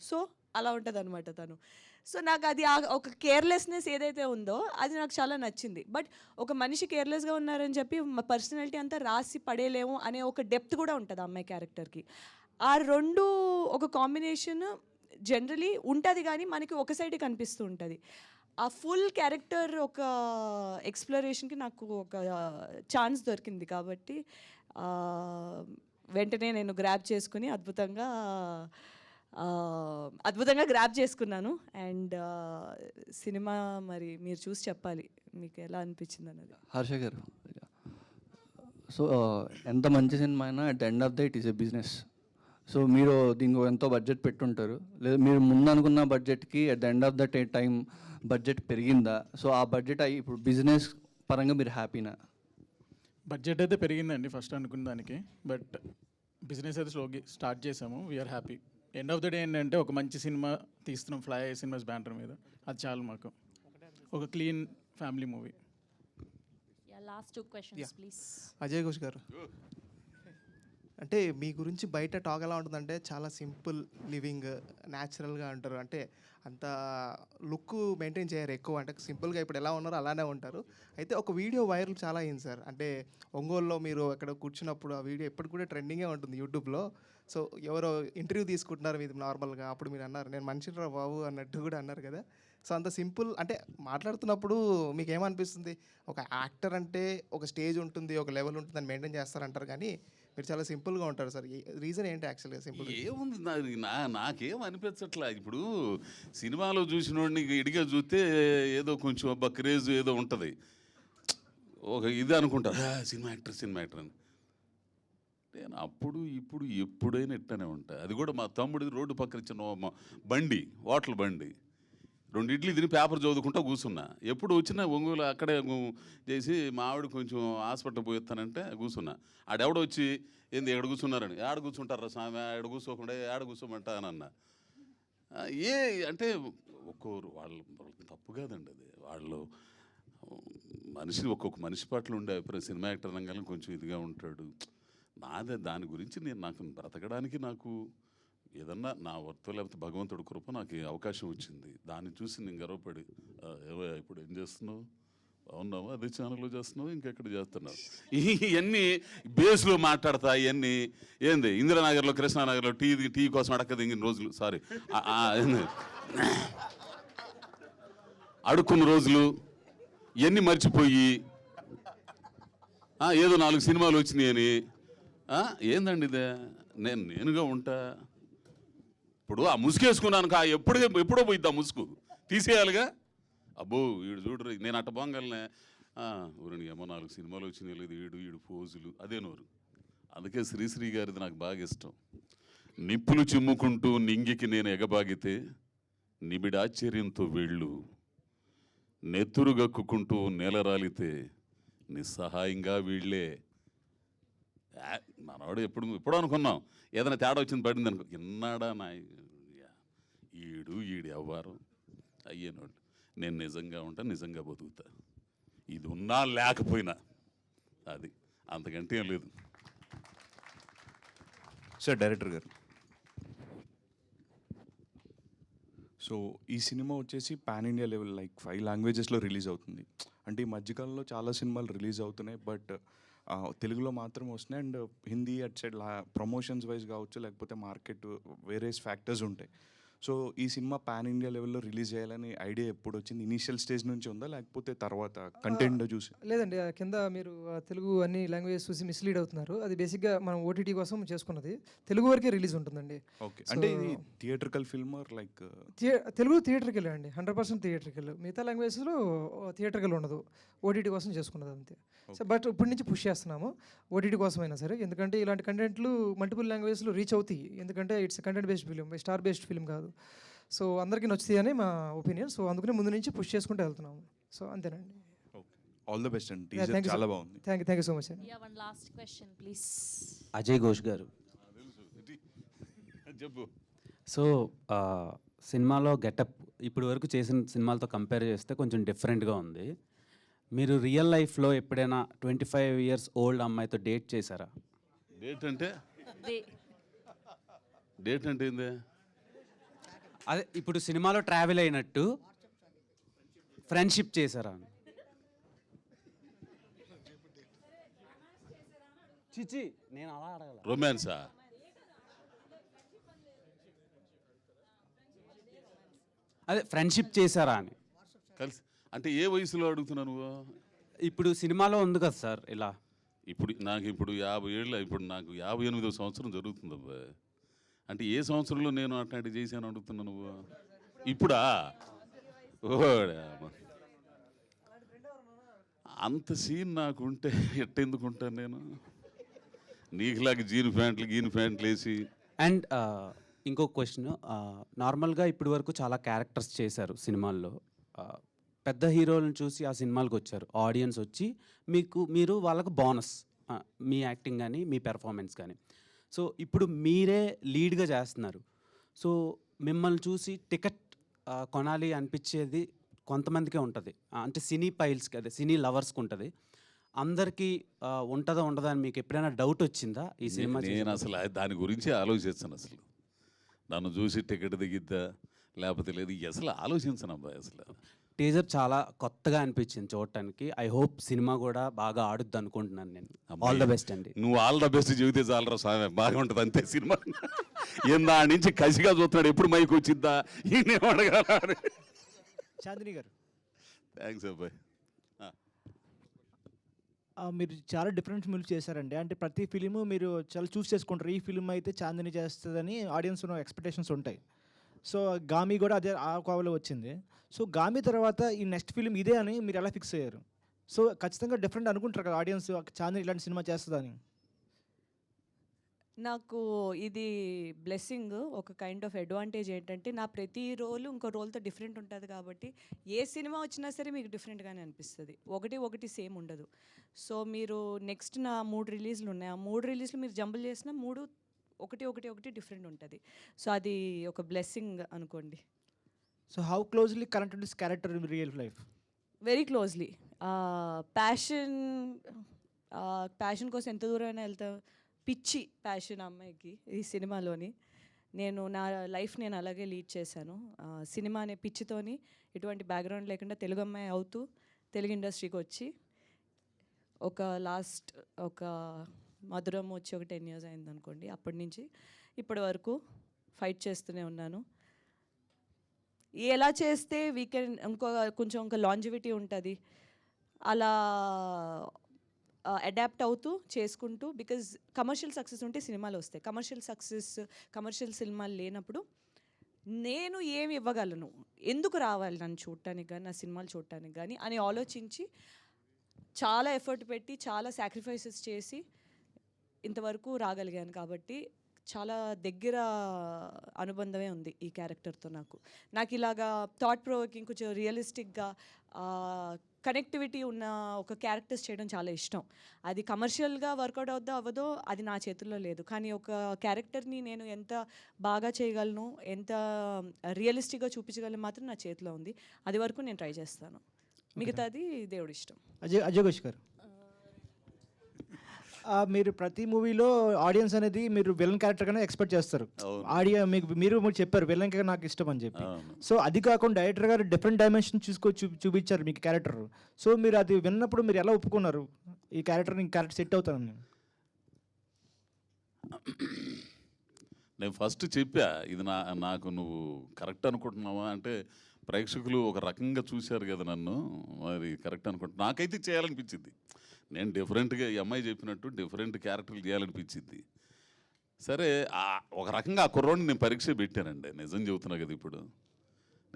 సో అలా ఉంటుంది అనమాట తను. సో నాకు అది ఒక కేర్లెస్నెస్ ఏదైతే ఉందో అది నాకు చాలా నచ్చింది. బట్ ఒక మనిషి కేర్లెస్గా ఉన్నారని చెప్పి పర్సనాలిటీ అంతా రాసి పడేయలేము అనే ఒక డెప్త్ కూడా ఉంటుంది ఆ అమ్మాయి క్యారెక్టర్కి. ఆ రెండు ఒక కాంబినేషన్ జనరలీ ఉంటుంది కానీ మనకి ఒక సైడే కనిపిస్తూ ఉంటుంది. ఆ ఫుల్ క్యారెక్టర్ ఒక ఎక్స్ప్లోరేషన్కి నాకు ఒక ఛాన్స్ దొరికింది కాబట్టి వెంటనే నేను గ్రాబ్ చేసుకుని అద్భుతంగా గ్రాబ్ చేసుకున్నాను. అండ్ సినిమా మరి మీరు చూసి చెప్పాలి మీకు ఎలా అనిపించింది అన్నది. హర్ష గారు, సో ఎంత మంచి సినిమా అయినా at the end of the it is a business. So మీరు దీనికి ఎంతో బడ్జెట్ పెట్టుంటారు, లేదా మీరు ముందు అనుకున్న బడ్జెట్కి at the end of the time budget పెరిగిందా? సో ఆ బడ్జెట్ అయ్యి ఇప్పుడు బిజినెస్ పరంగా మీరు హ్యాపీనా? బడ్జెట్ అయితే పెరిగిందండి ఫస్ట్ అనుకున్న దానికి, బట్ బిజినెస్ అయితే స్లోగా స్టార్ట్ చేసాము. We're happy. End of the day ఏంటంటే ఒక మంచి సినిమా తీస్తున్నాం ఫ్లై సినిమాస్ బ్యానర్ మీద, అది చాలు మాకు. ఒక clean family movie. Last 2 questions please. Ajay Ghosh garu, అంటే మీ గురించి బయట టాక్ ఎలా ఉంటుందంటే చాలా సింపుల్ లివింగ్, న్యాచురల్గా ఉంటారు, అంటే అంత లుక్ మెయింటైన్ చేయరు ఎక్కువ, అంటే సింపుల్గా ఇప్పుడు ఎలా ఉన్నారో అలానే ఉంటారు. అయితే ఒక వీడియో వైరల్ చాలా అయింది సార్, అంటే ఒంగోలులో మీరు అక్కడ కూర్చున్నప్పుడు ఆ వీడియో ఎప్పుడు కూడా ట్రెండింగే ఉంటుంది యూట్యూబ్లో. సో ఎవరో ఇంటర్వ్యూ తీసుకుంటున్నారు మీది నార్మల్గా, అప్పుడు మీరు అన్నారు నేను మనిషిరా బాబు అన్నట్టు కూడా అన్నారు కదా. సో అంత సింపుల్, అంటే మాట్లాడుతున్నప్పుడు మీకు ఏమనిపిస్తుంది, ఒక యాక్టర్ అంటే ఒక స్టేజ్ ఉంటుంది, ఒక లెవెల్ ఉంటుంది, దాన్ని మెయింటైన్ చేస్తారంటారు, కానీ మీరు చాలా సింపుల్గా ఉంటారు సార్. రీజన్ ఏంటి యాక్చువల్గా? సింపుల్ ఏముంది, నాకేం అనిపించట్లా. ఇప్పుడు సినిమాలో చూసిన వాడిని ఇడిగా చూస్తే ఏదో కొంచెం అబ్బా క్రేజ్ ఏదో ఉంటుంది, ఒక ఇది అనుకుంటారు సినిమా యాక్టర్ అని. నేను అప్పుడు ఇప్పుడు ఎప్పుడైనా ఇట్టనే ఉంటాయి. అది కూడా మా తమ్ముడిది రోడ్డు పక్కన ఇచ్చిన బండి, హోటల్ బండి, 2 ఇడ్లీ తిని పేపర్ చదువుకుంటా కూర్చున్నా. ఎప్పుడు వచ్చినా ఒంగోలు అక్కడే చేసి మా ఆవిడ కొంచెం హాస్పిటల్ పోయిస్తానంటే కూర్చున్నా. ఆడెవడో వచ్చి ఏంది ఎక్కడ కూర్చున్నారని, ఆడ కూర్చుంటారా స్వామి, ఆడ కూర్చోకుండా ఆడ కూర్చోమంటా అని అన్న. అంటే ఒక్కొరు వాళ్ళ తప్పు కాదండి, అది వాళ్ళు ఒక్కొక్క మనిషి పట్ల ఉండే అభిప్రాయం. సినిమా యాక్టర్ రంగాల్లో కొంచెం ఇదిగా ఉంటాడు. నాదే దాని గురించి నాకు బ్రతకడానికి నాకు ఏదన్నా నా వర్తో లేకపోతే భగవంతుడి కృప నాకు అవకాశం వచ్చింది. దాన్ని చూసి నేను గర్వపడి ఇప్పుడు ఏం చేస్తున్నావు, అవునావు, అదే ఛానల్లో చేస్తున్నావు, ఇంకెక్కడ చేస్తున్నావు, ఇవన్నీ బేస్లో మాట్లాడతా. ఇవన్నీ ఏంది ఇందిరానగర్లో కృష్ణానగర్లో టీ కోసం అడక్క దిగిన రోజులు, సారీ అడుక్కున్న రోజులు ఇవన్నీ మర్చిపోయి ఏదో 4 సినిమాలు వచ్చినాయని ఏందండి ఇదే? నేనుగా ఉంటా. ఇప్పుడు ఆ ముసుగేసుకున్నాను ఎప్పుడో పోయిద్ది ఆ ముసుగు, తీసేయాలిగా. అబ్బో వీడు చూడరు, నేను అట్ట బాగలనే ఊరిని ఏమో 4 సినిమాలు వచ్చినాయి లేదు, ఈడు పోజులు అదే నోరు. అందుకే శ్రీశ్రీ గారిది నాకు బాగా ఇష్టం. నిప్పులు చిమ్ముకుంటూ నింగికి నేను ఎగబాగితే నిబిడాశ్చర్యంతో వీళ్ళు నెత్తురు గక్కుకుంటూ నేలరాలితే నిస్సహాయంగా వీళ్ళే. మనవాడు ఎప్పుడో అనుకున్నాం ఏదైనా తేడా వచ్చింది పడింది అనుకో, ఇన్నాడా నా ఈడు అవ్వారు అయ్యేనోళ్ళు. నేను నిజంగా ఉంటా, నిజంగా బతుకుతా, ఇది ఉన్నా లేకపోయినా, అది అంతకంటే ఏం లేదు. సార్ డైరెక్టర్ గారు, సో ఈ సినిమా వచ్చేసి పాన్ ఇండియా లెవెల్ లైక్ 5 లాంగ్వేజెస్లో రిలీజ్ అవుతుంది. అంటే ఈ మధ్యకాలంలో చాలా సినిమాలు రిలీజ్ అవుతున్నాయి, బట్ తెలుగులో మాత్రం వస్తున్నాయి. And Hindi at side promotions wise కావచ్చు, లేకపోతే మార్కెట్ వేరియస్ ఫ్యాక్టర్స్ ఉంటాయి. సో ఈ సినిమా పాన్ ఇండియా లెవెల్లో రిలీజ్ చేయాలని ఐడియా ఎప్పుడు వచ్చింది? ఇనీషియల్ స్టేజ్ నుంచి ఉందా, లేకపోతే తర్వాత కంటెంట్ చూసి? లేదండి, కింద మీరు తెలుగు అన్ని లాంగ్వేజెస్ చూసి మిస్లీడ్ అవుతున్నారు. అది బేసిక్గా మనం ఓటీటీ కోసం చేసుకున్నది, తెలుగు వరకే రిలీజ్ ఉంటుందండి. ఓకే, అంటే ఇది థియేట్రికల్ ఫిల్మ్ లైక్? తెలుగు థియేటర్కి అండి, 100% థియేటర్కి. మిగతా లాంగ్వేజెస్లో థియేటర్కి ఉండదు, ఓటీటీ కోసం చేసుకున్నది అంతే. సో బట్ ఇప్పటి నుంచి పుష్ చేస్తున్నాము ఓటీటీ కోసమైనా సరే, ఎందుకంటే ఇలాంటి కంటెంట్లు మల్టిపుల్ లాంగ్వేజెస్లో రీచ్ అవుతాయి. ఎందుకంటే it's content based film, star based film కాదు. సో అందరికీ నచ్చుతాయి అని మా ఒపీనియన్. సో అందుకనే ముందు నుంచి పుష్ చేసుకుంటూ వెళ్తున్నాము. సో అంతేనండి. ఆల్ ద బెస్ట్ అండి, టీజర్ చాలా బాగుంది. థ్యాంక్ యూ సో మచ్ అండి. One last question please. Ajay Ghosh గారు, సో సినిమాలో గెటప్ ఇప్పటి వరకు చేసిన సినిమాలతో కంపేర్ చేస్తే కొంచెం డిఫరెంట్గా ఉంది. మీరు రియల్ లైఫ్లో ఎప్పుడైనా 25 years ఓల్డ్ అమ్మాయితో డేట్ చేశారా? డేట్ అంటే ఏంది? అదే ఇప్పుడు సినిమాలో ట్రావెల్ అయినట్టు ఫ్రెండ్షిప్ చేశారా? చిచి నేను అలా అడగల. రొమాన్సా? అదే ఫ్రెండ్షిప్ చేశారా అని. కలిసి అంటే ఏ వయసులో అడుగుతున్నావు నువ్వు? ఇప్పుడు సినిమాలో ఉంది కదా సార్ ఇలా. నాకు 50 ఏళ్ళు, ఇప్పుడు నాకు 58వ సంవత్సరం జరుగుతుంది అబ్బా. అంటే ఏ సంవత్సరంలో నేను అట్లాంటి చేశాను అడుగుతున్నా నువ్వు? ఇప్పుడా? అంత సీన్ నాకు ఉంటే ఎట్టెందుకుంటాను నేను? నీకులాగా జీన్ ప్యాంట్లు వేసి. అండ్ ఇంకొక క్వశ్చన్, నార్మల్గా ఇప్పటి వరకు చాలా క్యారెక్టర్స్ చేశారు సినిమాల్లో. పెద్ద హీరోలను చూసి ఆ సినిమాలకు వచ్చారు, ఆడియన్స్ వచ్చి మీరు వాళ్ళకు బోనస్, మీ యాక్టింగ్ కానీ మీ పెర్ఫార్మెన్స్ కానీ. సో ఇప్పుడు మీరే లీడ్గా చేస్తున్నారు. సో మిమ్మల్ని చూసి టికెట్ కొనాలి అనిపించేది కొంతమందికే ఉంటుంది, అంటే సినీ పైల్స్కి, అదే సినీ లవర్స్కి ఉంటుంది. అందరికీ ఉంటుందా ఉండదా అని మీకు ఎప్పుడైనా డౌట్ వచ్చిందా ఈ సినిమా? నేను అసలు దాని గురించి ఆలోచించను. అసలు నన్ను చూసి టికెట్ దిగిద్దా లేకపోతే లేదు అసలు ఆలోచించను అబ్బాయి. అసలు టీజర్ చాలా కొత్తగా అనిపించింది చూడటానికి. ఐ హోప్ సినిమా కూడా బాగా ఆడుద్ది అనుకుంటున్నాను నేను. ఆల్ ద బెస్ట్ అండి. నువ్వు ఆల్ ద బెస్ట్ చెబితే చాలరా స్వామి, బాగా ఉంటుంది అంతే సినిమా. నా నుంచి కసిగా చూస్తున్నాడు, ఎప్పుడు మైక్ వచ్చిద్దా ఈయనేం అడగాలి. చాందిని గారు, థ్యాంక్స్ అబ్బాయి. మీరు చాలా డిఫరెంట్ ఫిల్మ్స్ చేశారండి. అంటే ప్రతి ఫిలిము మీరు చాలా చూస్ చేసుకుంటారు, ఈ ఫిలిం అయితే చాందిని చేస్తుందని ఆడియన్స్ ఎక్స్పెక్టేషన్స్ ఉంటాయి. సో గామి కూడా అదే ఆ కోవలో వచ్చింది. సో గామి తర్వాత ఈ నెక్స్ట్ ఫిలిం ఇదే అని మీరు ఎలా ఫిక్స్ అయ్యారు? సో ఖచ్చితంగా డిఫరెంట్ అనుకుంటారు కదా ఆడియన్స్, చాందిని ఇలాంటి సినిమా చేస్తుందని. నాకు ఇది బ్లెస్సింగ్, ఒక కైండ్ ఆఫ్ అడ్వాంటేజ్ ఏంటంటే నా ప్రతి రోలు ఇంకో రోల్తో డిఫరెంట్ ఉంటుంది కాబట్టి ఏ సినిమా వచ్చినా సరే మీకు డిఫరెంట్గానే అనిపిస్తుంది, ఒకటి సేమ్ ఉండదు. సో మీరు నెక్స్ట్ నా 3 రిలీజ్లు ఉన్నాయి, ఆ 3 రిలీజ్లు మీరు జంబుల్ చేసిన 3 ఒకటి డిఫరెంట్ ఉంటుంది. సో అది ఒక బ్లెస్సింగ్ అనుకోండి. So how closely connected this character in real life? Very closely. Passion కోసం ఎంత దూరమైనా వెళ్తా. పిచ్చి ప్యాషన్ అమ్మాయికి ఈ సినిమాలోని. నా లైఫ్ నేను అలాగే లీడ్ చేశాను. సినిమా అనే పిచ్చితోని ఎటువంటి బ్యాక్గ్రౌండ్ లేకుండా తెలుగు అమ్మాయి అవుతూ తెలుగు ఇండస్ట్రీకి వచ్చి ఒక మధురం వచ్చి ఒక 10 years అయింది అనుకోండి. అప్పటి నుంచి ఇప్పటి వరకు ఫైట్ చేస్తూనే ఉన్నాను. ఎలా చేస్తే కొంచెం లాంజివిటీ ఉంటుంది, అలా అడాప్ట్ అవుతూ చేసుకుంటూ, బికాజ్ కమర్షియల్ సక్సెస్ ఉంటే సినిమాలు వస్తాయి. కమర్షియల్ సినిమాలు లేనప్పుడు నేను ఏమి ఇవ్వగలను, ఎందుకు రావాలి నన్ను చూడటానికి కానీ, నా సినిమాలు చూడటానికి కానీ అని ఆలోచించి చాలా ఎఫర్ట్ పెట్టి చాలా సాక్రిఫైసెస్ చేసి ఇంతవరకు రాగలిగాను. కాబట్టి చాలా దగ్గర అనుబంధమే ఉంది ఈ క్యారెక్టర్తో. నాకు ఇలాగా థాట్ ప్రొవోకింగ్, కొంచెం రియలిస్టిక్గా కనెక్టివిటీ ఉన్న ఒక క్యారెక్టర్స్ చేయడం చాలా ఇష్టం. అది కమర్షియల్గా వర్కౌట్ అవ్వదో అది నా చేతుల్లో లేదు. కానీ ఒక క్యారెక్టర్ని నేను ఎంత బాగా చేయగలను, ఎంత రియలిస్టిక్గా చూపించగలను మాత్రం నా చేతిలో ఉంది. అది వరకు నేను ట్రై చేస్తాను. మిగతాది దేవుడి ఇష్టం. అజయ్ ఘోష్ గారు, మీరు ప్రతి మూవీలో ఆడియన్స్ అనేది మీరు విలన్ క్యారెక్టర్ గానే ఎక్స్పెక్ట్ చేస్తారు. మీరు చెప్పారు విలన్ నాకు ఇష్టం అని చెప్పి. సో అది కాకుండా డైరెక్టర్ గారు డిఫరెంట్ డైమెన్షన్ చూపించారు మీకు క్యారెక్టర్. సో మీరు అది విన్నప్పుడు మీరు ఎలా ఒప్పుకున్నారు ఈ క్యారెక్టర్ సెట్ అవుతాను? నేను ఫస్ట్ చెప్పా, ఇది నాకు నువ్వు కరెక్ట్ అనుకుంటున్నావా అంటే, ప్రేక్షకులు ఒక రకంగా చూశారు కదా నన్ను, మరి కరెక్ట్ అనుకుంటున్నా. నాకైతే చేయాలనిపించింది. నేను డిఫరెంట్గా ఈ అమ్మాయి చెప్పినట్టు డిఫరెంట్ క్యారెక్టర్లు చేయాలనిపించింది. సరే ఒక రకంగా ఆ కుర్రోడిని నేను పరీక్ష పెట్టానండి. నిజం చెబుతున్నా కదా, ఇప్పుడు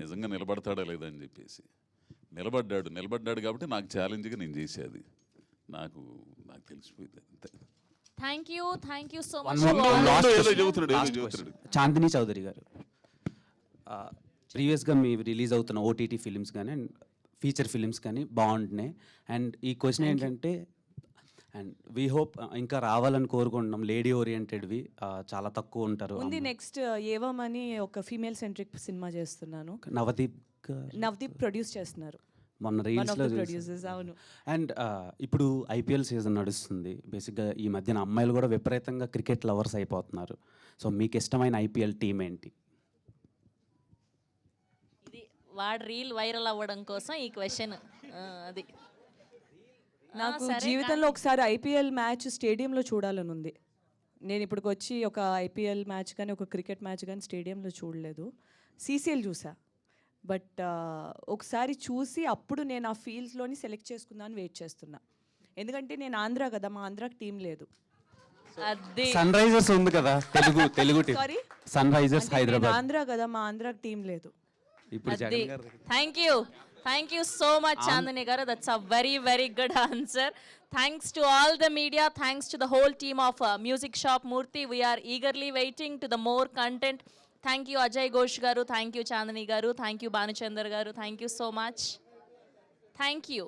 నిజంగా నిలబడతాడా లేదా అని చెప్పేసి. నిలబడ్డాడు కాబట్టి నాకు ఛాలెంజ్గా నేను చేసేది. నాకు తెలిసిపోయింది అంతే. Thank you so One much. more ఏదో చెబుతున్నాడు. చాందిని చౌదరి గారు, ప్రీవియస్గా మీ రిలీజ్ అవుతున్న ఓటీటీ ఫిలిమ్స్ కానీ అండ్ ఫీచర్ ఫిలిమ్స్ కానీ బాగుంటున్నాయి. అండ్ ఈ క్వశ్చన్ ఏంటంటే, అండ్ వీ హోప్ ఇంకా రావాలని కోరుకుంటున్నాం. లేడీ ఓరియంటెడ్వి చాలా తక్కువ ఉంటారు. ఉంది. నెక్స్ట్ ఏవం అని ఒక ఫీమేల్ సెంట్రిక్ సినిమా చేస్తున్నాను. నవదీప్ ప్రొడ్యూస్ చేస్తున్నారు. మొన్న రీల్స్లో ప్రొడ్యూసర్స్. అవును. అండ్ ఇప్పుడు ఐపీఎల్ సీజన్ నడుస్తుంది. బేసిక్గా ఈ మధ్యన అమ్మాయిలు కూడా విపరీతంగా క్రికెట్ లవర్స్ అయిపోతున్నారు. సో మీకు ఇష్టమైన ఐపీఎల్ టీం ఏంటి? వాడు రీల్ వైరల్ అవ్వడం కోసం ఈ క్వశ్చన్. అది నాకు జీవితంలో ఒకసారి ఐపీఎల్ మ్యాచ్ స్టేడియంలో చూడాలని ఉంది. నేను ఇప్పటికి వచ్చి ఒక ఐపీఎల్ మ్యాచ్ కానీ ఒక క్రికెట్ మ్యాచ్ కానీ స్టేడియంలో చూడలేదు. సీసీఎల్ చూసా. బట్ ఒకసారి చూసి అప్పుడు నేను ఆ ఫీల్డ్స్లోని సెలెక్ట్ చేసుకుందామని వెయిట్ చేస్తున్నా. ఎందుకంటే నేను ఆంధ్ర కదా, మా ఆంధ్రాకి టీం లేదు. సన్ రైజర్స్ ఉంది కదా, తెలుగు team. Sorry, Sunrisers Hyderabad. Andhra కదా, మా ఆంధ్రాకి టీం లేదు. Thank you so much Chandini garu. That's a very good answer. Thanks to all the media, thanks to the whole team of Music shop Murthy. We are eagerly waiting to the more content. Thank you Ajay Ghosh garu, thank you Chandini garu, thank you Bhanuchander garu, thank you so much. Thank you.